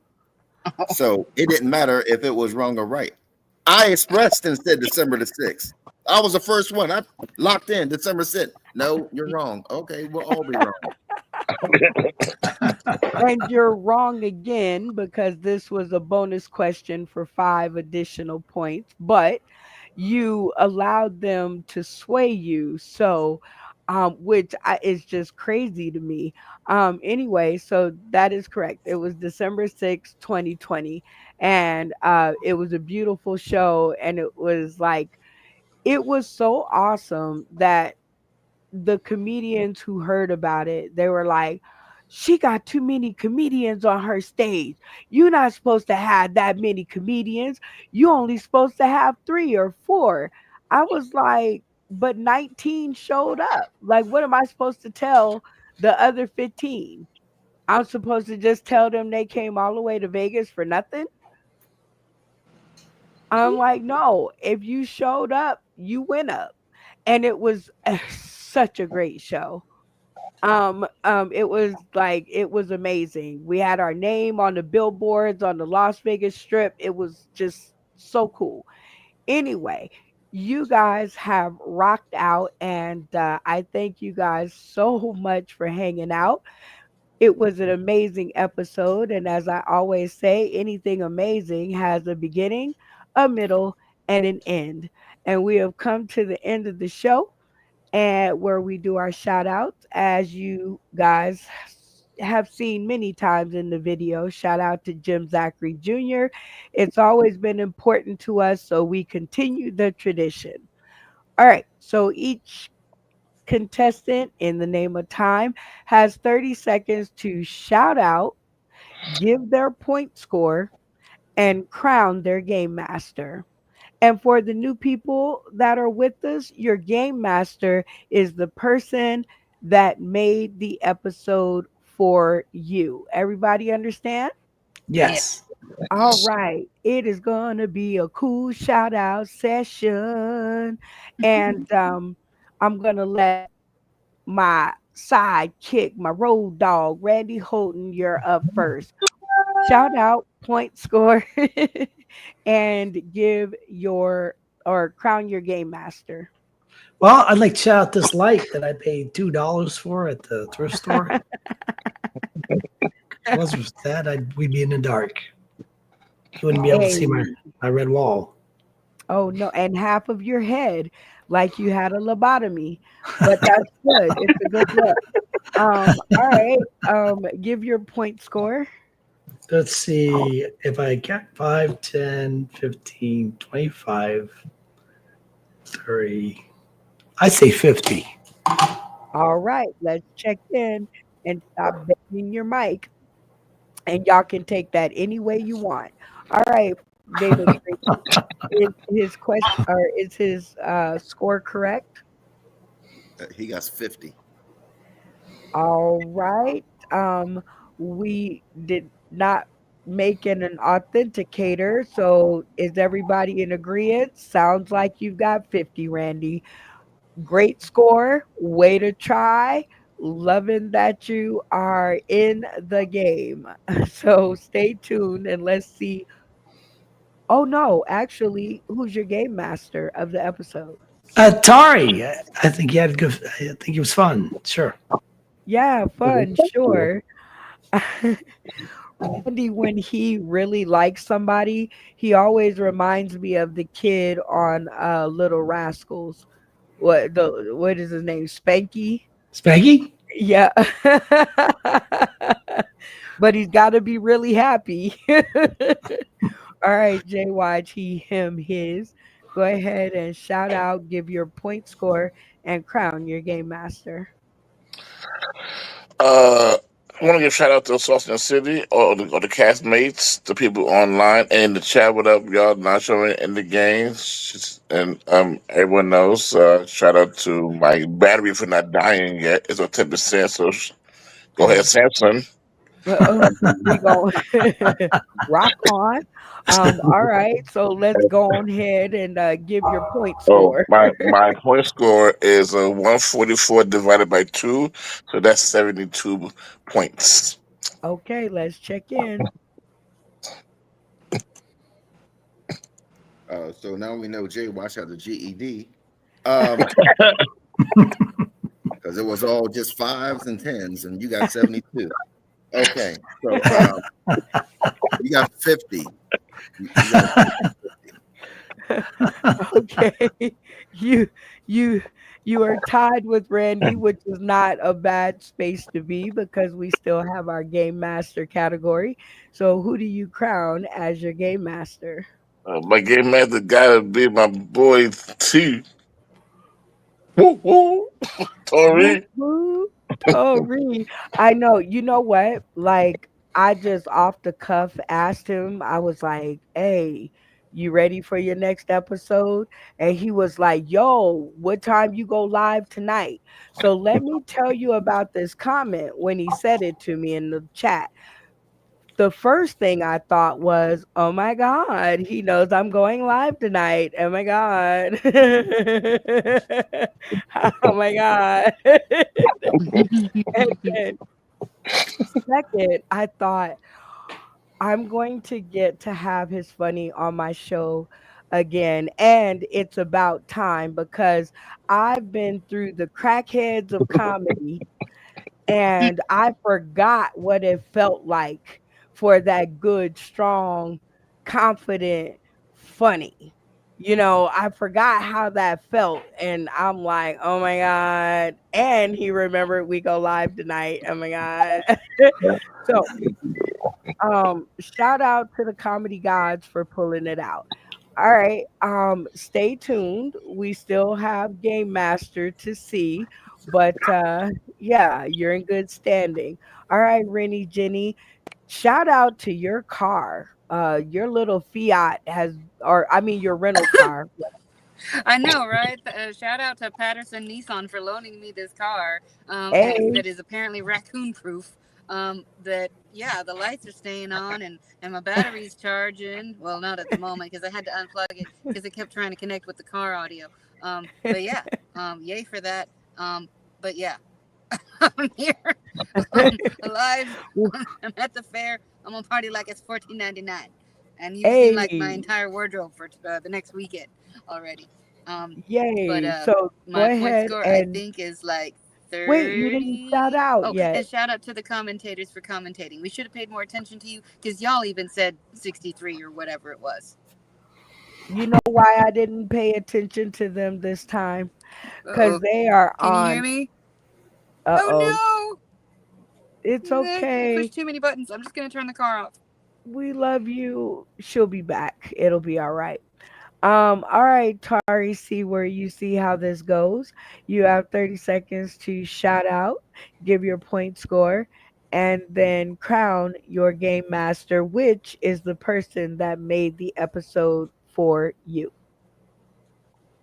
E: So it didn't matter if it was wrong or right. I expressed and said December the 6th. I was the first one. I locked in December 6th. No, you're wrong. Okay, we'll all be wrong.
B: And you're wrong again because this was a bonus question for 5 additional points, but you allowed them to sway you. So, is just crazy to me. Anyway, so that is correct. It was December 6th, 2020. And it was a beautiful show. And it was so awesome that the comedians who heard about it, they were like, she got too many comedians on her stage. You're not supposed to have that many comedians. You only supposed to have 3 or 4. I was like, but 19 showed up. Like, what am I supposed to tell the other 15? I'm supposed to just tell them they came all the way to Vegas for nothing? I'm like, no, if you showed up, you went up. And it was such a great show. It was amazing. We had our name on the billboards on the Las Vegas Strip. It was just so cool. Anyway, you guys have rocked out, and I thank you guys so much for hanging out. It was an amazing episode, and as I always say, anything amazing has a beginning, a middle, and an end. And we have come to the end of the show and where we do our shout outs as you guys have seen many times in the video. Shout out to Jim Zachary Jr. It's always been important to us, so we continue the tradition. All right, so each contestant in the name of time has 30 seconds to shout out, give their point score, and crown their game master. And for the new people that are with us, your game master is the person that made the episode for you. Everybody understand?
F: Yeah.
C: Yes.
B: All right. It is going to be a cool shout out session. And I'm going to let my sidekick, my road dog, Randy Holton, you're up first. Shout out, point score, and give your or crown your game master.
C: Well, I'd like to shout out this light that I paid $2 for at the thrift store. Was that we'd be in the dark. You wouldn't be able to see
B: Hey,
C: my red wall.
B: oh no, and half of your head like you had a lobotomy, but that's good. It's a good look. All right. Give your point score.
C: Let's see if I got 5, 10, 15, 25. 3. I say 50.
B: All right, let's check in and stop banging your mic. And y'all can take that any way you want. All right, David, is his question or is his score correct?
E: He got 50.
B: All right. Um, we did not make it an authenticator, so is everybody in agreement? Sounds like you've got 50, Randy. Great score. Way to try. Loving that you are in the game. So stay tuned and let's see. Oh no, actually, who's your game master of the episode?
C: Tari, I think he had good. I think he was fun. Sure.
B: Yeah, fun, sure. Randy, when he really likes somebody, he always reminds me of the kid on Little Rascals. What is his name? Spanky?
C: Spanky?
B: Yeah. But he's got to be really happy. All right, JYG, him, his. Go ahead and shout out, give your point score, and crown your game master.
H: I want to give shout out to Sauce in the City or the castmates, the people online and in the chat. What up, y'all? Nacho in the games, and everyone knows. Shout out to my battery for not dying yet. It's on 10%. So go ahead, Samson.
B: We go rock on. All right, so let's go on ahead and give your point
H: Oh,
B: score.
H: my point score is 144 divided by 2, so that's 72 points.
B: Okay, let's check in.
E: So now we know Jay Wash had the GED. Because it was all just 5s and 10s, and you got 72. Okay, so you got 50. You got 50.
B: Okay, you you you are tied with Randy, which is not a bad space to be because we still have our game master category. So, who do you crown as your game master?
H: My game master gotta be my boy T. Woo woo,
B: Whoop,
H: Tori.
B: whoop. Tori. I know. You know what? Like, I just off the cuff asked him, I was like, hey, you ready for your next episode? And he was like, yo, what time you go live tonight? So let me tell you about this comment when he said it to me in the chat. The first thing I thought was, oh my God, he knows I'm going live tonight. Oh my God. Oh my God. And then second, I thought I'm going to get to have his funny on my show again. And it's about time because I've been through the crackheads of comedy and I forgot what it felt like for that good, strong, confident, funny. I forgot how that felt, and I'm like, oh my God. And he remembered we go live tonight. Oh my God. So, shout out to the comedy gods for pulling it out. All right. Stay tuned. We still have Game Master to see, but yeah, you're in good standing. All right, Rennie Jenny. Shout out to your car. Your little Fiat has, or I mean your rental car.
F: I know, right? Shout out to Patterson Nissan for loaning me this car
B: Hey,
F: that is apparently raccoon proof. That yeah, the lights are staying on and my battery's charging. Well, not at the moment because I had to unplug it because it kept trying to connect with the car audio. But yeah, yay for that. But yeah, I'm here, alive. I'm at the fair. I'm gonna party like it's 14.99, and you've seen like my
B: hey,
F: entire wardrobe for the next weekend already. But
B: yay. So go
F: my point
B: ahead
F: score I
B: and
F: think is like
B: wait, you didn't shout
F: 30.
B: out
F: Oh,
B: yet.
F: and shout out to the commentators for commentating. We should have paid more attention to you because y'all even said 63 or whatever it was.
B: You know why I didn't pay attention to them this time? Because
F: Uh-oh.
B: they are
F: Can you hear
B: on.
F: me?
B: Uh-oh.
F: Oh
B: It's
F: no! I
B: okay.
F: pushed too many buttons. I'm just gonna turn the car off.
B: We love you. She'll be back. It'll be all right. All right, Tari, see where you see how this goes. You have 30 seconds to shout out, give your point score, and then crown your game master, which is the person that made the episode for you.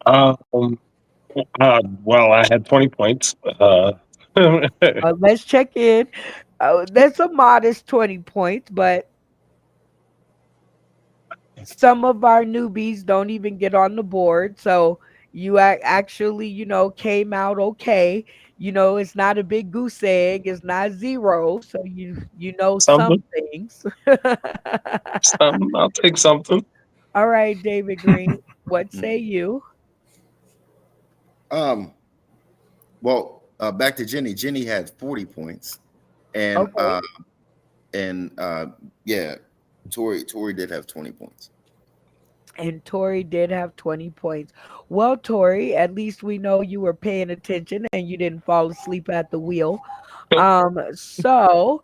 D: Um, well, I had 20 points.
B: Let's check in. That's a modest 20 points, but some of our newbies don't even get on the board. So you actually, came out okay. It's not a big goose egg. It's not zero. So you know some
D: something,
B: things.
D: something. I'll take something.
B: All right, David Green. What say
E: Mhm.
B: you?
E: Um, well, back to Jenny. Jenny had 40 points, and
B: Okay.
E: yeah, Tori did have 20 points.
B: And Tori did have 20 points. Well, Tori, at least we know you were paying attention and you didn't fall asleep at the wheel. So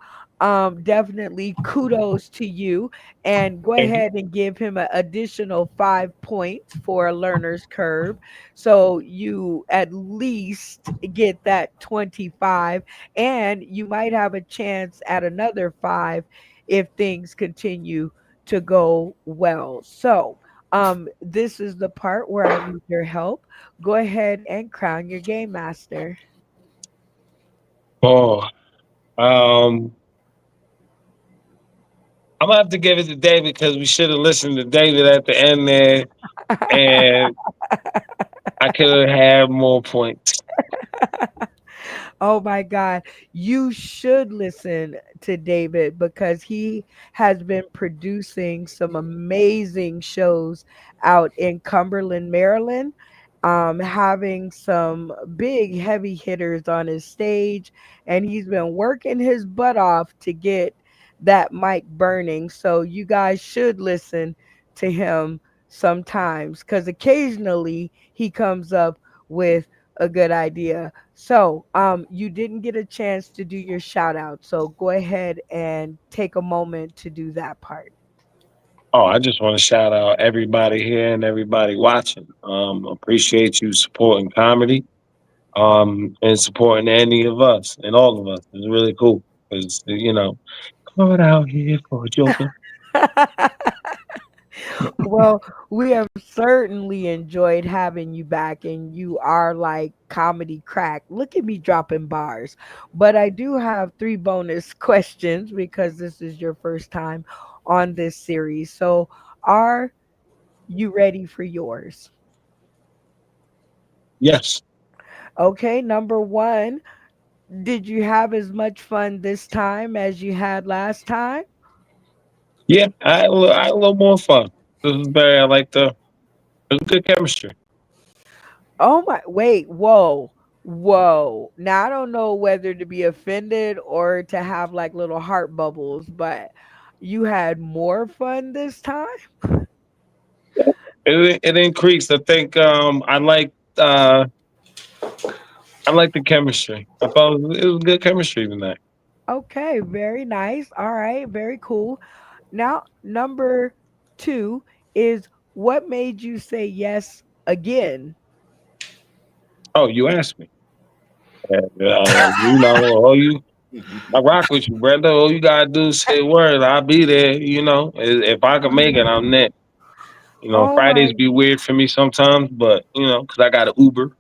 B: definitely kudos to you. And go
D: Thank you.
B: ahead and give him an additional 5 points for a learner's curve. So you at least get that 25, and you might have a chance at another five if things continue to go well. So this is the part where I need your help. Go ahead and crown your game master.
D: Oh, um, I'm gonna have to give it to David because we should have listened to David at the end there, and I could have had more points.
B: Oh my God. You should listen to David because he has been producing some amazing shows out in Cumberland, Maryland. Having some big heavy hitters on his stage, and he's been working his butt off to get that mic burning. So you guys should listen to him sometimes because occasionally he comes up with a good idea. So you didn't get a chance to do your shout out. So go ahead and take a moment to do that part.
D: Oh, I just want to shout out everybody here and everybody watching. Appreciate you supporting comedy, and supporting any of us and all of us. It's really cool because coming out here for a joker.
B: Well, we have certainly enjoyed having you back, and you are like comedy crack. Look at me dropping bars. But I do have three bonus questions because this is your first time on this series. So, are you ready for yours?
D: Yes,
B: Okay, number one, did you have as much fun this time as you had last time?
D: yeah, I had a little more fun. This is very. I like the. It was good chemistry.
B: Oh my, wait, whoa, whoa. Now I don't know whether to be offended or to have like little heart bubbles, but you had more fun this time?
D: It increased. Uh I like the chemistry. I thought it was good chemistry tonight.
B: Okay, very nice. All right, very cool. Now, number two is what made you say yes again?
D: Oh, you asked me. All you I rock with you, brother. All you gotta do is say a word. I'll be there. If I can make it, I'm there.
B: Oh
D: Fridays
B: my.
D: be weird for me sometimes, but because I got an Uber.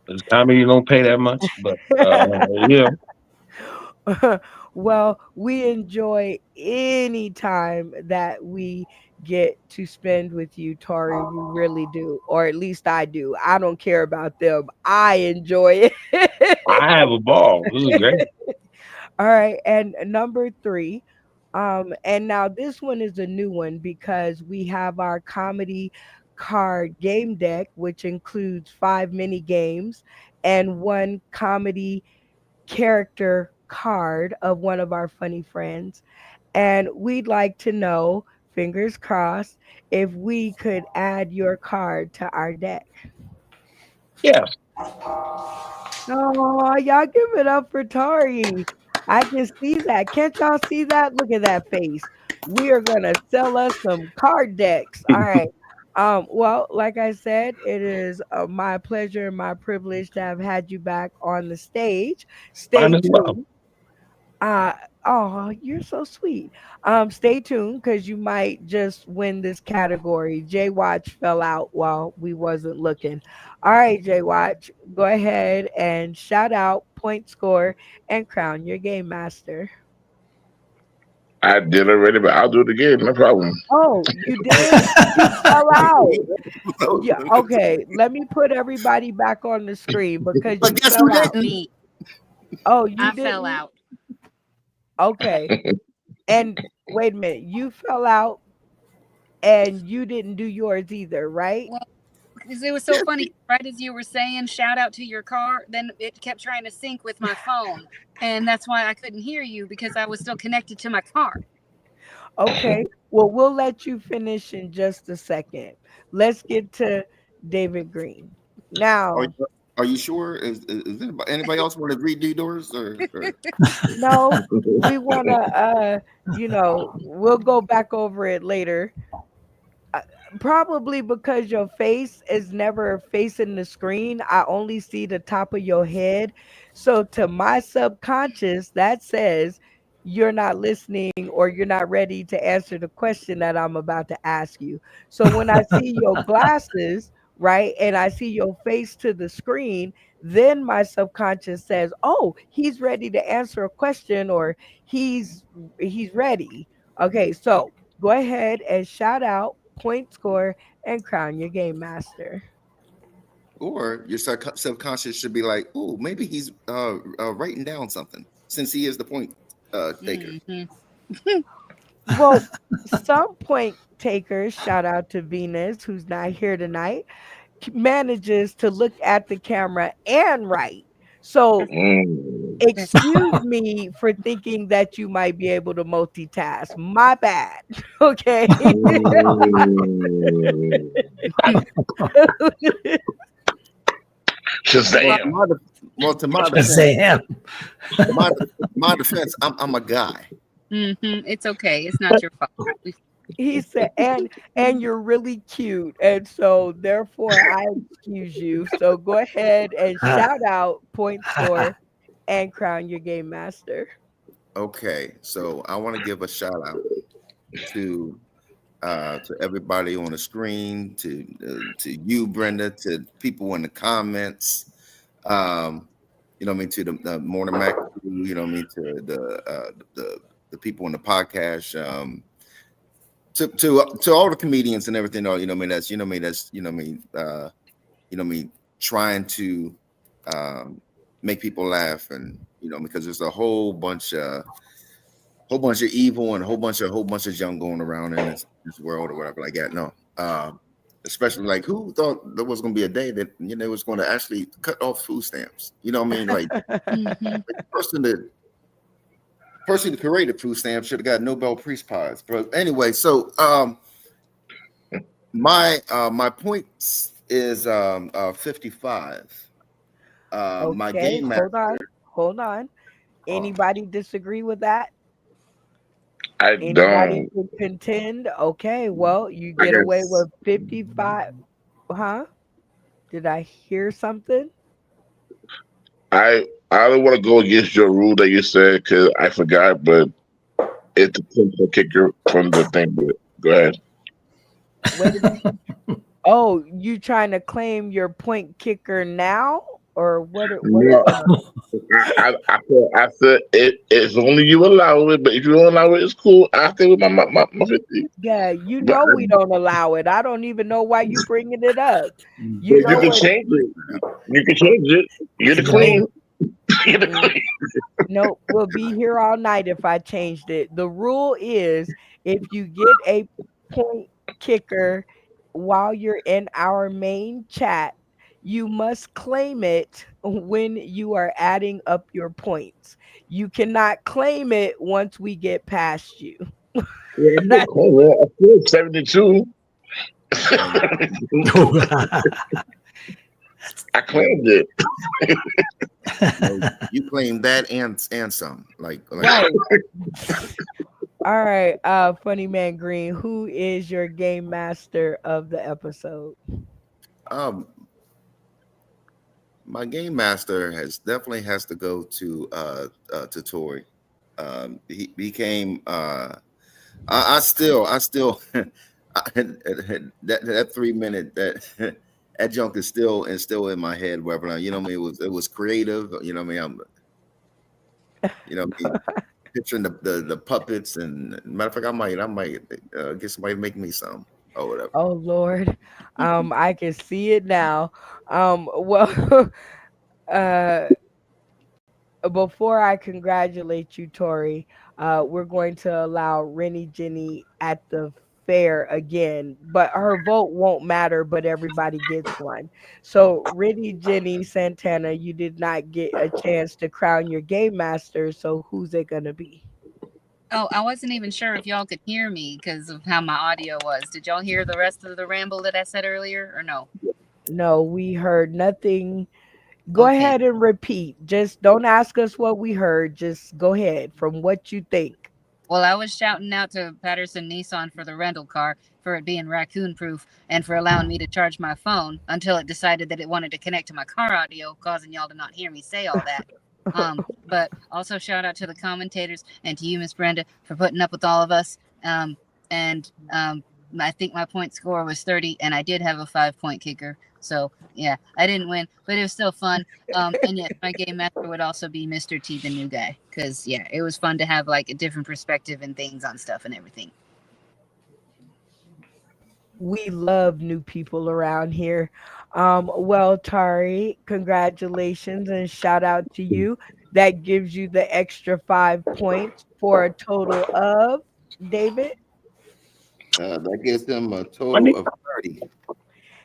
D: Because comedy don't pay that much, but yeah.
B: Well, we enjoy any time that we get to spend with you, Tori. We really do, or at least I do. I don't care about them. I enjoy it.
D: I have a ball. This is great.
B: All right, and number three. And now this one is a new one because we have our comedy card game deck, which includes 5 mini games and one comedy character card of one of our funny friends. And we'd like to know, fingers crossed, if we could add your card to our deck.
D: Yes.
B: Oh, y'all give it up for Tori. I can see that. Can't y'all see that? Look at that face. We are gonna sell us some card decks. All right. Well, like I said, it is my pleasure and my privilege to have had you back on the stage.
D: Mine
B: Stay
D: as well.
B: tuned. Uh oh, you're so sweet. Stay tuned because you might just win this category. J Watch fell out while we wasn't looking. All right, J Watch, go ahead and shout out, point score, and crown your game master.
H: I did already, but I'll do it again. No problem.
B: Oh, you did? You fell out. Yeah,
E: But
B: okay. Let me put everybody back on the screen because you
E: guess who
B: fell out.
E: didn't?
F: Me,
B: Oh, you
F: I fell
B: didn't?
F: out.
B: Okay. And wait a minute, you fell out and you didn't do yours either, right?
F: Well, because it was so
E: Yes,
F: funny. Right as you were saying, shout out to your car, then it kept trying to sync with my phone, and that's why I couldn't hear you because I was still connected to my car.
B: Okay. Well, we'll let you finish in just a second. Let's get to David Green.
E: Are,
B: Now,
E: are you sure? Is anybody else want to redo doors or
B: no, we want to we'll go back over it later. Uh, Probably because your face is never facing the screen. I only see the top of your head. So to my subconscious, that says you're not listening or you're not ready to answer the question that I'm about to ask you. So when I see your glasses, right, and I see your face to the screen, then my subconscious says, "Oh, he's ready to answer a question or he's ready." Okay, so go ahead and shout out, point score, and crown your game master.
E: or your subconscious should be like, oh, maybe he's writing down something since he is the point taker.
F: Hmm.
B: Well, some point takers, shout out to Venus, who's not here tonight, manages to look at the camera and write. So
H: Mm.
B: excuse me for thinking that you might be able to multitask. My bad. Okay.
H: Mm.
E: Well,
H: Shazam.
E: to my defense,
C: Shazam.
E: to my, my defense, I'm a guy.
F: It's okay. It's not your fault.
B: He said, and you're really cute, and so therefore I excuse you. So go ahead and shout out, point score, and crown your game master.
E: Okay, so I want to give a shout out to everybody on the screen, to you, Brenda, to people in the comments. You know what I mean, to the Morning Mac crew, you know what I mean, to the people in the podcast, to all the comedians and everything. You know what I mean, that's you know what I mean, that's you know what I mean, you know what I mean, trying to make people laugh, and you know, because there's a whole bunch of evil and a whole bunch of junk going around in this world or whatever like that. No, especially like who thought there was going to be a day that you know was going to actually cut off food stamps? You know what I mean? Like the person that created food stamps should have got Nobel Peace Prize. But anyway, so my points is 55. My
B: Okay,
E: game master.
B: hold on.
E: Uh,
B: Anybody disagree with that?
H: I
B: Anybody
H: don't.
B: can contend? Okay, well, you
H: I
B: get away
H: guess
B: with 55. Huh? Did I hear something?
H: I don't want to go against your rule that you said because I forgot, but it's a simple kicker from the thing. But go ahead.
B: Wait a minute. Oh, you trying to claim your point kicker now, or what's
H: No,
B: going on?
H: I said it's only you allow it, but if you don't allow it, it's cool. I stay with my 50.
B: Yeah, you
H: But,
B: know we don't allow it. I don't even know why you bringing it up. You
H: but you
B: know
H: can
B: what?
H: change it. You can change it. You're the
B: Nope.
H: queen. You're the
B: Mm,
H: queen.
B: nope. We'll be here all night if I changed it. The rule is if you get a point kicker while you're in our main chat, you must claim it when you are adding up your points. You cannot claim it once we get past you.
H: Yeah, I'm the
B: That
H: queen. Man. I feel 72.
E: well,
H: I claimed it.
E: you claim that and some like
B: right. All right, funny man Green, who is your game master of the episode?
E: Um, my game master has to go to Tori. He became I still that 3 minute that junk is still in my head. Wherever you know what I mean, it was creative. You know what I mean. You know what I mean, picturing the puppets and matter of fact, I might get somebody to make me some or whatever.
B: Oh Lord, I can see it now. Well, uh, before I congratulate you, Tori, we're going to allow Rennie Jenny at the fair again, but her vote won't matter, but everybody gets one. So, Rennie Jenny Santana, you did not get a chance to crown your game master, so who's it going to be?
F: Oh, I wasn't even sure if y'all could hear me because of how my audio was. Did y'all hear the rest of the ramble that I said earlier or no?
B: No, we heard nothing. Go
F: Okay.
B: ahead and repeat. Just don't ask us what we heard. Just go ahead from what you think.
F: Well, I was shouting out to Patterson Nissan for the rental car, for it being raccoon proof, and for allowing me to charge my phone until it decided that it wanted to connect to my car audio, causing y'all to not hear me say all that. But also shout out to the commentators and to you, Miss Brenda, for putting up with all of us. And I think my point score was 30, and I did have a 5 point kicker. So yeah, I didn't win, but it was still fun. And yes, my game master would also be Mr. T, the new guy, because yeah, it was fun to have like a different perspective and things on stuff and everything.
B: We love new people around here. Well, Tari, congratulations and shout out to you. That gives you the extra 5 points for a total of David.
E: That gives them a total
D: Money.
E: of 30.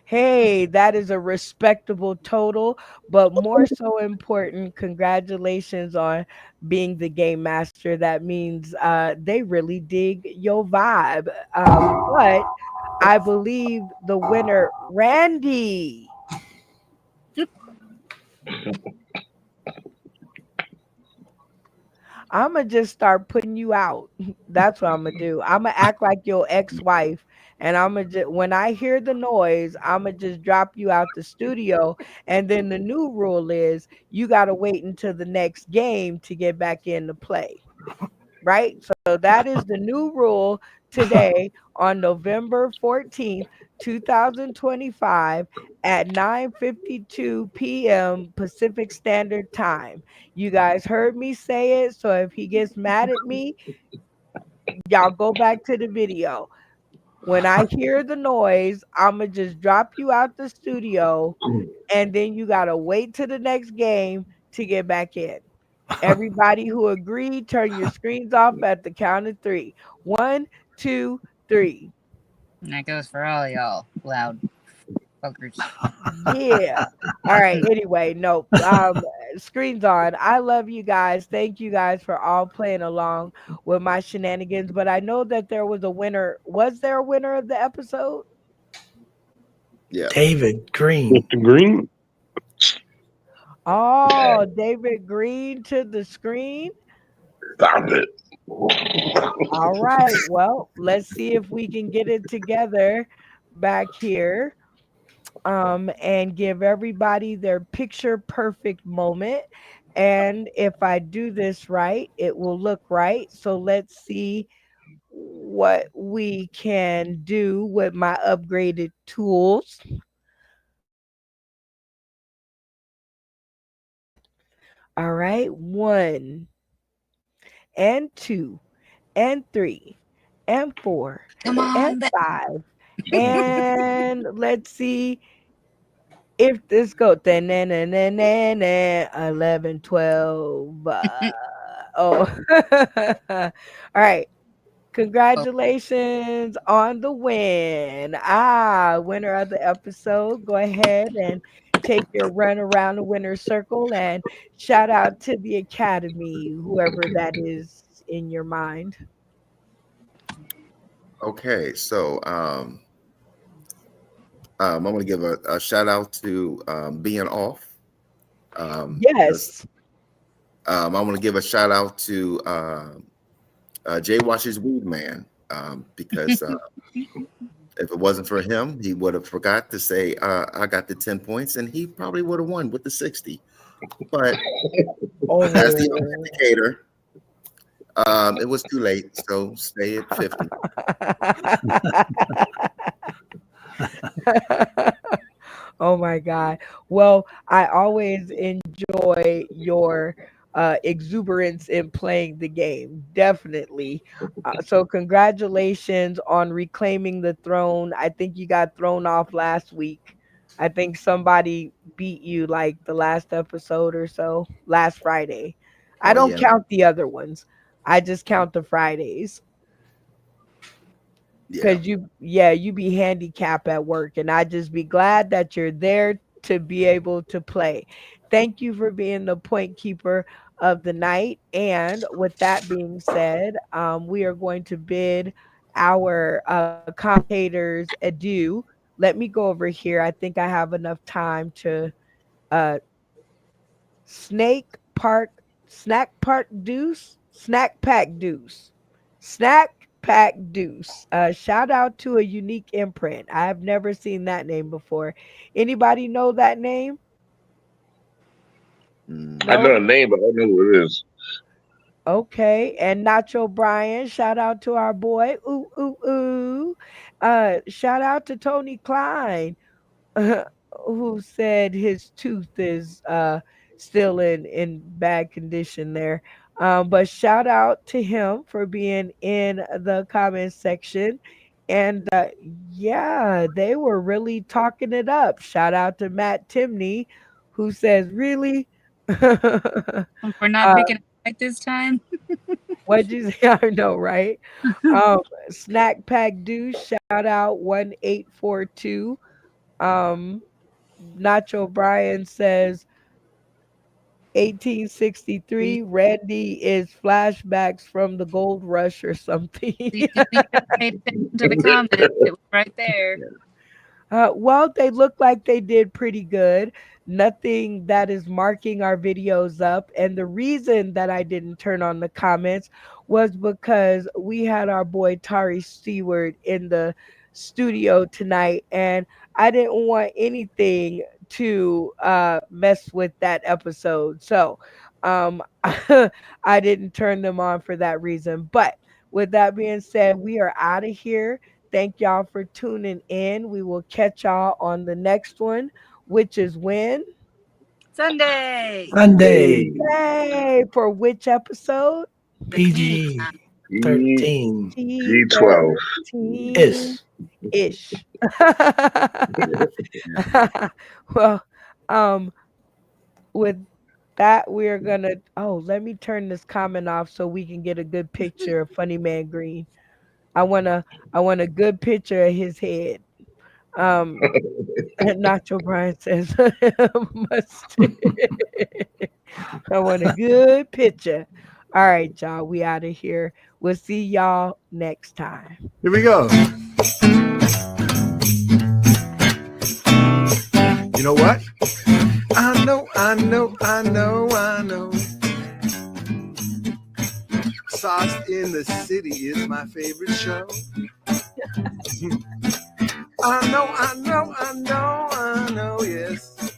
B: Hey, that is a respectable total, but more so important, congratulations on being the game master. That means they really dig your vibe. But I believe the winner, Randy. I'm gonna just start putting you out. That's what I'm gonna do. I'm gonna act like your ex-wife, and I'm gonna just when I hear the noise, I'm gonna just drop you out the studio. And then the new rule is you gotta wait until the next game to get back in to play. Right? So that is the new rule today on November 14th, 2025 at 9:52 p.m. Pacific Standard Time. You guys heard me say it, so if he gets mad at me, y'all go back to the video. When I hear the noise, I'ma just drop you out the studio and then you gotta wait to the next game to get back in. Everybody who agreed, turn your screens off at the count of three. One, two, three.
F: And that goes for all y'all loud fuckers.
B: Yeah. All right. Anyway, no. Screens on. I love you guys. Thank you guys for all playing along with my shenanigans. But I know that there was a winner. Was there a winner of the episode?
E: Yeah.
C: David Green.
D: Mr. Green.
B: Oh, David Green to the screen.
H: Stop it.
B: All right. Well, let's see if we can get it together back here. And give everybody their picture perfect moment. And if I do this right, it will look right. So let's see what we can do with my upgraded tools. All right, one and two and three and four
F: Come
B: and
F: on,
B: five. And let's see if this goes 11, 12. Oh, all right. Congratulations on the win. Winner of the episode. Go ahead and take your run around the winner's circle and shout out to the Academy, whoever that is in your mind.
E: Okay, so I'm going to give a shout out to being off.
B: Yes.
E: I want to give a shout out to Jay Wash's Weed Man, because if it wasn't for him, he would have forgot to say, I got the 10 points, and he probably would have won with the 60. But as the indicator, it was too late, so stay at 50.
B: Oh my God. Well, I always enjoy your exuberance in playing the game. Definitely. So, congratulations on reclaiming the throne. I think you got thrown off last week. I think somebody beat you like the last episode or so, last Friday. I
E: Oh
B: don't
E: yeah,
B: count the other ones, I just count the Fridays.
E: yeah.
B: Cause you be handicapped at work, and I just be glad that you're there to be able to play. Thank you for being the point keeper of the night. And with that being said, we are going to bid our commentators adieu. Let me go over here. I think I have enough time to uh, Snake Park, Snack Park Deuce, Snack Pack Deuce, Snack Pack Deuce. Shout out to a unique imprint. I have never seen that name before. Anybody know that name?
H: I know
B: No?
H: the name, but I don't know who it is.
B: Okay. And Nacho Bryan, shout out to our boy. Ooh, ooh, ooh. Shout out to Tony Klein. Who said his tooth is still in bad condition there. But shout out to him for being in the comment section. And yeah, they were really talking it up. Shout out to Matt Timney, who says, really?
F: We're not
B: uh,
F: picking it right this time.
B: what'd you say? I know, right? Um, Snack Pack Douche, shout out 1842. Um, Nacho Bryan says 1863. Randy is flashbacks from the gold rush or something.
F: You didn't even pay attention to the comment. It was right there.
B: Well, they look like they did pretty good. Nothing that is marking our videos up. And the reason that I didn't turn on the comments was because we had our boy Tari Stewart in the studio tonight, and I didn't want anything to mess with that episode. So I didn't turn them on for that reason. But with that being said, we are out of here. Thank y'all for tuning in. We will catch y'all on the next one, which is when?
F: Sunday.
C: Sunday,
B: Yay! For which episode?
F: The clean.
C: PG 13
H: G12.
B: T13
C: is.
B: ish. Well, um, with that, we're gonna. Oh, let me turn this comment off so we can get a good picture of Funny Man Green. I wanna, I want a good picture of his head. Um, Nacho Brian says, mustard. I want a good picture. All right, y'all. We out of here. We'll see y'all next time.
A: Here we go. You know what? I know. Sauce in the City is my favorite show. I know, yes.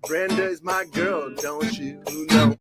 A: Brenda is my girl, don't you know?